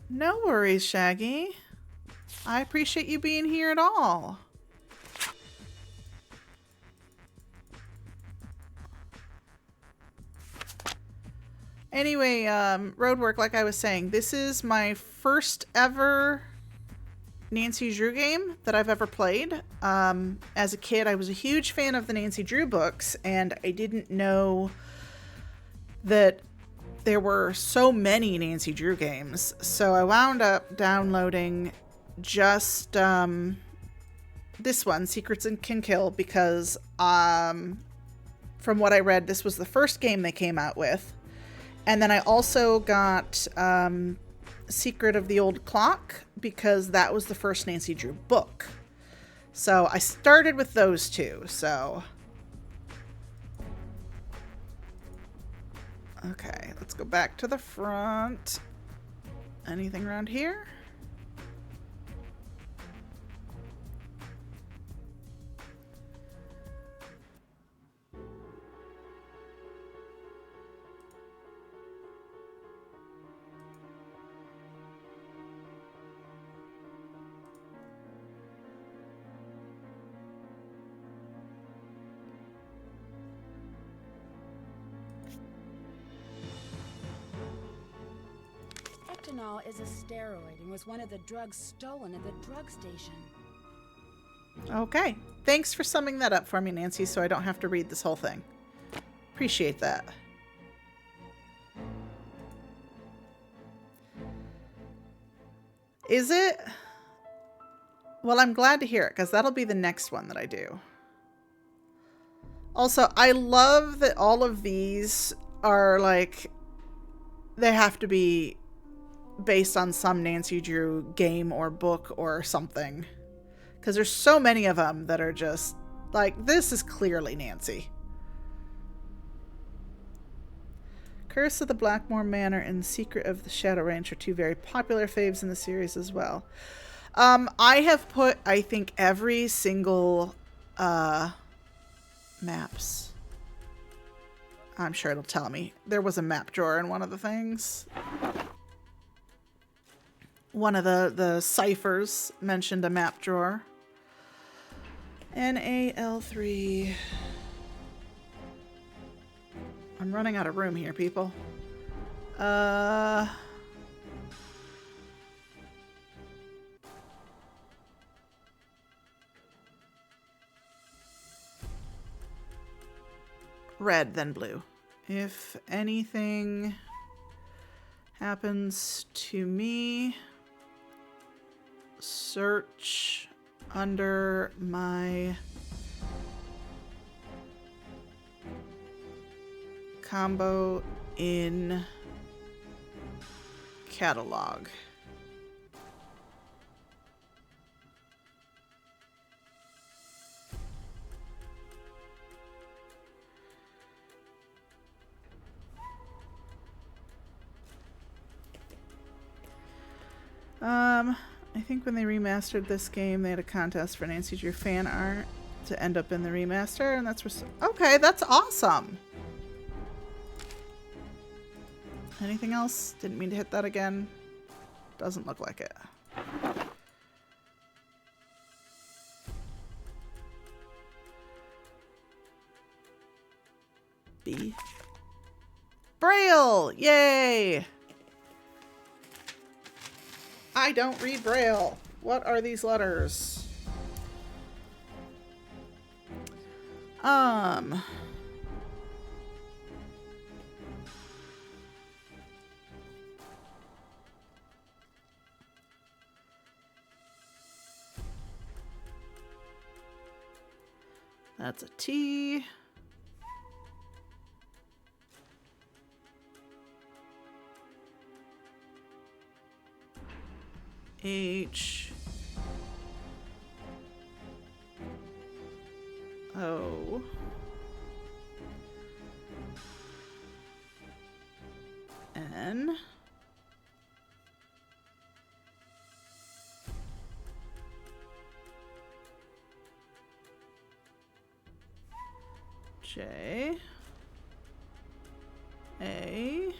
No worries, Shaggy. I appreciate you being here at all. Anyway, Roadwork, like I was saying, this is my first ever Nancy Drew game that I've ever played. As a kid, I was a huge fan of the Nancy Drew books, and I didn't know that there were so many Nancy Drew games. So I wound up downloading just this one, Secrets and Can Kill, because from what I read, this was the first game they came out with. And then I also got Secret of the Old Clock, because that was the first Nancy Drew book. So I started with those two, so... Okay, let's go back to the front. Anything around here? Fentanyl is a steroid and was one of the drugs stolen at the drug station. Okay. Thanks for summing that up for me, Nancy, so I don't have to read this whole thing. Appreciate that. Is it? Well, I'm glad to hear it, because that'll be the next one that I do. Also, I love that all of these are like, they have to be based on some Nancy Drew game or book or something. Because there's so many of them that are just like, this is clearly Nancy. Curse of the Blackmore Manor and Secret of the Shadow Ranch are two very popular faves in the series as well. I have put, I think, every single maps. I'm sure it'll tell me. There was a map drawer in one of the things. One of the ciphers mentioned a map drawer. NAL3. I'm running out of room here, people. Red, then blue. If anything happens to me, search under my combo in catalog. I think when they remastered this game, they had a contest for Nancy Drew fan art to end up in the remaster, and that's okay, that's awesome. Anything else? Didn't mean to hit that again. Doesn't look like it. B. Braille! Yay! I don't read Braille. What are these letters? That's a T. H. O. N. J. A.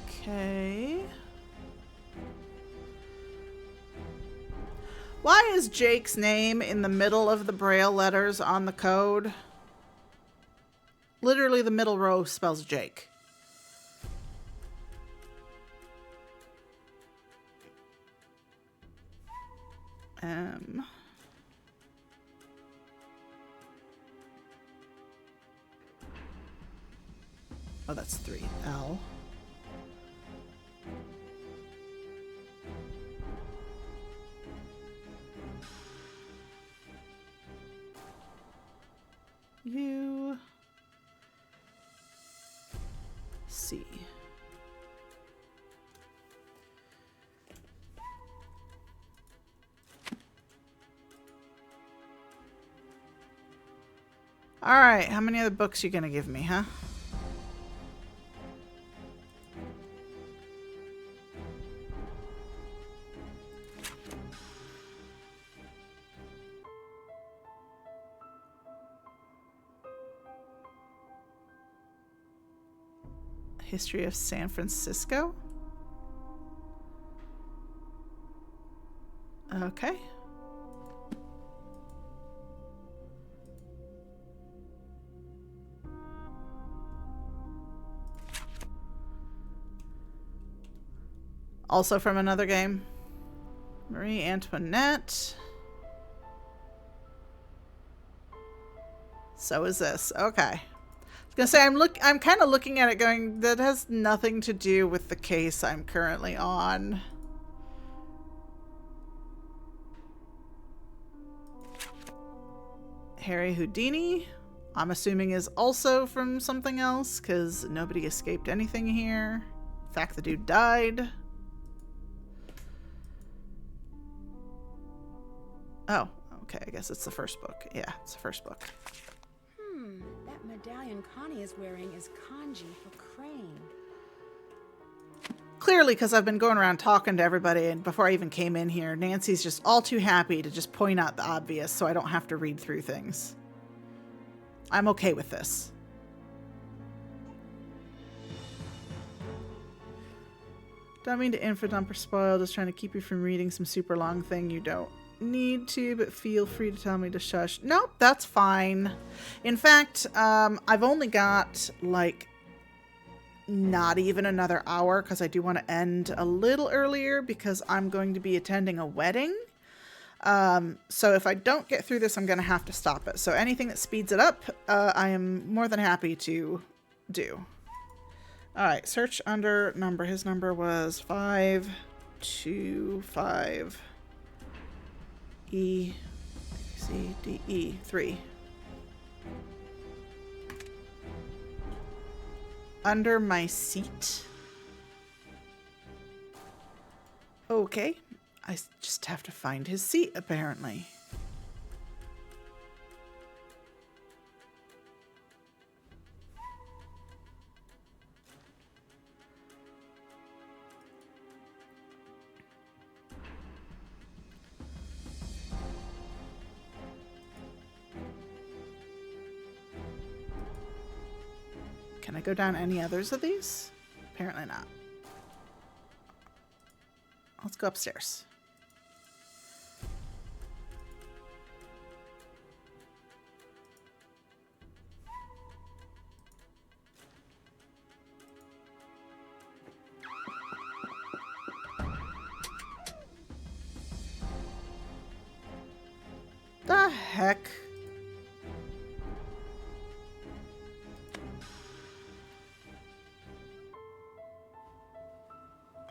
K. Why is Jake's name in the middle of the Braille letters on the code? Literally the middle row spells Jake. M. Oh, that's 3. L. U. C. All right, how many other books you gonna give me, huh? History of San Francisco? Okay. Also from another game. Marie Antoinette. So is this. Okay. I was gonna say I'm kind of looking at it going, that has nothing to do with the case I'm currently on. Harry Houdini, I'm assuming is also from something else, because nobody escaped anything here. In fact, the dude died. Oh, okay, I guess it's the first book. Yeah, it's the first book. That medallion Connie is wearing is kanji for crane. Clearly, because I've been going around talking to everybody, and before I even came in here, Nancy's just all too happy to just point out the obvious so I don't have to read through things. I'm okay with this. Don't mean to info dump or spoil, just trying to keep you from reading some super long thing you don't need to, but feel free to tell me to shush. Nope, that's fine. In fact, I've only got like not even another hour because I do want to end a little earlier because I'm going to be attending a wedding. So if I don't get through this, I'm going to have to stop it. So anything that speeds it up, I am more than happy to do. All right, search under number. His number was 525 E C D E 3. Under my seat. Okay, I just have to find his seat apparently. Can I go down any others of these? Apparently not. Let's go upstairs. The heck?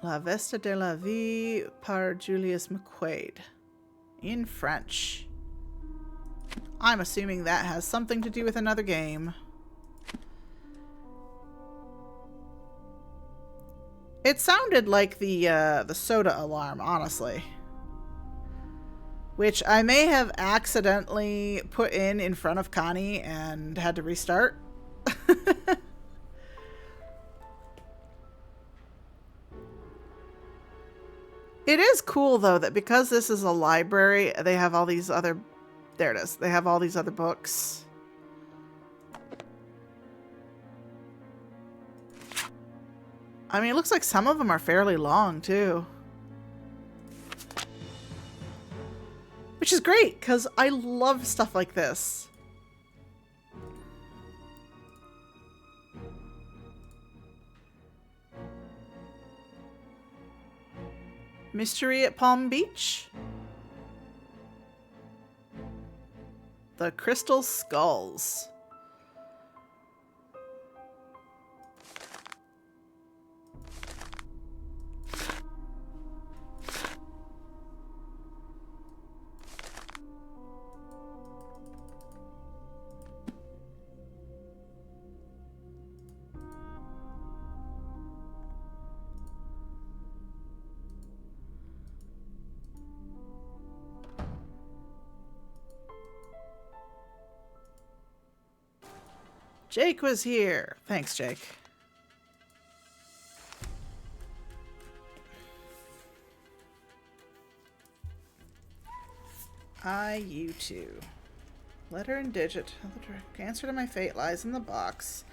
La Vesta de la Vie par Julius McQuaid. In French. I'm assuming that has something to do with another game. It sounded like the soda alarm, honestly. Which I may have accidentally put in front of Connie and had to restart. It is cool, though, that because this is a library, they have all these other... There it is. They have all these other books. I mean, it looks like some of them are fairly long, too. Which is great, because I love stuff like this. Mystery at Palm Beach. The Crystal Skulls. Jake was here. Thanks, Jake. You too. Letter and digit. The answer to my fate lies in the box.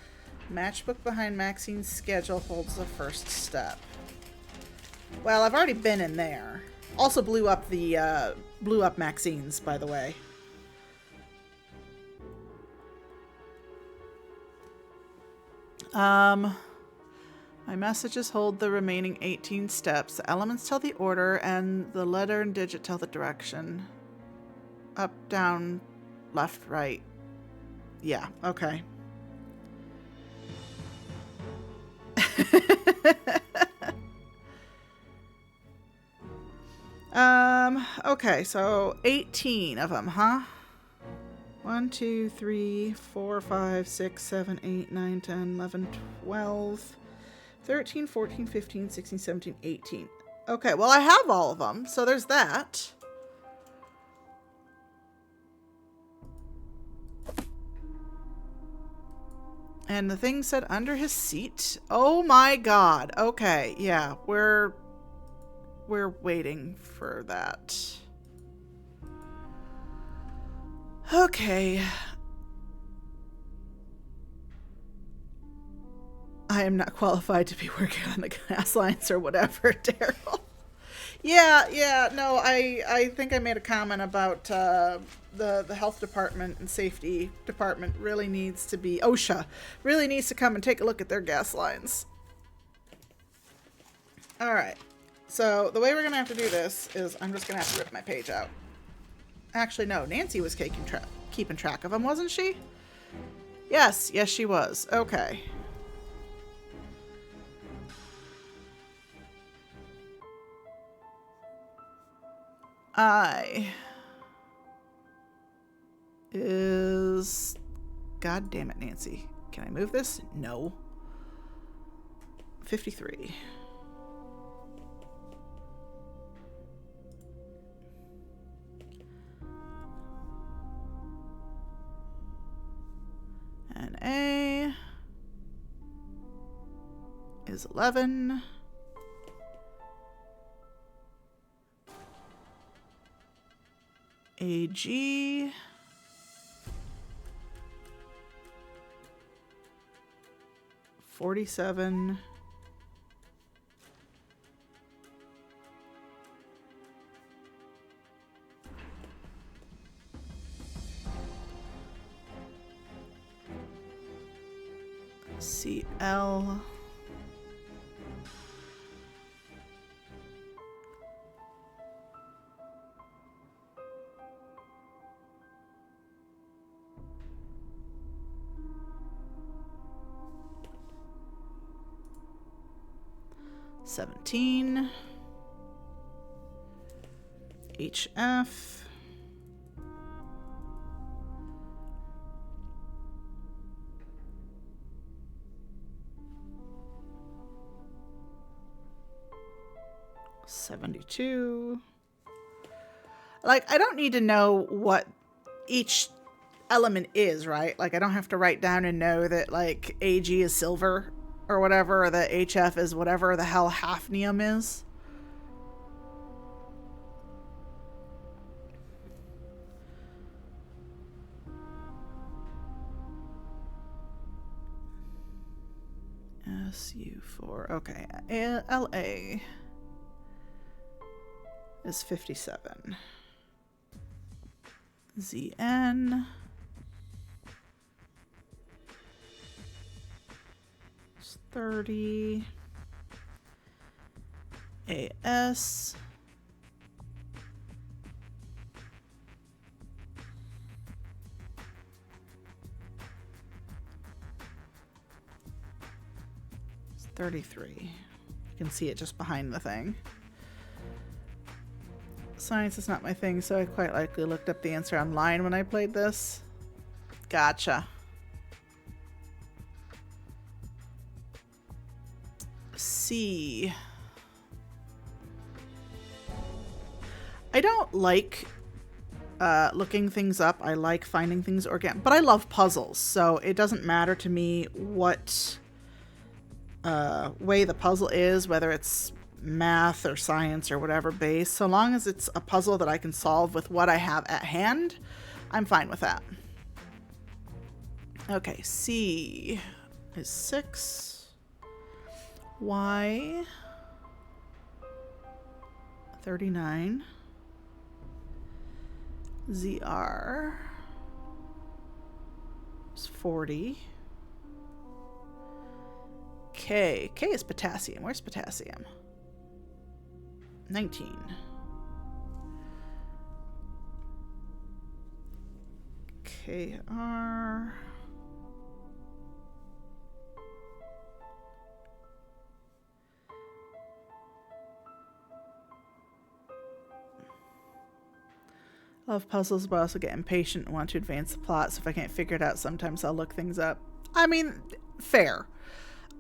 Matchbook behind Maxine's schedule holds the first step. Well, I've already been in there. Also blew up Maxine's, by the way. My messages hold the remaining 18 steps. The elements tell the order, and the letter and digit tell the direction. Up, down, left, right. Yeah, okay. Okay, so 18 of them, huh? 1, 2, 3, 4, 5, 6, 7, 8, 9, 10, 11, 12, 13, 14, 15, 16, 17, 18. Okay, well, I have all of them, so there's that. And the thing said under his seat. Oh my god. Okay, yeah, we're waiting for that. Okay. I am not qualified to be working on the gas lines or whatever, Daryl. Yeah, no, I think I made a comment about the health department and safety department really needs to be, OSHA, really needs to come and take a look at their gas lines. Alright, so the way we're going to have to do this is I'm just going to have to rip my page out. Actually, no, Nancy was keeping track of them, wasn't she? Yes, she was. Okay. I is... God damn it, Nancy. Can I move this? No. 53. And A is 11. AG 47. CL. $17. HF. $72. Like, I don't need to know what each element is, right? Like, I don't have to write down and know that, like, AG is silver or whatever, or that HF is whatever the hell hafnium is. SU4. Okay. LA is 57. ZN is 30. AS is 33. You can see it just behind the thing. Science is not my thing, so I quite likely looked up the answer online when I played this. Gotcha. C. I don't like looking things up. I like finding things organic, but I love puzzles, so it doesn't matter to me what way the puzzle is, whether it's math or science or whatever base. So long as it's a puzzle that I can solve with what I have at hand, I'm fine with that. Okay, C is 6. Y 39. ZR is 40. K is potassium. Where's potassium? 19. KR. Love puzzles, but I also get impatient and want to advance the plot, so if I can't figure it out, sometimes I'll look things up. I mean, fair.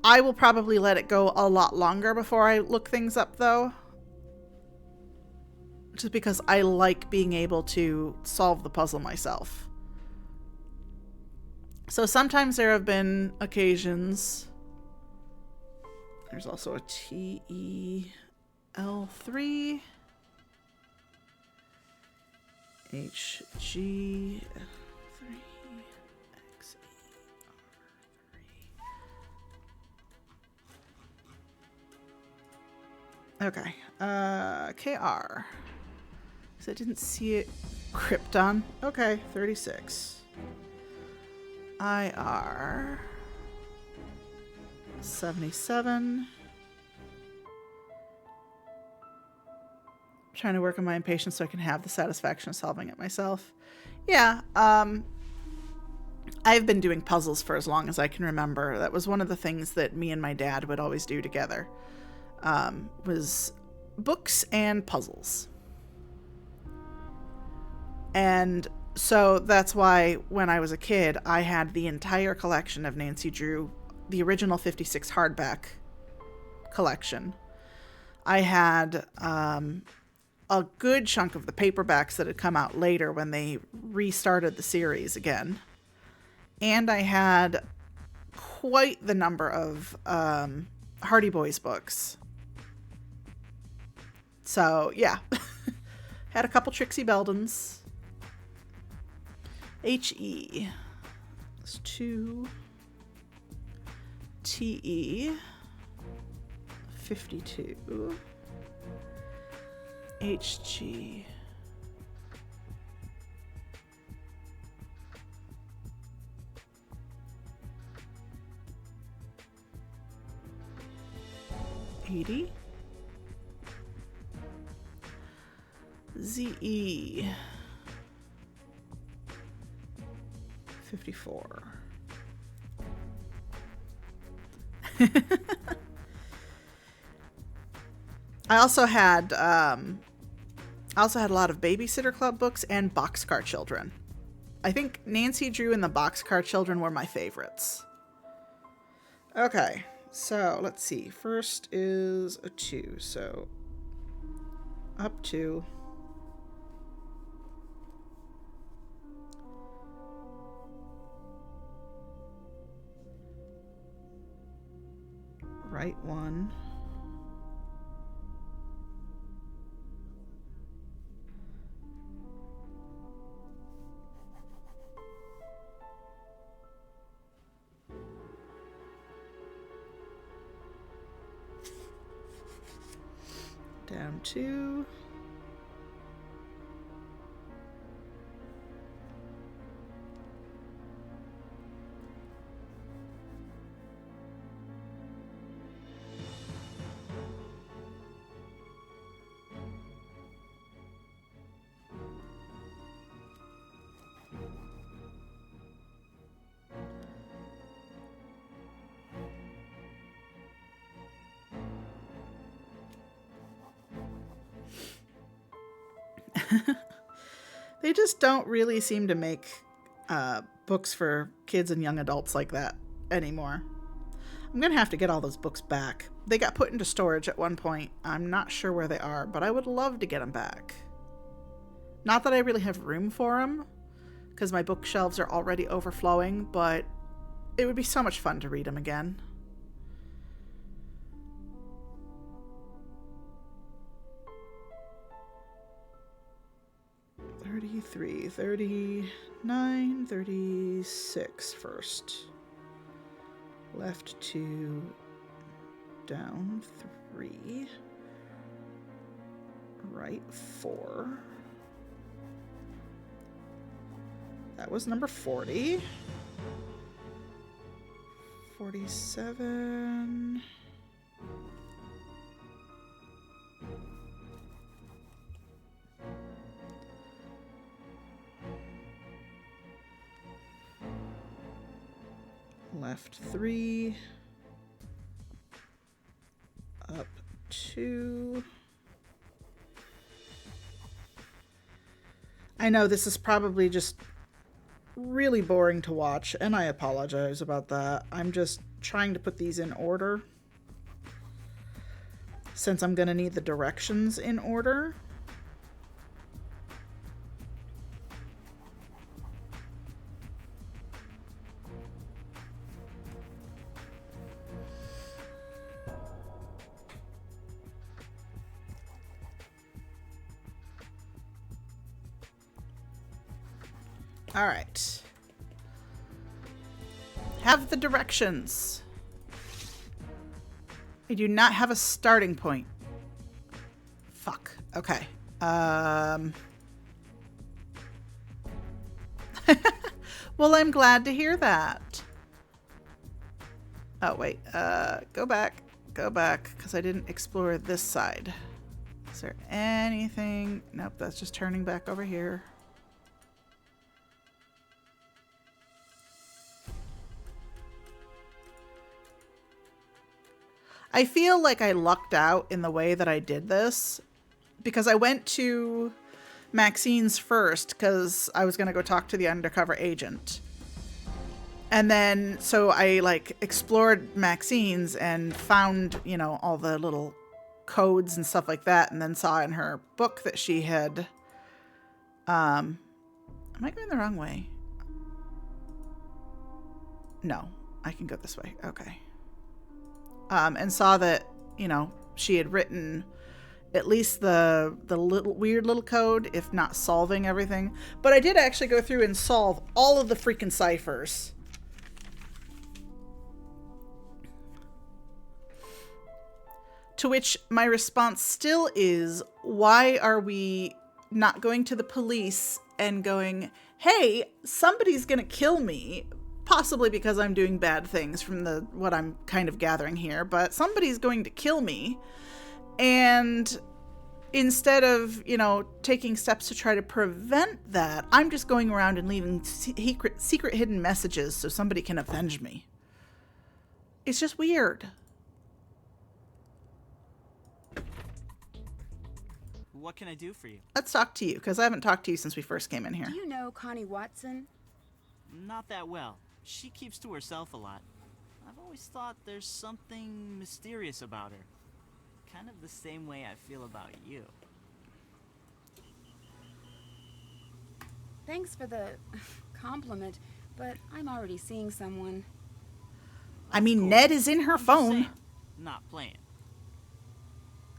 I will probably let it go a lot longer before I look things up, though. Just because I like being able to solve the puzzle myself. So sometimes there have been occasions. There's also a TEL3. HG3 XER3. Okay. KR. Because I didn't see it. Krypton. Okay, 36. IR 77. Trying to work on my impatience so I can have the satisfaction of solving it myself. Yeah, I've been doing puzzles for as long as I can remember. That was one of the things that me and my dad would always do together, was books and puzzles. And so that's why when I was a kid, I had the entire collection of Nancy Drew, the original 56 hardback collection. I had a good chunk of the paperbacks that had come out later when they restarted the series again. And I had quite the number of Hardy Boys books. So, yeah. Had a couple Trixie Beldens. HE is 2. TE 52. HG 80. ZE 54. I also had a lot of Babysitter Club books and Boxcar Children. I think Nancy Drew and the Boxcar Children were my favorites. Okay, so let's see. First is a 2, so up to right one. Down 2. They just don't really seem to make books for kids and young adults like that anymore. I'm going to have to get all those books back. They got put into storage at one point. I'm not sure where they are, but I would love to get them back. Not that I really have room for them, because my bookshelves are already overflowing, but it would be so much fun to read them again. $33, $39, $36 first. Left 2, down 3, right 4. That was number 40. 47. Left 3. Up 2. I know this is probably just really boring to watch, and I apologize about that. I'm just trying to put these in order, since I'm going to need the directions in order. All right. Have the directions. I do not have a starting point. Fuck. Okay. Well, I'm glad to hear that. Oh, wait. Go back. Go back, because I didn't explore this side. Is there anything? Nope, that's just turning back over here. I feel like I lucked out in the way that I did this, because I went to Maxine's first because I was going to go talk to the undercover agent. And then, so I like explored Maxine's and found, you know, all the little codes and stuff like that, and then saw in her book that she had, am I going the wrong way? No, I can go this way. Okay. And saw that, you know, she had written at least the little weird little code, if not solving everything. But I did actually go through and solve all of the freaking ciphers. To which my response still is, why are we not going to the police and going, hey, somebody's gonna kill me, possibly because I'm doing bad things from what I'm kind of gathering here, but somebody's going to kill me. And instead of, you know, taking steps to try to prevent that, I'm just going around and leaving secret hidden messages so somebody can avenge me. It's just weird. What can I do for you? Let's talk to you, because I haven't talked to you since we first came in here. Do you know Connie Watson? Not that well. She keeps to herself a lot. I've always thought there's something mysterious about her. Kind of the same way I feel about you. Thanks for the compliment, but I'm already seeing someone. I mean, Ned is in her phone. not playing.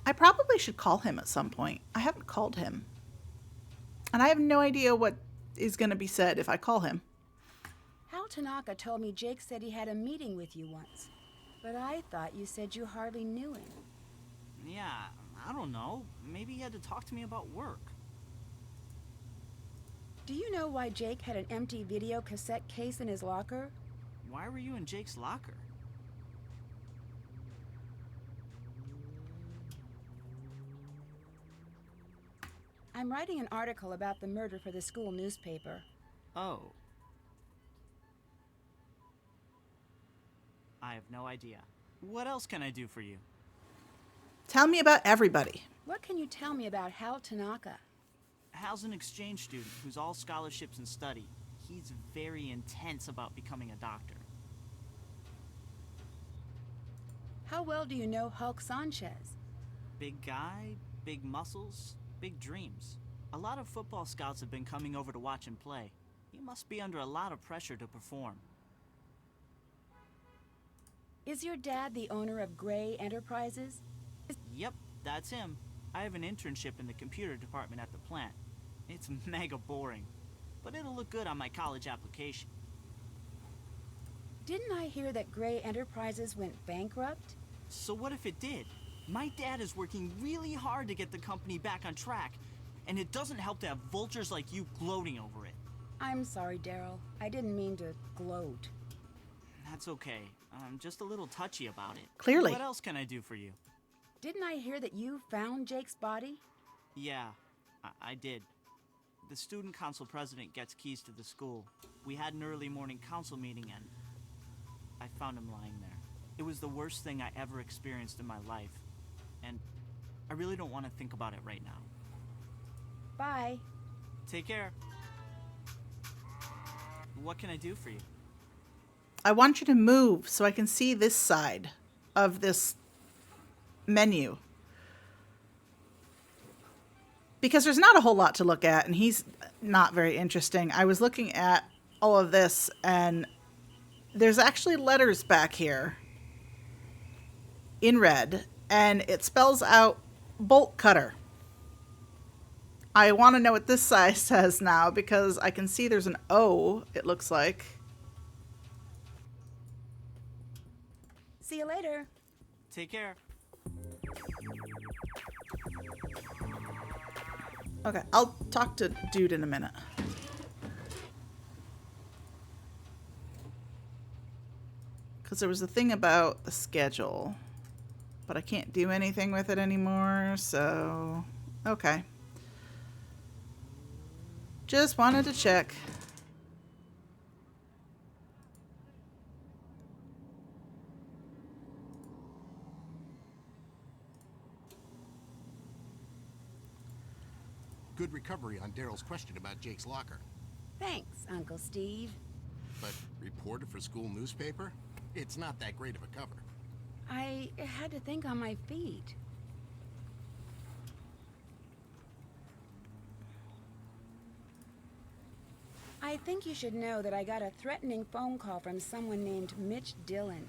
I probably should call him at some point. I haven't called him. And I have no idea what is going to be said if I call him. Hal Tanaka told me Jake said he had a meeting with you once. But I thought you said you hardly knew him. Yeah, I don't know. Maybe he had to talk to me about work. Do you know why Jake had an empty video cassette case in his locker? Why were you in Jake's locker? I'm writing an article about the murder for the school newspaper. Oh. I have no idea. What else can I do for you? Tell me about everybody. What can you tell me about Hal Tanaka? Hal's an exchange student who's all scholarships and study. He's very intense about becoming a doctor. How well do you know Hulk Sanchez? Big guy, big muscles, big dreams. A lot of football scouts have been coming over to watch him play. He must be under a lot of pressure to perform. Is your dad the owner of Gray Enterprises? Yep, that's him. I have an internship in the computer department at the plant. It's mega boring, but it'll look good on my college application. Didn't I hear that Gray Enterprises went bankrupt? So what if it did? My dad is working really hard to get the company back on track, and it doesn't help to have vultures like you gloating over it. I'm sorry, Daryl. I didn't mean to gloat. That's okay. I'm just a little touchy about it. Clearly. What else can I do for you? Didn't I hear that you found Jake's body? Yeah, I did. The student council president gets keys to the school. We had an early morning council meeting and I found him lying there. It was the worst thing I ever experienced in my life. And I really don't want to think about it right now. Bye. Take care. What can I do for you? I want you to move so I can see this side of this menu. Because there's not a whole lot to look at, and he's not very interesting. I was looking at all of this, and there's actually letters back here in red, and it spells out bolt cutter. I want to know what this side says now, because I can see there's an O, it looks like. See you later. Take care. Okay, I'll talk to dude in a minute. Because there was a thing about the schedule, but I can't do anything with it anymore, so okay. Just wanted to check. Good recovery on Daryl's question about Jake's locker. Thanks, Uncle Steve. But reporter for school newspaper? It's not that great of a cover. I had to think on my feet. I think you should know that I got a threatening phone call from someone named Mitch Dillon.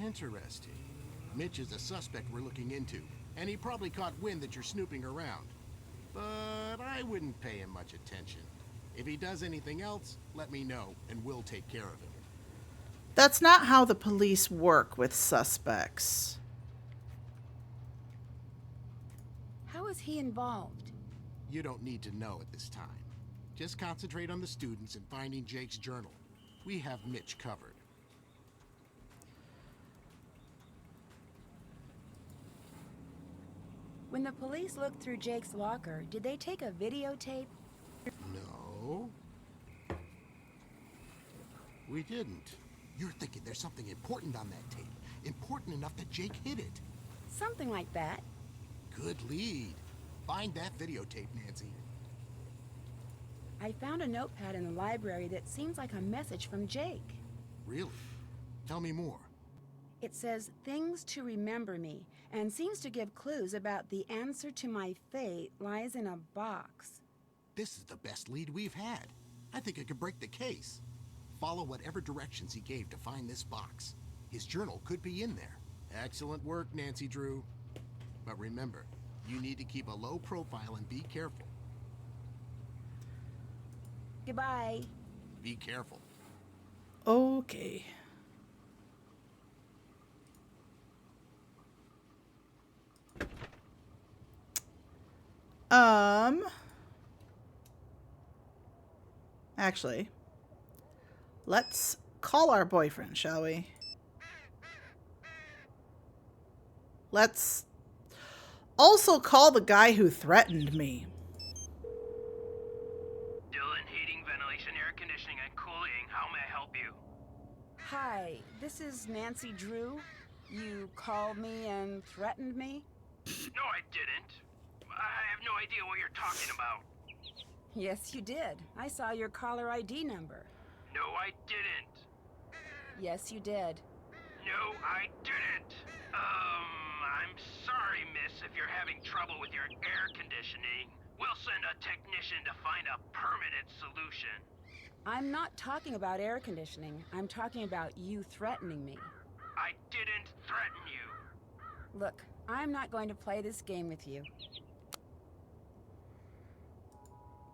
Interesting. Mitch is a suspect we're looking into, and he probably caught wind that you're snooping around. But I wouldn't pay him much attention. If he does anything else, let me know, and we'll take care of him. That's not how the police work with suspects. How is he involved? You don't need to know at this time. Just concentrate on the students and finding Jake's journal. We have Mitch covered. When the police looked through Jake's locker, did they take a videotape? No. We didn't. You're thinking there's something important on that tape. Important enough that Jake hid it. Something like that. Good lead. Find that videotape, Nancy. I found a notepad in the library that seems like a message from Jake. Really? Tell me more. It says, "Things to remember me," and seems to give clues about the answer to my fate lies in a box. This is the best lead we've had. I think it could break the case. Follow whatever directions he gave to find this box. His journal could be in there. Excellent work, Nancy Drew. But remember, you need to keep a low profile and be careful. Goodbye. Be careful. Okay. Actually, let's call our boyfriend, shall we? Let's also call the guy who threatened me. Dylan, heating, ventilation, air conditioning, and cooling. How may I help you? Hi, this is Nancy Drew. You called me and threatened me? No, I didn't. I have no idea what you're talking about. Yes, you did. I saw your caller ID number. No, I didn't. Yes, you did. No, I didn't. I'm sorry, miss, if you're having trouble with your air conditioning. We'll send a technician to find a permanent solution. I'm not talking about air conditioning. I'm talking about you threatening me. I didn't threaten you. Look, I'm not going to play this game with you.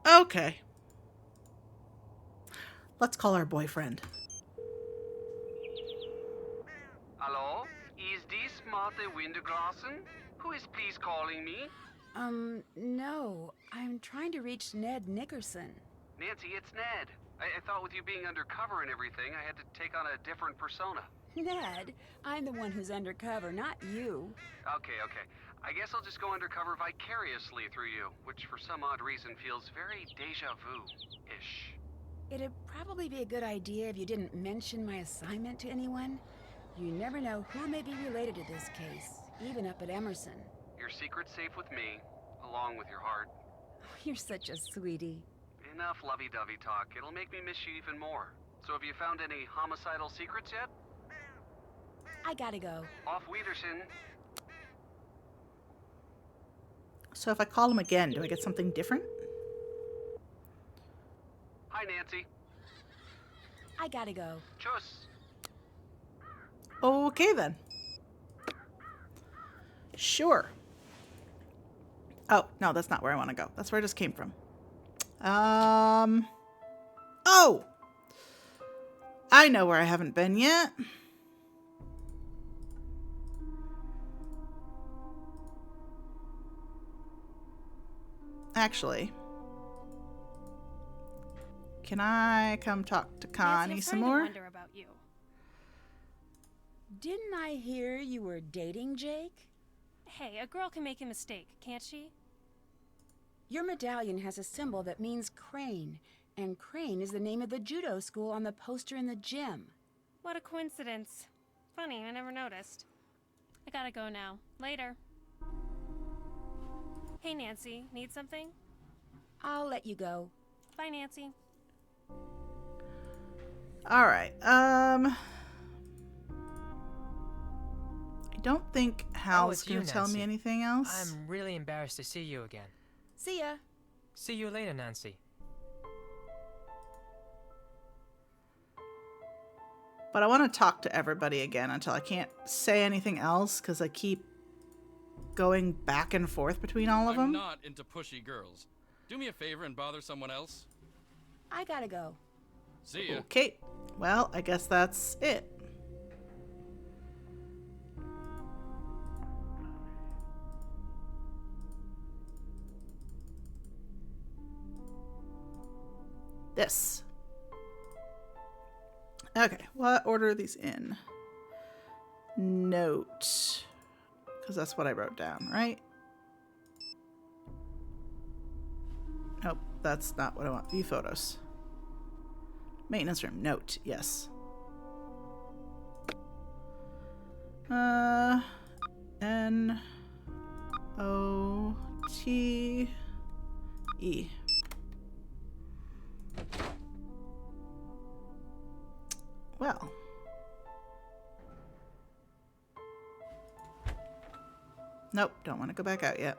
Okay. Let's call our boyfriend. Hello? Is this Marte Wintergrassen? Who is please calling me? No. I'm trying to reach Ned Nickerson. Nancy, it's Ned. I thought with you being undercover and everything, I had to take on a different persona. Ned, I'm the one who's undercover, not you. Okay. I guess I'll just go undercover vicariously through you, which for some odd reason feels very deja vu-ish. It'd probably be a good idea if you didn't mention my assignment to anyone. You never know who may be related to this case, even up at Emerson. Your secret's safe with me, along with your heart. You're such a sweetie. Enough lovey-dovey talk. It'll make me miss you even more. So have you found any homicidal secrets yet? I gotta go. Auf Wiedersehen. So if I call him again, do I get something different? Hi, Nancy. I gotta go. Tschüss. Okay then. Sure. Oh, no, that's not where I want to go. That's where I just came from. Oh! I know where I haven't been yet. Actually, can I come talk to Connie some more? Nancy, I'm starting to wonder about you. Didn't I hear you were dating Jake? Hey, a girl can make a mistake, can't she? Your medallion has a symbol that means crane, and Crane is the name of the judo school on the poster in the gym. What a coincidence. Funny, I never noticed. I gotta go now. Later. Hey, Nancy, need something? I'll let you go. Bye, Nancy. All right. I don't think Hal's it's you, going to tell me Nancy. anything else. I'm really embarrassed to see you again. See ya. See you later, Nancy. But I want to talk to everybody again until I can't say anything else because I keep going back and forth between all of I'm them. not into pushy girls. Do me a favor and bother someone else. I gotta go. See ya. Okay. Well, I guess that's it. This. Okay, what order are these in? Note. Because that's what I wrote down, right? Nope, that's not what I want. View photos. Maintenance room. Note. Yes. N O T E. Well. Nope, don't want to go back out yet.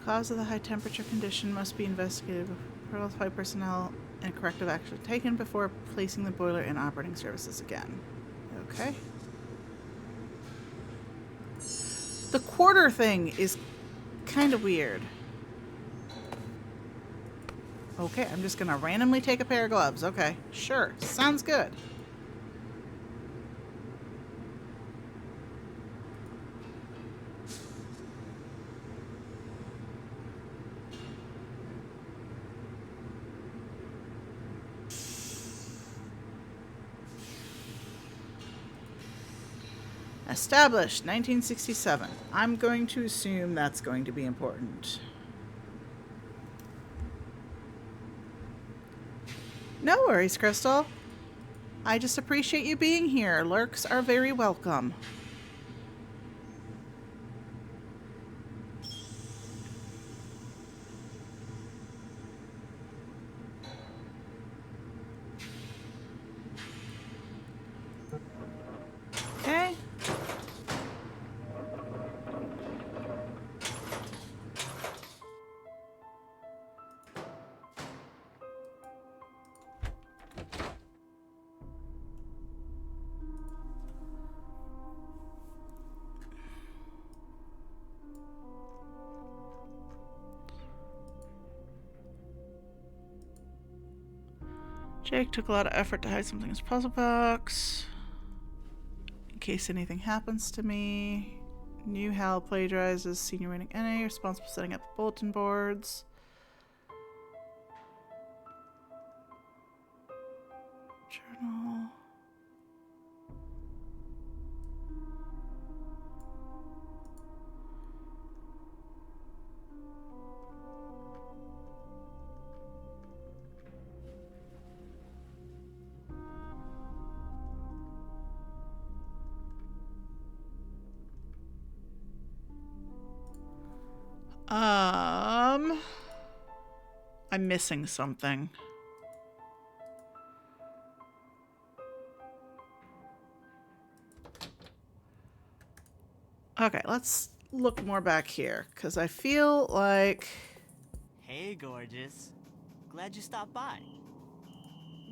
Cause of the high temperature condition must be investigated with qualified personnel and corrective action taken before placing the boiler in operating services again. Okay. The quarter thing is kind of weird. Okay, I'm just gonna randomly take a pair of gloves. Okay, sure. Sounds good. Established 1967. I'm going to assume that's going to be important. No worries, Crystal. I just appreciate you being here. Lurks are very welcome. Okay. Jake took a lot of effort to hide something in his puzzle box. In case anything happens to me. Knew Hal plagiarizes senior rating NA, responsible for setting up bulletin boards. Journal. I'm missing something. Okay, let's look more back here, because I feel like... Hey, gorgeous. Glad you stopped by.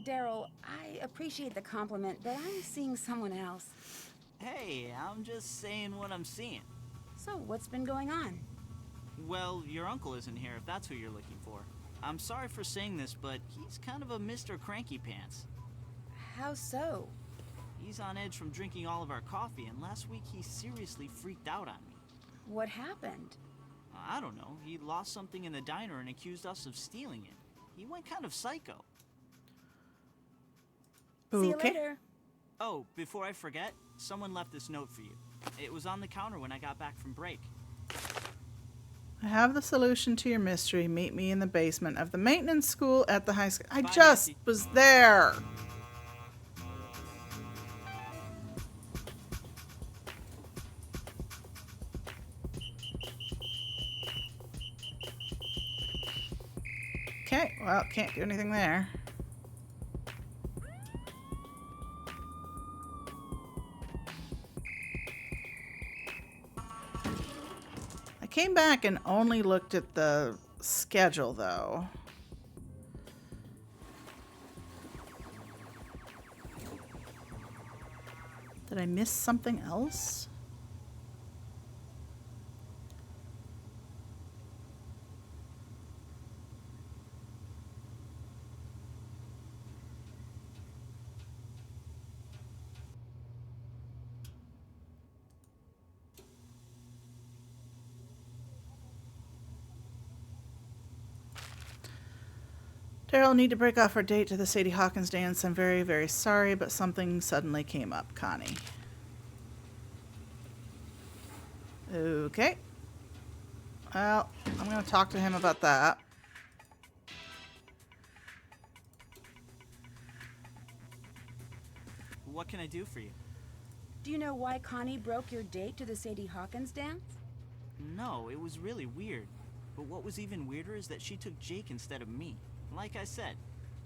Daryl, I appreciate the compliment, but I'm seeing someone else. Hey, I'm just saying what I'm seeing. So, what's been going on? Well, your uncle isn't here, if that's who you're looking for. I'm sorry for saying this, but he's kind of a Mr. Cranky Pants. How so? He's on edge from drinking all of our coffee, and last week he seriously freaked out on me. What happened? I don't know. He lost something in the diner and accused us of stealing it. He went kind of psycho. See you later. Oh, before I forget, someone left this note for you. It was on the counter when I got back from break. I have the solution to your mystery. Meet me in the basement of the maintenance school at the high school. I Bye, just Nancy. was there. Okay, well, can't do anything there. I came back and only looked at the schedule, though. Did I miss something else? Daryl, need to break off our date to the Sadie Hawkins dance. I'm very, very sorry, but something suddenly came up, Connie. Okay. Well, I'm going to talk to him about that. What can I do for you? Do you know why Connie broke your date to the Sadie Hawkins dance? No, it was really weird. But what was even weirder is that she took Jake instead of me. Like I said,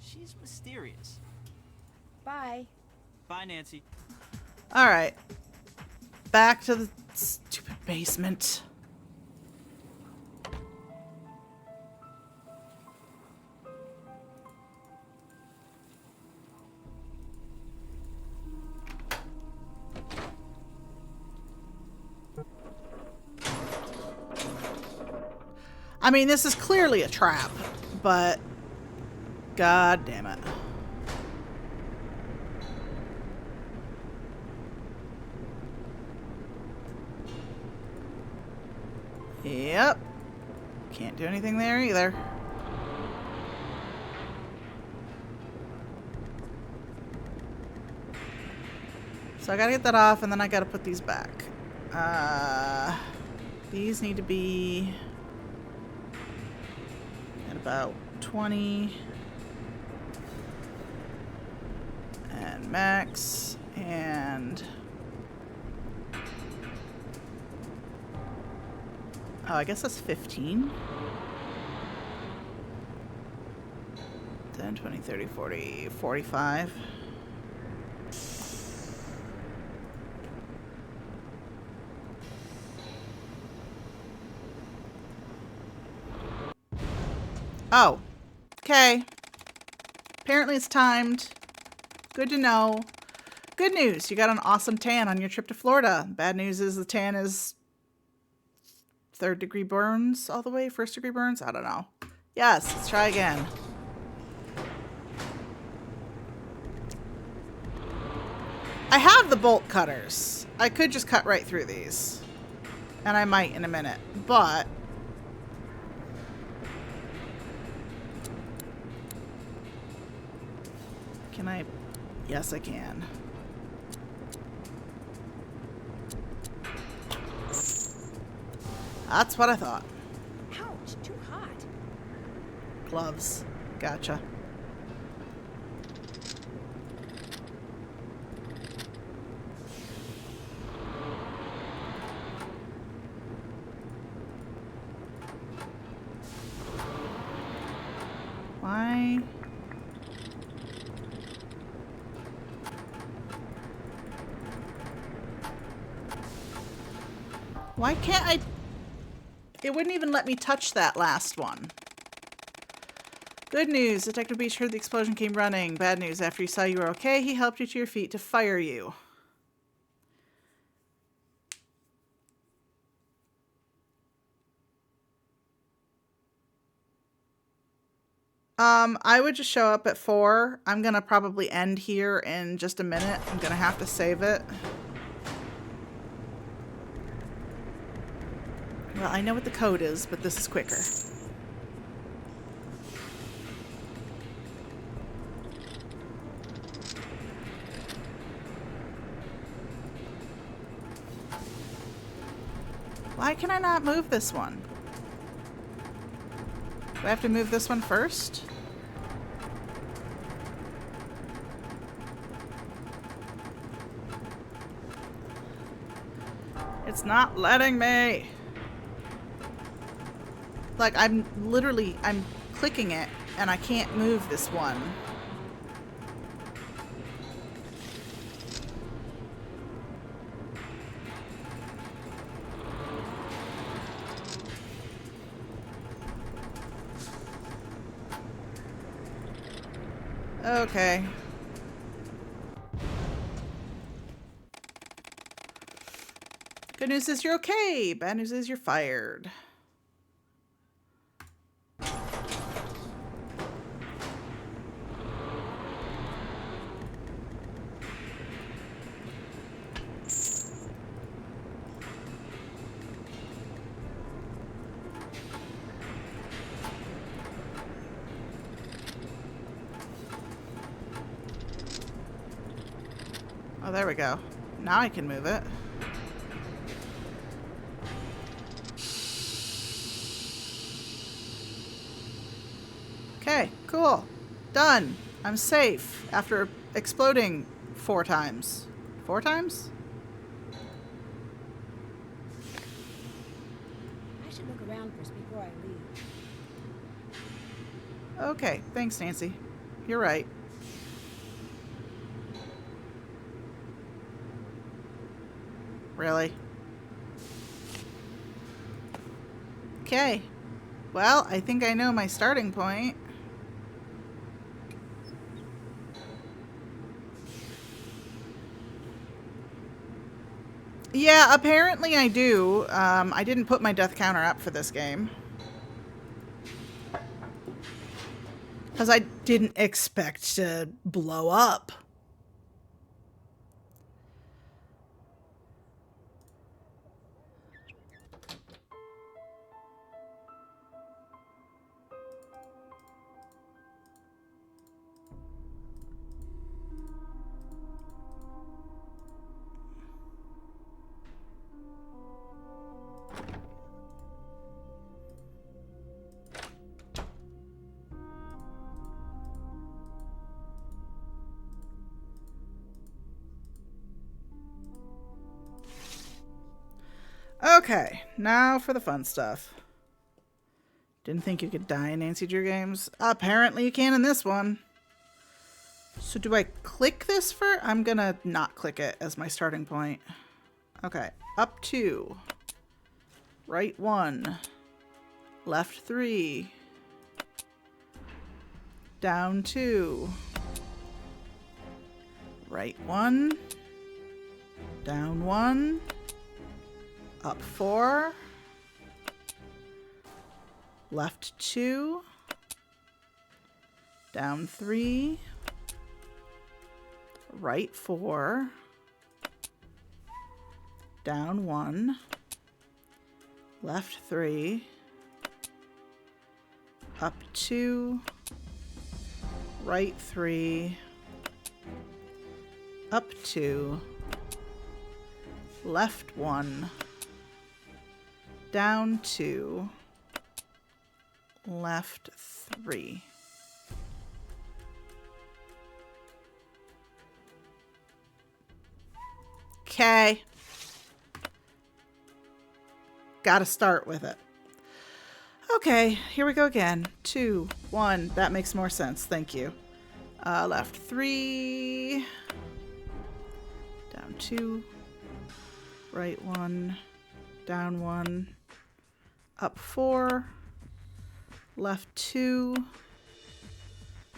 she's mysterious. Bye. Bye, Nancy. Alright. Back to the stupid basement. I mean, this is clearly a trap, but god damn it. Yep. Can't do anything there either. So I gotta get that off, and then I gotta put these back. These need to be at about 20. And max, and... oh, I guess that's 15. 10, 20, 30, 40, 45. Oh, okay. Apparently it's timed. Good to know. Good news, you got an awesome tan on your trip to Florida. Bad news is the tan is 3rd degree burns all the way? 1st degree burns? I don't know. Yes, let's try again. I have the bolt cutters. I could just cut right through these. And I might in a minute, but... can I? Yes, I can. That's what I thought. Ouch, too hot. Gloves. Gotcha. Why? Why can't I? It wouldn't even let me touch that last one. Good news. Detective Beach heard the explosion, came running. Bad news. After he saw you were okay, he helped you to your feet to fire you. I would just show up at 4. I'm gonna probably end here in just a minute. I'm gonna have to save it. Well, I know what the code is, but this is quicker. Why can I not move this one? Do I have to move this one first? It's not letting me. Like, I'm clicking it and I can't move this one. Okay. Good news is you're okay. Bad news is you're fired. Oh, there we go. Now I can move it. Okay, cool. Done. I'm safe after exploding 4 times. 4 times? I should look around first before I leave. Okay, thanks, Nancy. You're right. Really? Okay. Well, I think I know my starting point. Yeah, apparently I do. I didn't put my death counter up for this game. Because I didn't expect to blow up. Okay, now for the fun stuff. Didn't think you could die in Nancy Drew games. Apparently you can in this one. So do I click this for... I'm gonna not click it as my starting point. Okay, up 2. Right 1. Left 3. Down 2. Right 1. Down 1. Up 4. Left 2. Down 3. Right 4. Down 1. Left 3. Up 2. Right 3. Up 2. Left 1. Down 2. Left 3. Okay. Gotta start with it. Okay, here we go again. 2, 1. That makes more sense. Thank you. Left 3. Down 2. Right 1. Down 1. Up 4. Left 2.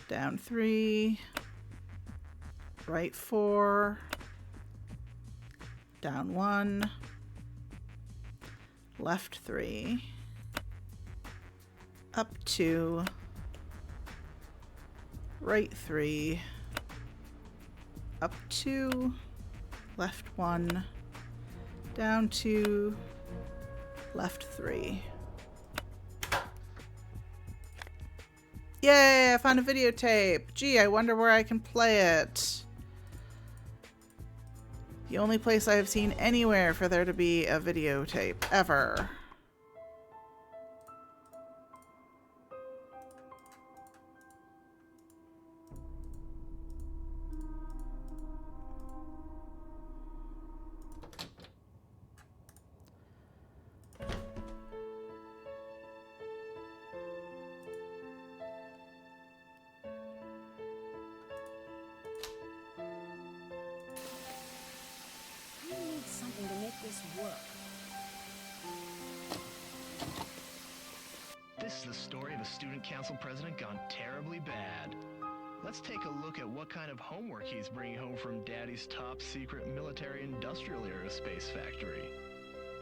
Down 3. Right 4. Down 1. Left 3. Up 2. Right 3. Up 2. Left 1. Down 2. Left 3. Yay, I found a videotape. Gee, I wonder where I can play it. The only place I have seen anywhere for there to be a videotape ever. Something to make this work. This is the story of a student council president gone terribly bad. Let's take a look at what kind of homework he's bringing home from Daddy's top secret military industrial aerospace factory.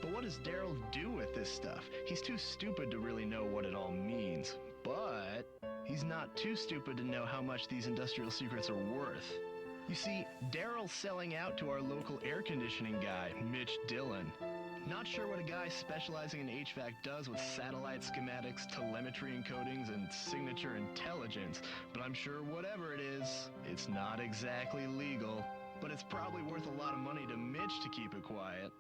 But what does Daryl do with this stuff? He's too stupid to really know what it all means. But he's not too stupid to know how much these industrial secrets are worth. You see, Daryl's selling out to our local air conditioning guy, Mitch Dillon. Not sure what a guy specializing in HVAC does with satellite schematics, telemetry encodings, and signature intelligence, but I'm sure whatever it is, it's not exactly legal. But it's probably worth a lot of money to Mitch to keep it quiet.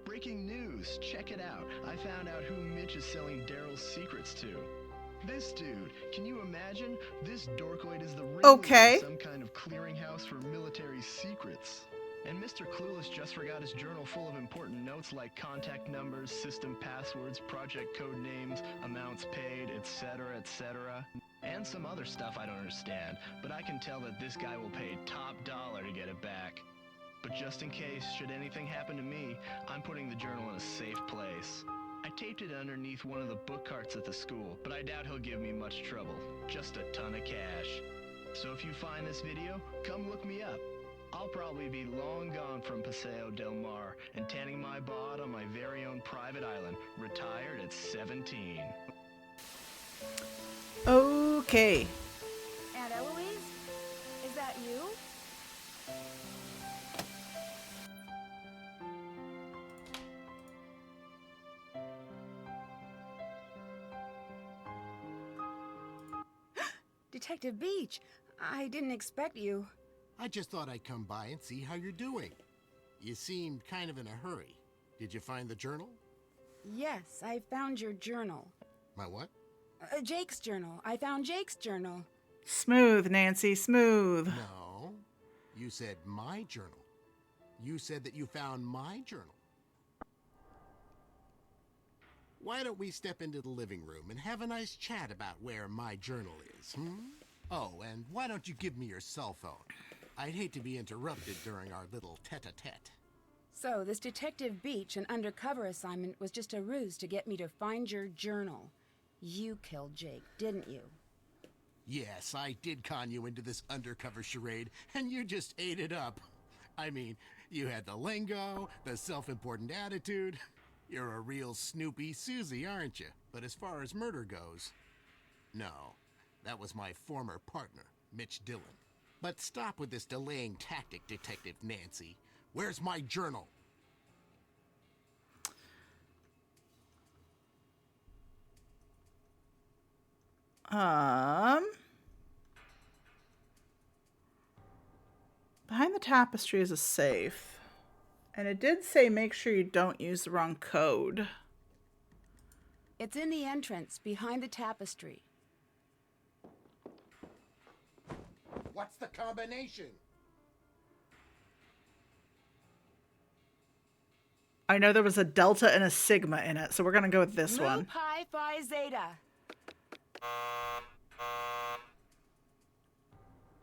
Breaking news, check it out. I found out who Mitch is selling Daryl's secrets to. This dude, can you imagine? This dorkoid is the ringleader of some kind of clearinghouse for military secrets. And Mr. Clueless just forgot his journal full of important notes like contact numbers, system passwords, project code names, amounts paid, etc., etc. And some other stuff I don't understand, but I can tell that this guy will pay top dollar to get it back. But just in case, should anything happen to me, I'm putting the journal in a safe place. I taped it underneath one of the book carts at the school, but I doubt he'll give me much trouble. Just a ton of cash. So if you find this video, come look me up. I'll probably be long gone from Paseo Del Mar and tanning my bod on my very own private island, retired at 17. Okay. Aunt Eloise? Is that you? Detective Beach, I didn't expect you. I just thought I'd come by and see how you're doing. You seemed kind of in a hurry. Did you find the journal? Yes, I found your journal. My what? Jake's journal. I found Jake's journal. Smooth, Nancy, smooth. No. You said my journal. You said that you found my journal. Why don't we step into the living room and have a nice chat about where my journal is, Oh, and why don't you give me your cell phone? I'd hate to be interrupted during our little tete-a-tete. So, this Detective Beach, an undercover assignment, was just a ruse to get me to find your journal. You killed Jake, didn't you? Yes, I did con you into this undercover charade, and you just ate it up. I mean, you had the lingo, the self-important attitude. You're a real Snoopy Susie, aren't you? But as far as murder goes, no. That was my former partner, Mitch Dillon. But stop with this delaying tactic, Detective Nancy. Where's my journal? Behind the tapestry is a safe. And it did say make sure you don't use the wrong code. It's in the entrance, behind the tapestry. What's the combination? I know there was a delta and a sigma in it, so we're going to go with this Mu one. Pi Phi Zeta.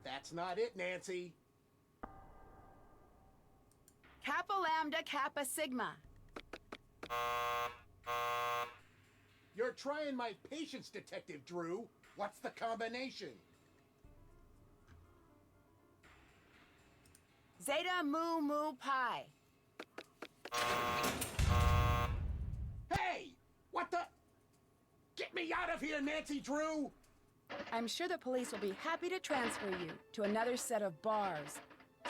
That's not it, Nancy. Kappa Lambda Kappa Sigma. You're trying my patience, Detective Drew. What's the combination? Zeta Mu Mu Pi. Hey! What the? Get me out of here, Nancy Drew! I'm sure the police will be happy to transfer you to another set of bars.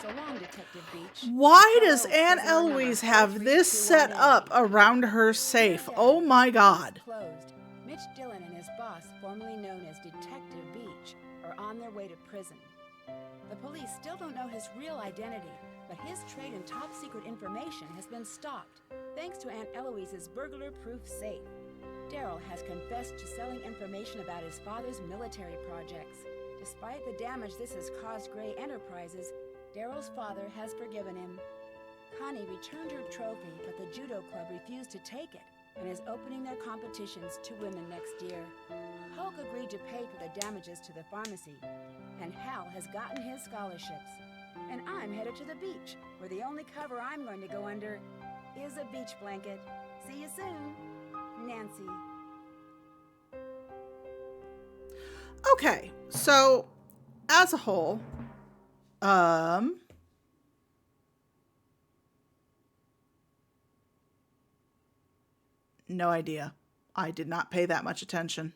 So long, Detective Beach. Why does Aunt Eloise have this set up around her safe? Oh my God. Closed. Mitch Dillon and his boss, formerly known as Detective Beach, are on their way to prison. The police still don't know his real identity, but his trade in top-secret information has been stopped, thanks to Aunt Eloise's burglar-proof safe. Daryl has confessed to selling information about his father's military projects. Despite the damage this has caused Gray Enterprises, Daryl's father has forgiven him. Connie returned her trophy, but the judo club refused to take it and is opening their competitions to women next year. Hulk agreed to pay for the damages to the pharmacy, and Hal has gotten his scholarships. And I'm headed to the beach, where the only cover I'm going to go under is a beach blanket. See you soon, Nancy. Okay, so as a whole, no idea. I did not pay that much attention.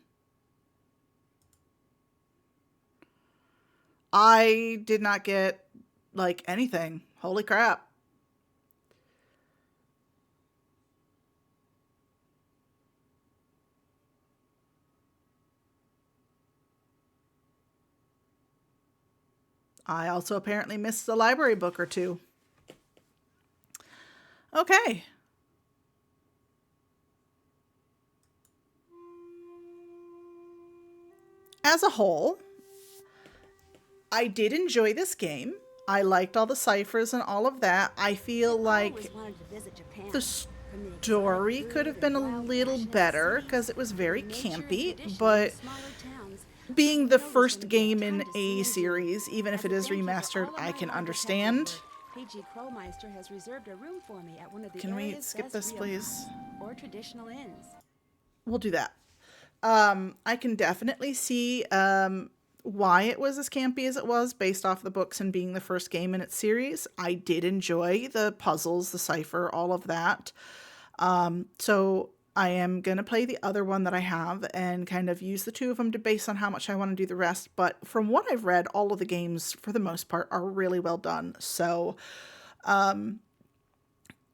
I did not get, like, anything. Holy crap. I also apparently missed a library book or two. Okay. As a whole, I did enjoy this game. I liked all the ciphers and all of that. I feel like the story could have been a little better because it was very campy, but being the first game in a series, even if it is remastered, I can understand. PG Crowmeister has reserved a room for me at one of the Can we area's skip best this, real please? or traditional inns. We'll do that. I can definitely see why it was as campy as it was based off the books and being the first game in its series. I did enjoy the puzzles, the cipher, all of that. So I am going to play the other one that I have and kind of use the two of them to base on how much I want to do the rest. But from what I've read, all of the games, for the most part, are really well done. So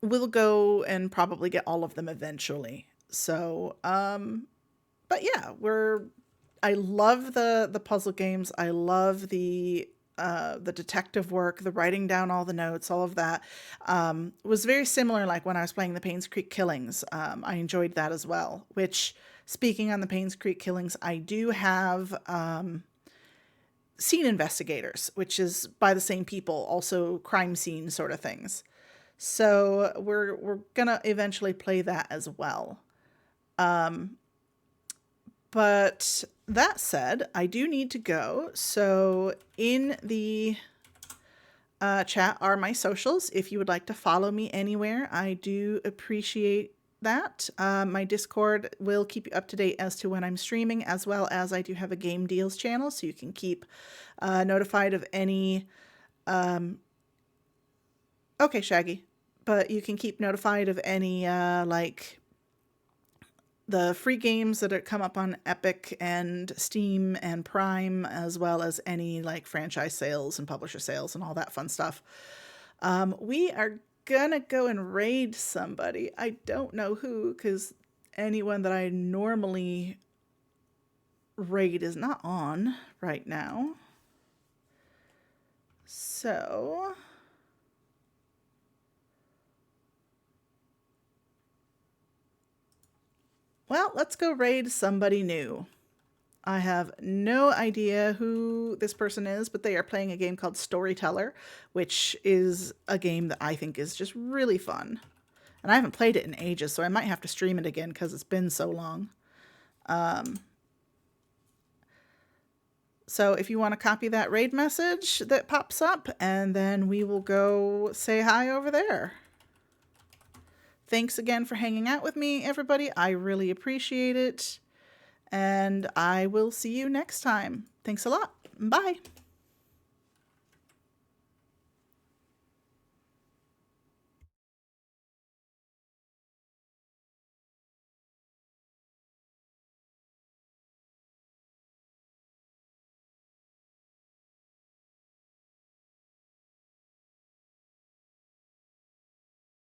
we'll go and probably get all of them eventually. So, but yeah, I love the puzzle games. I love the detective work, the writing down all the notes, all of that. Was very similar like when I was playing the Paynes Creek Killings. I enjoyed that as well, which, speaking on the Paynes Creek Killings, I do have Scene Investigators, which is by the same people, also crime scene sort of things. So we're gonna eventually play that as well. But that said, I do need to go. So in the chat are my socials. If you would like to follow me anywhere, I do appreciate that. My Discord will keep you up to date as to when I'm streaming, as well as I do have a game deals channel, so you can keep notified of any... Okay, Shaggy. But you can keep notified of any, like, the free games that come up on Epic and Steam and Prime, as well as any, like, franchise sales and publisher sales and all that fun stuff. We are gonna go and raid somebody. I don't know who, because anyone that I normally raid is not on right now. So... well, let's go raid somebody new. I have no idea who this person is, but they are playing a game called Storyteller, which is a game that I think is just really fun. And I haven't played it in ages, so I might have to stream it again because it's been so long. So if you want to copy that raid message that pops up, and then we will go say hi over there. Thanks again for hanging out with me, everybody. I really appreciate it. And I will see you next time. Thanks a lot. Bye.